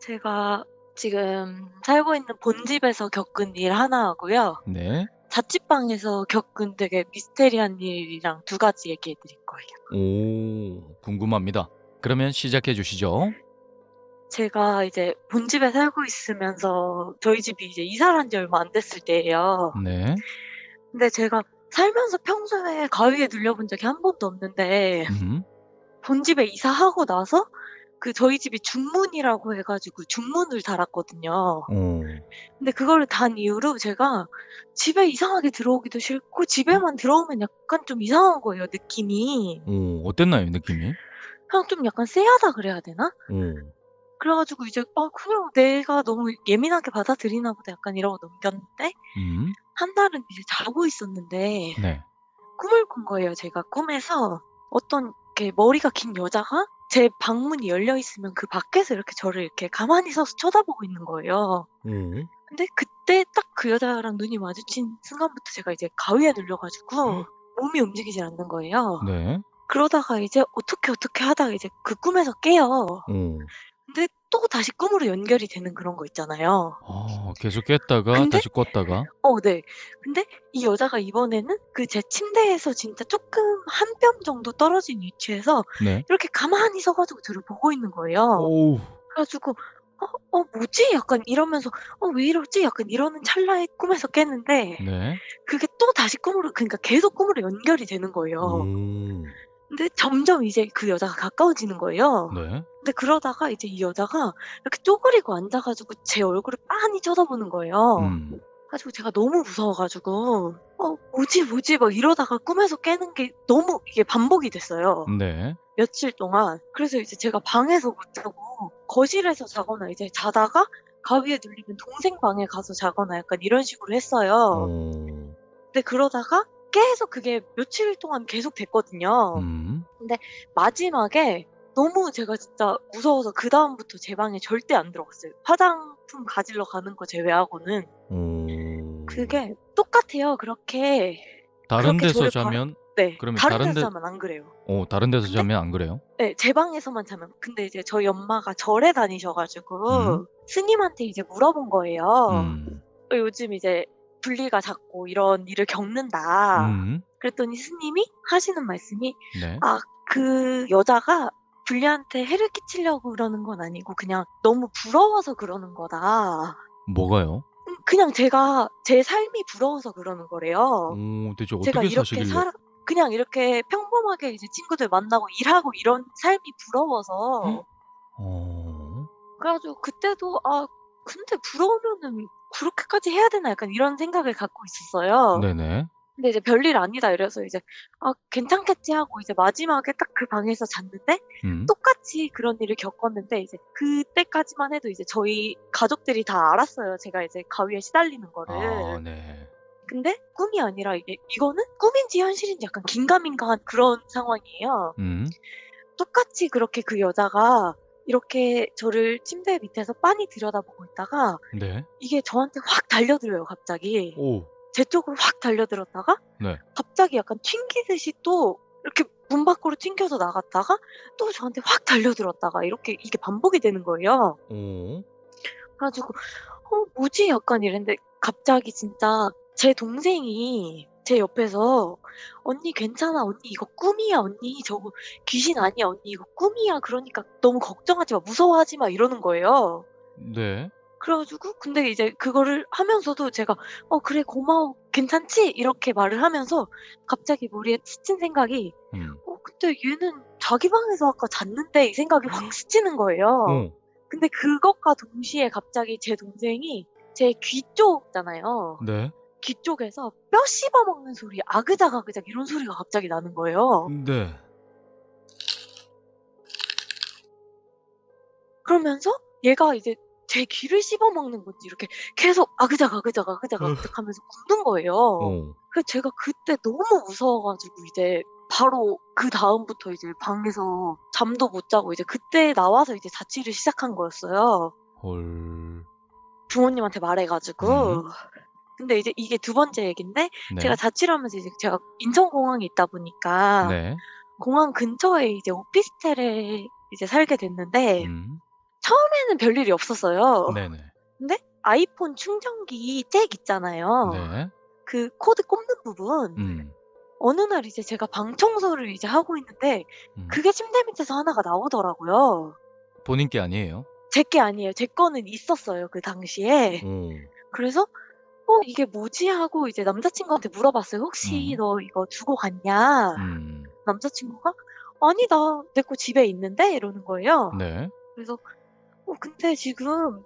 제가 지금 살고 있는 본집에서 겪은 일 하나 하고요. 네. 자취방에서 겪은 되게 미스테리한 일이랑 두 가지 얘기해 드릴 거예요. 오, 궁금합니다. 그러면 시작해 주시죠. 제가 이제 본집에 살고 있으면서 저희 집이 이제 이사를 한 지 얼마 안 됐을 때예요. 네. 근데 제가 살면서 평소에 가위에 눌려본 적이 한 번도 없는데 본집에 이사하고 나서 그 저희 집이 중문이라고 해가지고 중문을 달았거든요. 오. 근데 그거를 단 이후로 제가 집에 이상하게 들어오기도 싫고 집에만 들어오면 약간 좀 이상한 거예요, 느낌이. 오, 어땠나요, 느낌이? 그냥 좀 약간 쎄하다 그래야 되나? 오. 그래가지고 이제 그냥 내가 너무 예민하게 받아들이나 보다 약간 이러고 넘겼는데 한 달은 이제 자고 있었는데 네. 꿈을 꾼 거예요. 제가 꿈에서 어떤 이렇게 머리가 긴 여자가 제 방문이 열려 있으면 그 밖에서 이렇게 저를 이렇게 가만히 서서 쳐다보고 있는 거예요. 근데 그때 딱 그 여자랑 눈이 마주친 순간부터 제가 이제 가위에 눌려 가지고 몸이 움직이질 않는 거예요. 네. 그러다가 이제 어떻게 하다가 이제 그 꿈에서 깨요. 근데 또 다시 꿈으로 연결이 되는 그런 거 있잖아요. 계속 깼다가 근데 다시 껐다가. 네. 근데 이 여자가 이번에는 그 제 침대에서 진짜 쪼끔 한 뼘 정도 떨어진 위치에서 네. 이렇게 가만히 서 가지고 저를 보고 있는 거예요. 오우. 그래 가지고 '뭐지?' 약간 이러면서 '왜 이러지?' 약간 이러는 찰나에 꿈에서 깼는데 네. 그게 또다시 꿈으로, 그러니까 계속 꿈으로 연결이 되는 거예요. 근데 점점 이제 그 여자가 가까워지는 거예요. 네. 근데 그러다가 이제 이 여자가 이렇게 쪼그리고 앉아 가지고 제 얼굴을 빤히 쳐다보는 거예요. 그래 가지고 제가 너무 무서워 가지고 '뭐지?' 막 이러다가 꿈에서 깨는 게 너무 이게 반복이 됐어요, 네. 며칠 동안. 그래서 이제 제가 방에서 못 자고 거실에서 자거나 이제 자다가 가위에 눌리면 동생 방에 가서 자거나 약간 이런 식으로 했어요. 근데 그러다가 계속 그게 며칠 동안 계속 됐거든요. 근데 마지막에 너무 제가 진짜 무서워서 그다음부터 제 방에 절대 안 들어갔어요. 화장품 가지러 가는 거 제외하고는. 그게 똑같아요. 그렇게 다른 데서 저를 자면 네. 그러면 다른 다른 데서 데 자면 안 그래요. 다른 데서 근데 자면 안 그래요? 네. 제 방에서만 자면. 근데 이제 저희 엄마가 절에 다니셔 가지고 스님한테 이제 물어본 거예요. 요즘 이제 분리가 잦고 이런 일을 겪는다. 그랬더니 스님이 하시는 말씀이 네. 그 여자가 분리한테 해를 끼치려고 그러는 건 아니고 그냥 너무 부러워서 그러는 거다. 뭐가요? 그냥 제가 제 삶이 부러워서 그러는 거래요. 대체 제가 어떻게 이렇게 사시길래? 그냥 이렇게 평범하게 이제 친구들 만나고 일하고 이런 삶이 부러워서. 어. 그래 가지고 그때도 '근데 부러우면은 그렇게까지 해야 되나?' 약간 이런 생각을 갖고 있었어요. 네네. 근데 이제 '별일 아니다.' 이래서 이제 '괜찮겠지.' 하고 이제 마지막에 딱 그 방에서 잤는데 똑같이 그런 일을 겪었는데 이제 그때까지만 해도 이제 저희 가족들이 다 알았어요, 제가 이제 가위에 시달리는 거를. 네. 근데 꿈이 아니라 이거는 꿈인지 현실인지 약간 긴가민가한 그런 상황이에요. 똑같이 그렇게 그 여자가 이렇게 저를 침대 밑에서 빤히 들여다보고 있다가 네. 이게 저한테 확 달려들어요, 갑자기. 오. 제 쪽으로 확 달려들었다가 네. 갑자기 약간 튕기듯이 또 이렇게 문 밖으로 튕겨서 나갔다가 또 저한테 확 달려들었다가 이렇게 이게 반복이 되는 거예요. 오. 그래 가지고 '뭐지?' 약간 이랬는데 갑자기 진짜 제 동생이 제 옆에서 "언니 괜찮아. 언니 이거 꿈이야. 언니 저거 귀신 아니야. 언니 이거 꿈이야. 그러니까 너무 걱정하지 마. 무서워하지 마." 이러는 거예요. 네. 그래 가지고 근데 이제 그거를 하면서도 제가 그래 고마워. 괜찮지?" 이렇게 말을 하면서 갑자기 머리에 스친 생각이 근데 얘는 자기 방에서 아까 잤는데." 이 생각이 확 스치는 거예요. 근데 그것과 동시에 갑자기 제 동생이 제 귀 쪽 있잖아요. 네. 귀 쪽에서 뼈 씹어 먹는 소리, 아그작 이런 소리가 갑자기 나는 거예요. 네. 그러면서 얘가 이제 제 귀를 씹어 먹는 건지 이렇게 계속 아그작 하면서 굽는 거예요. 그래서 제가 그때 너무 무서워 가지고 이제 바로 그다음부터 이제 방에서 잠도 못 자고 이제 그때 나와서 이제 자취를 시작한 거였어요, 헐. 부모님한테 말해 가지고. 근데 이제 이게 두 번째 얘긴데 네. 제가 자취를 하면서 이제 제가 인천공항에 있다 보니까 네. 공항 근처에 이제 오피스텔에 이제 살게 됐는데 처음에는 별일이 없었어요. 네네. 근데 아이폰 충전기 잭 있잖아요. 네. 그 코드 꼽는 부분. 어느 날 이제 제가 방 청소를 이제 하고 있는데 그게 침대 밑에서 하나가 나오더라고요. 본인 게 아니에요? 제 게 아니에요. 제 거는 있었어요, 그 당시에. 그래서 이게 뭐지?' 하고 이제 남자친구한테 물어봤어요. "혹시 너 이거 두고 갔냐?" 남자친구가 "아니다. 내 거 집에 있는데?" 이러는 거예요. 네. 그래서 근데 지금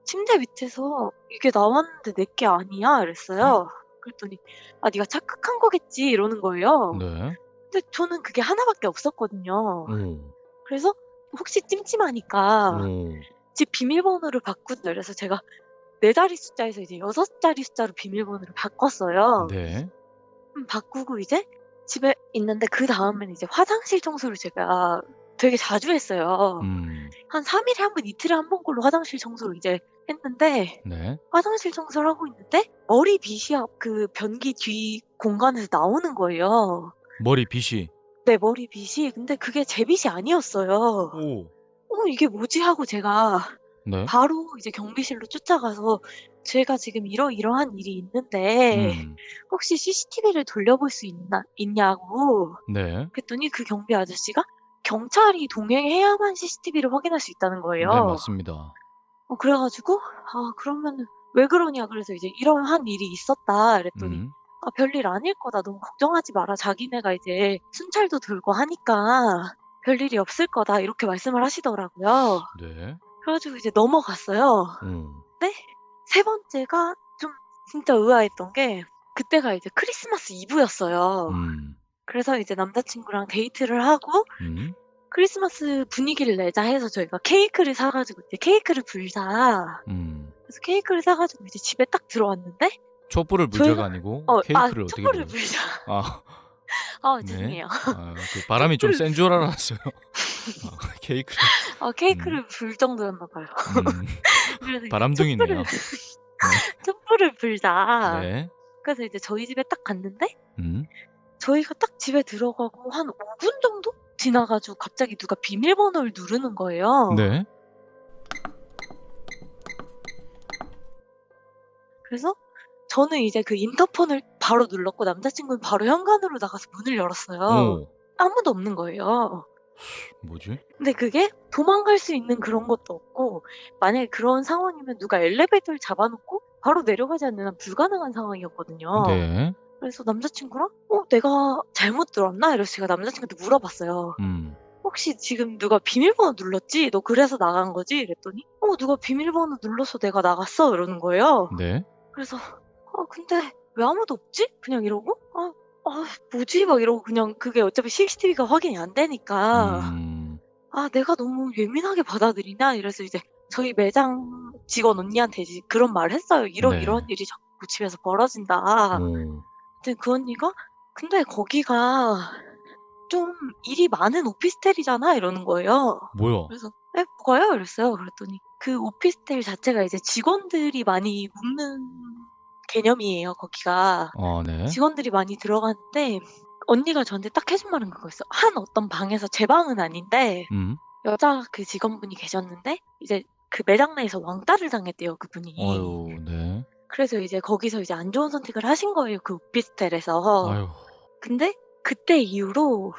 침대 밑에서 이게 나왔는데 내 게 아니야." 이랬어요. 그랬더니 네가 착각한 거겠지." 이러는 거예요. 네. 근데 저는 그게 하나밖에 없었거든요. 그래서 혹시 찜찜하니까 집 비밀번호를 바꾸자 이래서 제가 4자리 숫자에서 이제 6자리 숫자로 비밀번호를 바꿨어요. 네. 바꾸고 이제 집에 있는데 그다음에는 이제 화장실 청소를 제가 되게 자주 했어요. 한 3일에 한 번, 이틀에 한 번 꼴로 화장실 청소를 이제 했는데 네. 화장실 청소를 하고 있는데 머리빗이 그 변기 뒤 공간에서 나오는 거예요. 머리빗이. 네, 머리빗이. 근데 그게 제 빗이 아니었어요. 오. 이게 뭐지 하고 제가 네. 바로 이제 경비실로 쫓아가서 제가 지금 이러이러한 일이 있는데 혹시 CCTV를 돌려볼 수 있냐고 네. 그랬더니 그 경비 아저씨가 경찰이 동행해야만 CCTV를 확인할 수 있다는 네, 거예요. 맞습니다. 그래가지고 그러면 왜 그러냐 그래서 이제 이러한 일이 있었다 그랬더니 별일 아닐 거다. 너무 걱정하지 마라. 자기네가 이제 순찰도 돌고 하니까 별일이 없을 거다. 이렇게 말씀을 하시더라고요. 네. 그래가지고 이제 넘어갔어요. 근데 세 번째가 좀 진짜 의아했던 게 그때가 이제 크리스마스 이브였어요. 그래서 이제 남자친구랑 데이트를 하고 크리스마스 분위기를 내자 해서 저희가 케이크를 사가지고 이제 케이크를 불자. 그래서 케이크를 사가지고 이제 집에 딱 들어왔는데 촛불을 불자가 아니고 케이크를 어떻게 촛불을 불어요? 불자. 아, 네. 죄송해요. 그 바람이 좀 센 줄 알았어요. 케이크를. 케이크를 불 정도였나 봐요. 그래서 이제 바람둥이네요. 촛불을 불자. 네. 그래서 이제 저희 집에 딱 갔는데 저희가 딱 집에 들어가고 한 5분 정도 지나가지고 갑자기 누가 비밀번호를 누르는 거예요. 네. 그래서 저는 이제 그 인터폰을 바로 눌렀고 남자친구는 바로 현관으로 나가서 문을 열었어요. 오. 아무도 없는 거예요. 뭐지? 근데 그게 도망갈 수 있는 그런 것도 없고 만약에 그런 상황이면 누가 엘리베이터를 잡아놓고 바로 내려가지 않는 한 불가능한 상황이었거든요. 네. 그래서 남자친구랑 내가 잘못 들었나? 이래서 제가 남자친구한테 물어봤어요. 혹시 지금 누가 비밀번호 눌렀지? 너 그래서 나간 거지? 이랬더니 누가 비밀번호 눌러서 내가 나갔어? 이러는 거예요. 네. 그래서 근데 왜 아무도 없지? 그냥 이러고 뭐지? 막 이러고 그냥 그게 어차피 CCTV가 확인이 안 되니까 내가 너무 예민하게 받아들이나? 이래서 이제 저희 매장 직원 언니한테 이제 그런 말을 했어요. 이런 일이 자꾸 집에서 벌어진다. 근데 그 언니가 근데 거기가 좀 일이 많은 오피스텔이잖아 이러는 거예요. 뭐야? 그래서 뭐가요? 이랬어요. 그랬더니 그 오피스텔 자체가 이제 직원들이 많이 묵는 개념이에요. 거기가 네. 직원들이 많이 들어가는데 언니가 저한테 딱 해준 말은 그거였어. 한 어떤 방에서 제 방은 아닌데 여자 그 직원분이 계셨는데 이제 그 매장 내에서 왕따를 당했대요. 그분이. 아유, 네. 그래서 이제 거기서 이제 안 좋은 선택을 하신 거예요. 그 오피스텔에서. 아유. 근데 그때 이후로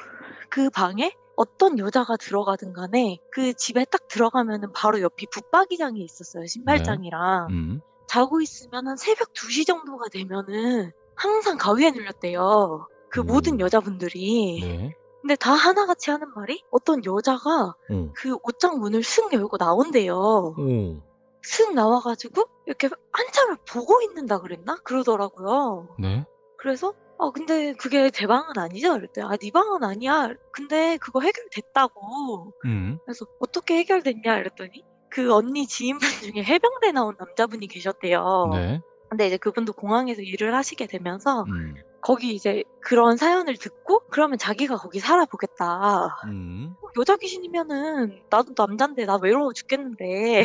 그 방에 어떤 여자가 들어가든 간에 그 집에 딱 들어가면은 바로 옆이 붙박이장이 있었어요. 신발장이랑. 자고 있으면은 새벽 2시 정도가 되면은 항상 가위에 눌렸대요. 그 모든 여자분들이. 네. 근데 다 하나같이 하는 말이 어떤 여자가 그 옷장 문을 슥 열고 나온대요. 슥 나와가지고 이렇게 한참을 보고 있는다 그랬나? 그러더라고요. 네. 그래서 근데 그게 제 방은 아니죠? 그랬더니 네 방은 아니야. 근데 그거 해결됐다고. 그래서 어떻게 해결됐냐? 이랬더니 그 언니 지인분 중에 해병대 나온 남자분이 계셨대요. 네. 근데 이제 그분도 공항에서 일을 하시게 되면서 거기 이제 그런 사연을 듣고 그러면 자기가 거기 살아보겠다. 여자 귀신이면은 나도 남잔데 나 외로워 죽겠는데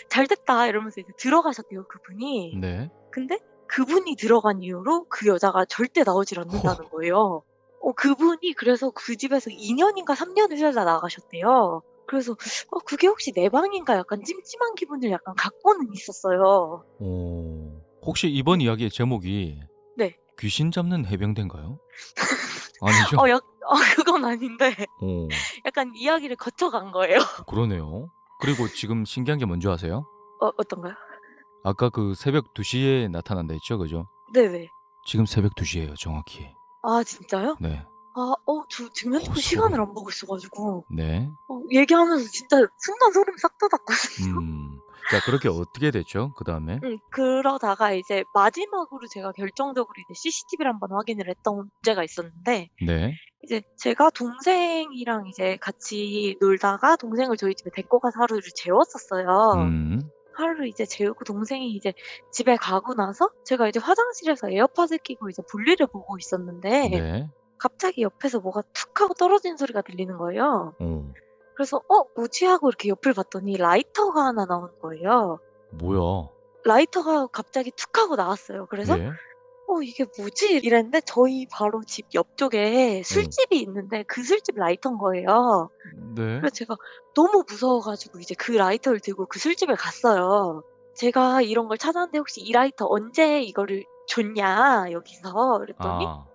잘 됐다 이러면서 이제 들어가셨대요 그분이. 네. 근데 그분이 들어간 이후로 그 여자가 절대 나오질 않는다는 거예요. 그분이 그래서 그 집에서 2년인가 3년을 살다 나가셨대요. 그래서 그게 혹시 내 방인가 약간 찜찜한 기분을 약간 갖고는 있었어요. 혹시 이번 이야기의 제목이 네. 귀신 잡는 해병대인가요? 아니죠? 그건 아닌데 약간 이야기를 거쳐간 거예요. 그러네요. 그리고 지금 신기한 게 뭔지 아세요? 어떤가요? 아까 그 새벽 2시에 나타난다 했죠, 그죠? 네네. 지금 새벽 2시예요, 정확히. 진짜요? 네. 지금 핸드폰 시간을 안 보고 있어가지고 네. 얘기하면서 진짜 순간 소름 싹 돋았거든요. 자, 그렇게 어떻게 됐죠? 그 다음에? 그러다가 이제 마지막으로 제가 결정적으로 이제 CCTV를 한번 확인을 했던 문제가 있었는데 네. 이제 제가 동생이랑 이제 같이 놀다가 동생을 저희 집에 데리고 가서 하루를 재웠었어요. 하루를 이제 재우고 동생이 이제 집에 가고 나서 제가 이제 화장실에서 에어팟을 끼고 이제 볼일을 보고 있었는데 네. 갑자기 옆에서 뭐가 툭 하고 떨어지는 소리가 들리는 거예요. 그래서 뭐지 하고 이렇게 옆을 봤더니 라이터가 하나 나오는 거예요. 뭐야? 라이터가 갑자기 툭 하고 나왔어요. 그래서 예? 이게 뭐지? 이랬는데 저희 바로 집 옆쪽에 술집이 있는데 그 술집 라이터인 거예요. 네. 그래서 제가 너무 무서워가지고 이제 그 라이터를 들고 그 술집에 갔어요. 제가 이런 걸 찾았는데 혹시 이 라이터 언제 이거를 줬냐 여기서 그랬더니 아,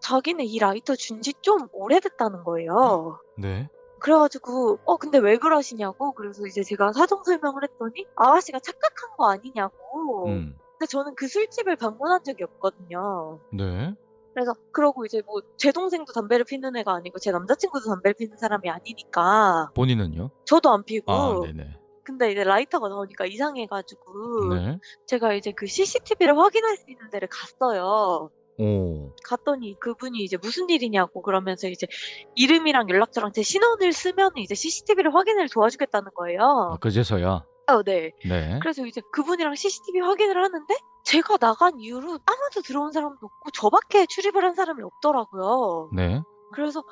자기네 이 라이터 준 지 좀 오래됐다는 거예요. 네. 그래가지고 근데 왜 그러시냐고 그래서 이제 제가 사정 설명을 했더니 아가씨가 착각한 거 아니냐고. 근데 저는 그 술집을 방문한 적이 없거든요. 네. 그래서 그러고 이제 뭐 제 동생도 담배를 피는 애가 아니고 제 남자친구도 담배를 피는 사람이 아니니까 본인은요? 저도 안 피고 아, 네네. 근데 이제 라이터가 나오니까 이상해가지고 네. 제가 이제 그 CCTV를 확인할 수 있는 데를 갔어요. 오. 갔더니 그분이 이제 무슨 일이냐고 그러면서 이제 이름이랑 연락처랑 제 신원을 쓰면 이제 CCTV를 확인을 도와주겠다는 거예요. 아, 그제서야? 네. 네. 그래서 이제 그분이랑 CCTV 확인을 하는데 제가 나간 이후로 아무도 들어온 사람도 없고 저밖에 출입을 한 사람이 없더라고요. 네. 그래서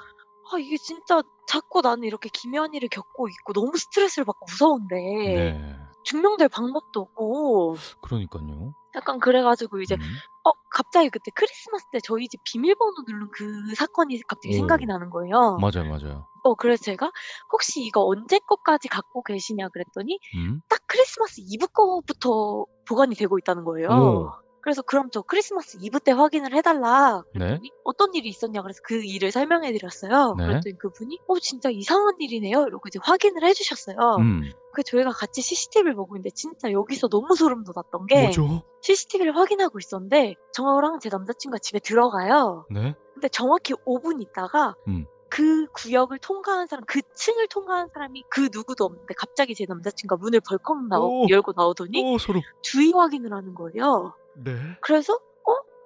이게 진짜 자꾸 나는 이렇게 기묘한 일을 겪고 있고 너무 스트레스를 받고 무서운데 네. 증명될 방법도 없고 그러니까요. 약간 그래가지고 이제 음. 갑자기 그때 크리스마스 때 저희 집 비밀번호 누른 그 사건이 갑자기 오. 생각이 나는 거예요. 맞아요, 맞아요. 그래서 제가 혹시 이거 언제 거까지 갖고 계시냐 그랬더니 음? 딱 크리스마스 이브 거부터 보관이 되고 있다는 거예요. 오. 그래서 그럼 저 크리스마스 이브 때 확인을 해달라 네. 그랬더니 어떤 일이 있었냐 그래서 그 일을 설명해 드렸어요. 네. 그랬더니 그분이 진짜 이상한 일이네요 이러고 이제 확인을 해주셨어요. 그래서 저희가 같이 CCTV를 보고 있는데 진짜 여기서 너무 소름 돋았던 게 뭐죠? CCTV를 확인하고 있었는데 저랑 제 남자친구가 집에 들어가요. 네. 근데 정확히 5분 있다가 그 구역을 통과한 사람, 그 층을 통과한 사람이 그 누구도 없는데 갑자기 제 남자친구가 문을 벌컥 오. 열고 나오더니 소름. 주의 확인을 하는 거예요. 네. 그래서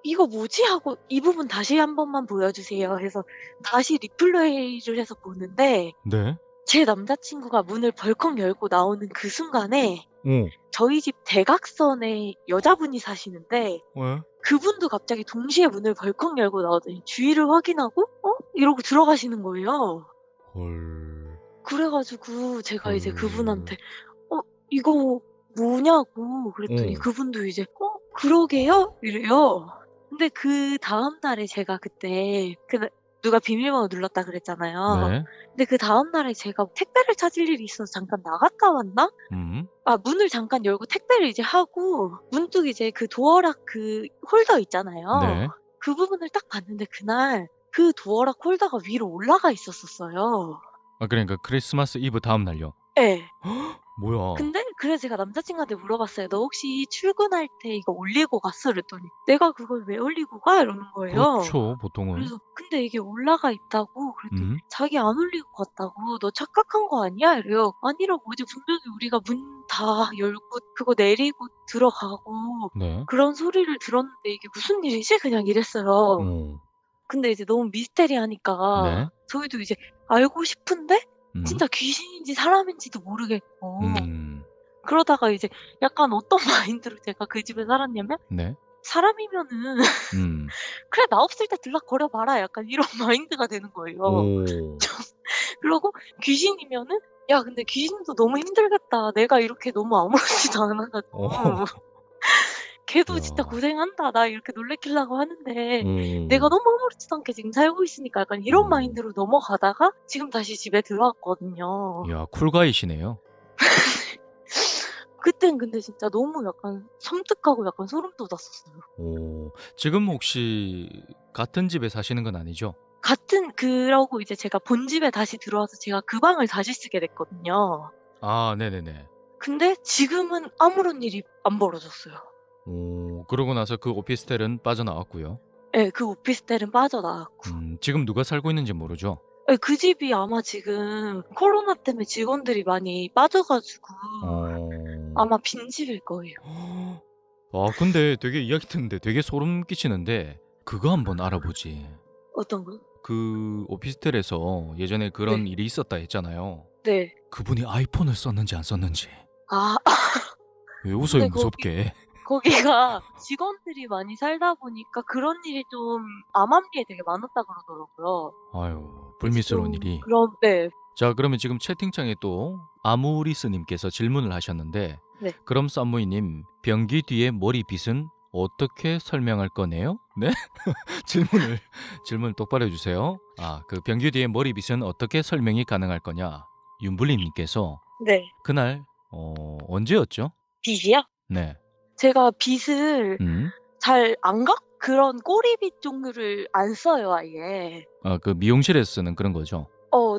이거 뭐지? 하고 이 부분 다시 한 번만 보여주세요 해서 다시 리플레이를 해서 보는데 네. 제 남자친구가 문을 벌컥 열고 나오는 그 순간에 오. 저희 집 대각선에 여자분이 사시는데 왜? 그분도 갑자기 동시에 문을 벌컥 열고 나오더니 주위를 확인하고 이러고 들어가시는 거예요. 헐. 그래가지고 제가 이제 헐. 그분한테 이거 뭐냐고 그랬더니 어. 그분도 이제 그러게요? 이래요. 근데 그 다음 날에 제가 그때 누가 비밀번호 눌렀다 그랬잖아요. 네. 근데 그 다음 날에 제가 택배를 찾을 일이 있어서 잠깐 나갔다 왔나? 문을 잠깐 열고 택배를 이제 하고 문득 이제 그 도어락 그 홀더 있잖아요. 네. 그 부분을 딱 봤는데 그날 그 도어락 홀더가 위로 올라가 있었어요. 아, 그러니까 크리스마스 이브 다음 날요. 네. 뭐야? 근데 그래서 제가 남자친구한테 물어봤어요. 너 혹시 출근할 때 이거 올리고 갔어? 그랬더니 내가 그걸 왜 올리고 가? 이러는 거예요. 그렇죠, 보통은. 그래서 근데 이게 올라가 있다고 그랬더니 자기 안 올리고 갔다고 너 착각한 거 아니야? 이래요. 아니라고 어제 분명히 우리가 문 다 열고 그거 내리고 들어가고 네. 그런 소리를 들었는데 이게 무슨 일이지? 그냥 이랬어요. 어. 근데 이제 너무 미스테리하니까 네. 저희도 이제 알고 싶은데 진짜 진짜 귀신인지 사람인지도 모르겠고 음. 그러다가 이제 약간 어떤 마인드로 제가 그 집에 살았냐면 네. 사람이면은 그래 나 없을 때 들락거려 봐라 약간 이런 마인드가 되는 거예요. 오. 그러고 귀신이면은 야 근데 귀신도 너무 힘들겠다. 내가 이렇게 너무 아무렇지도 않아가지고 걔도 진짜 야. 고생한다. 나 이렇게 놀래키려고 하는데 내가 너무 아무렇지도 않게 지금 살고 있으니까 약간 이런 마인드로 넘어가다가 지금 다시 집에 들어왔거든요. 야, 쿨가이시네요. 그땐 근데 진짜 너무 약간 섬뜩하고 약간 소름 돋았었어요. 오. 지금 혹시 같은 집에 사시는 건 아니죠? 그러고 이제 제가 본집에 다시 들어와서 제가 그 방을 다시 쓰게 됐거든요. 아, 네네네. 근데 지금은 아무런 일이 안 벌어졌어요. 오, 그러고 나서 그 오피스텔은 빠져나왔고요. 네, 그 오피스텔은 빠져나왔고. 지금 누가 살고 있는지 모르죠? 네, 그 집이 아마 지금 코로나 때문에 직원들이 많이 빠져가지고 아마 빈집일 거예요. 아, 근데 되게 이야기 듣는데 되게 소름 끼치는데 그거 한번 알아보지. 어떤 거? 그 오피스텔에서 예전에 그런 네. 일이 있었다 했잖아요. 네. 그분이 아이폰을 썼는지 안 썼는지. 아, 왜 웃어요, 근데 무섭게. 거기가 직원들이 많이 살다 보니까 그런 일이 좀 암암리에 되게 많았다 그러더라고요. 아유, 그래서 불미스러운 좀 일이. 그런 네. 자, 그러면 지금 채팅창에 또 아무리스님께서 질문을 하셨는데, 네. 그럼 쌈무이님, 변기 뒤에 머리빗은 어떻게 설명할 거네요? 네? 질문을 똑바로 해주세요. 아, 그 변기 뒤에 머리빗은 어떻게 설명이 가능할 거냐? 윤블리님께서 네. 그날 언제였죠? 빗이요? 네. 제가 빗을 음. 잘 안 그런 꼬리빗 종류를 안 써요, 아예. 그 미용실에 쓰는 그런 거죠.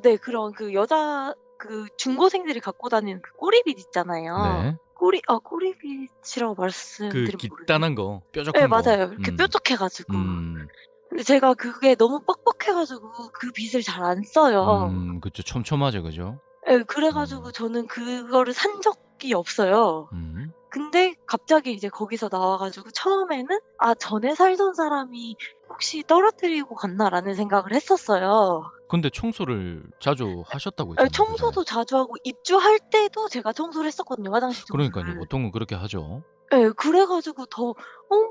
네. 그런 그 여자 그 중고생들이 갖고 다니는 그 꼬리빗 있잖아요. 네. 꼬리빗이라고 그 말씀드리면 모르겠네요. 깃단한 거, 네, 뾰족한 거. 맞아요. 이렇게 뾰족해 가지고. 음. 근데 제가 그게 너무 뻑뻑해 가지고 그 빗을 잘 안 써요. 그쵸. 촘촘하죠, 그죠? 예. 그래 가지고 저는 그거를 산 적이 없어요. 음. 근데 갑자기 이제 거기서 나와 가지고 처음에는 '아 전에 살던 사람이 혹시 떨어뜨리고 갔나.'라는 생각을 했었어요. 근데 청소를 자주 하셨다고 예. 했잖아요, 그전에. 청소도 자주 하고 입주할 때도 제가 청소를 했었거든요, 화장실 그러니까요. 청소를. 보통은 그렇게 하죠. 예. 그래 가지고 더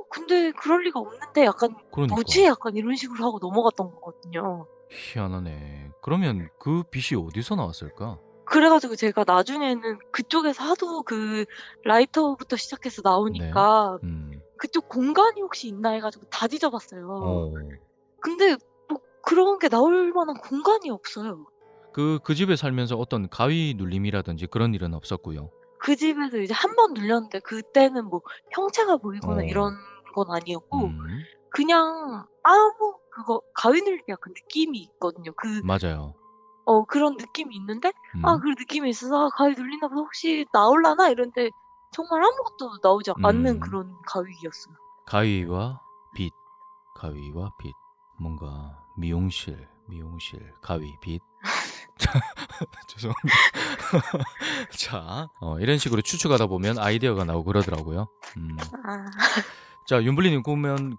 '근데 그럴 리가 없는데.' 약간 '뭐지?' 그러니까. 약간 이런 식으로 하고 넘어갔던 거거든요. 희한하네. 그러면 그 빛이 어디서 나왔을까? 그래 가지고 제가 나중에는 그쪽에서 하도 그 라이터부터 시작해서 네. 나오니까 음. 그쪽 공간이 혹시 있나 해 가지고 다 뒤져봤어요. 어. 근데 뭐 그런 게 나올 만한 공간이 없어요. 그 집에 살면서 어떤 가위 눌림이라든지 그런 일은 없었고요. 그 집에서 이제 한 번 눌렸는데 그때는 뭐 형체가 보이거나 어. 이런 건 아니었고 음. 그냥 아무 그거 가위 눌리기 약간 느낌이 있거든요. 맞아요. 그런 느낌이 있는데 음. 그 느낌이 있어서 '아 가위 눌리나 보다. 혹시 나올라나?' 이랬는데 정말 아무것도 나오지 않는 그런 가위였어요. 가위와 빛. 뭔가 미용실, 가위, 빛. 죄송합니다. 자, 이런 식으로 추측하다 보면 아이디어가 나오고 그러더라고요. 아. 자, 윤블리님 그러면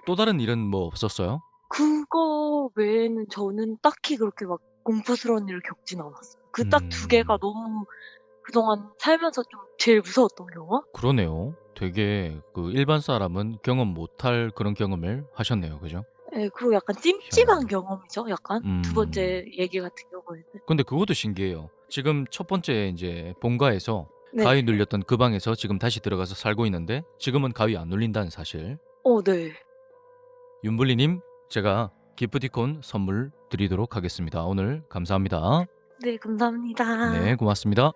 또 다른 일은 뭐 없었어요? 그거 외에는 저는 딱히 그렇게 막 공포스러운 일을 겪진 않았어요. 그 딱 두 개가 너무 그동안 살면서 좀 제일 무서웠던 경험? 그러네요. 되게 일반 사람은 경험 못할 그런 경험을 하셨네요. 그죠? 예. 그리고 약간 찜찜한 경험이죠, 약간. 두 음. 번째 얘기 같은 경우에는. 근데 그것도 신기해요. 지금 첫 번째 이제 본가에서 네. 가위 눌렸던 그 방에서 지금 다시 들어가서 살고 있는데 지금은 가위 안 눌린다는 사실. 네. 윤블리님, 제가 기프티콘 선물 드리도록 하겠습니다. 오늘 감사합니다. 네, 감사합니다. 네, 고맙습니다.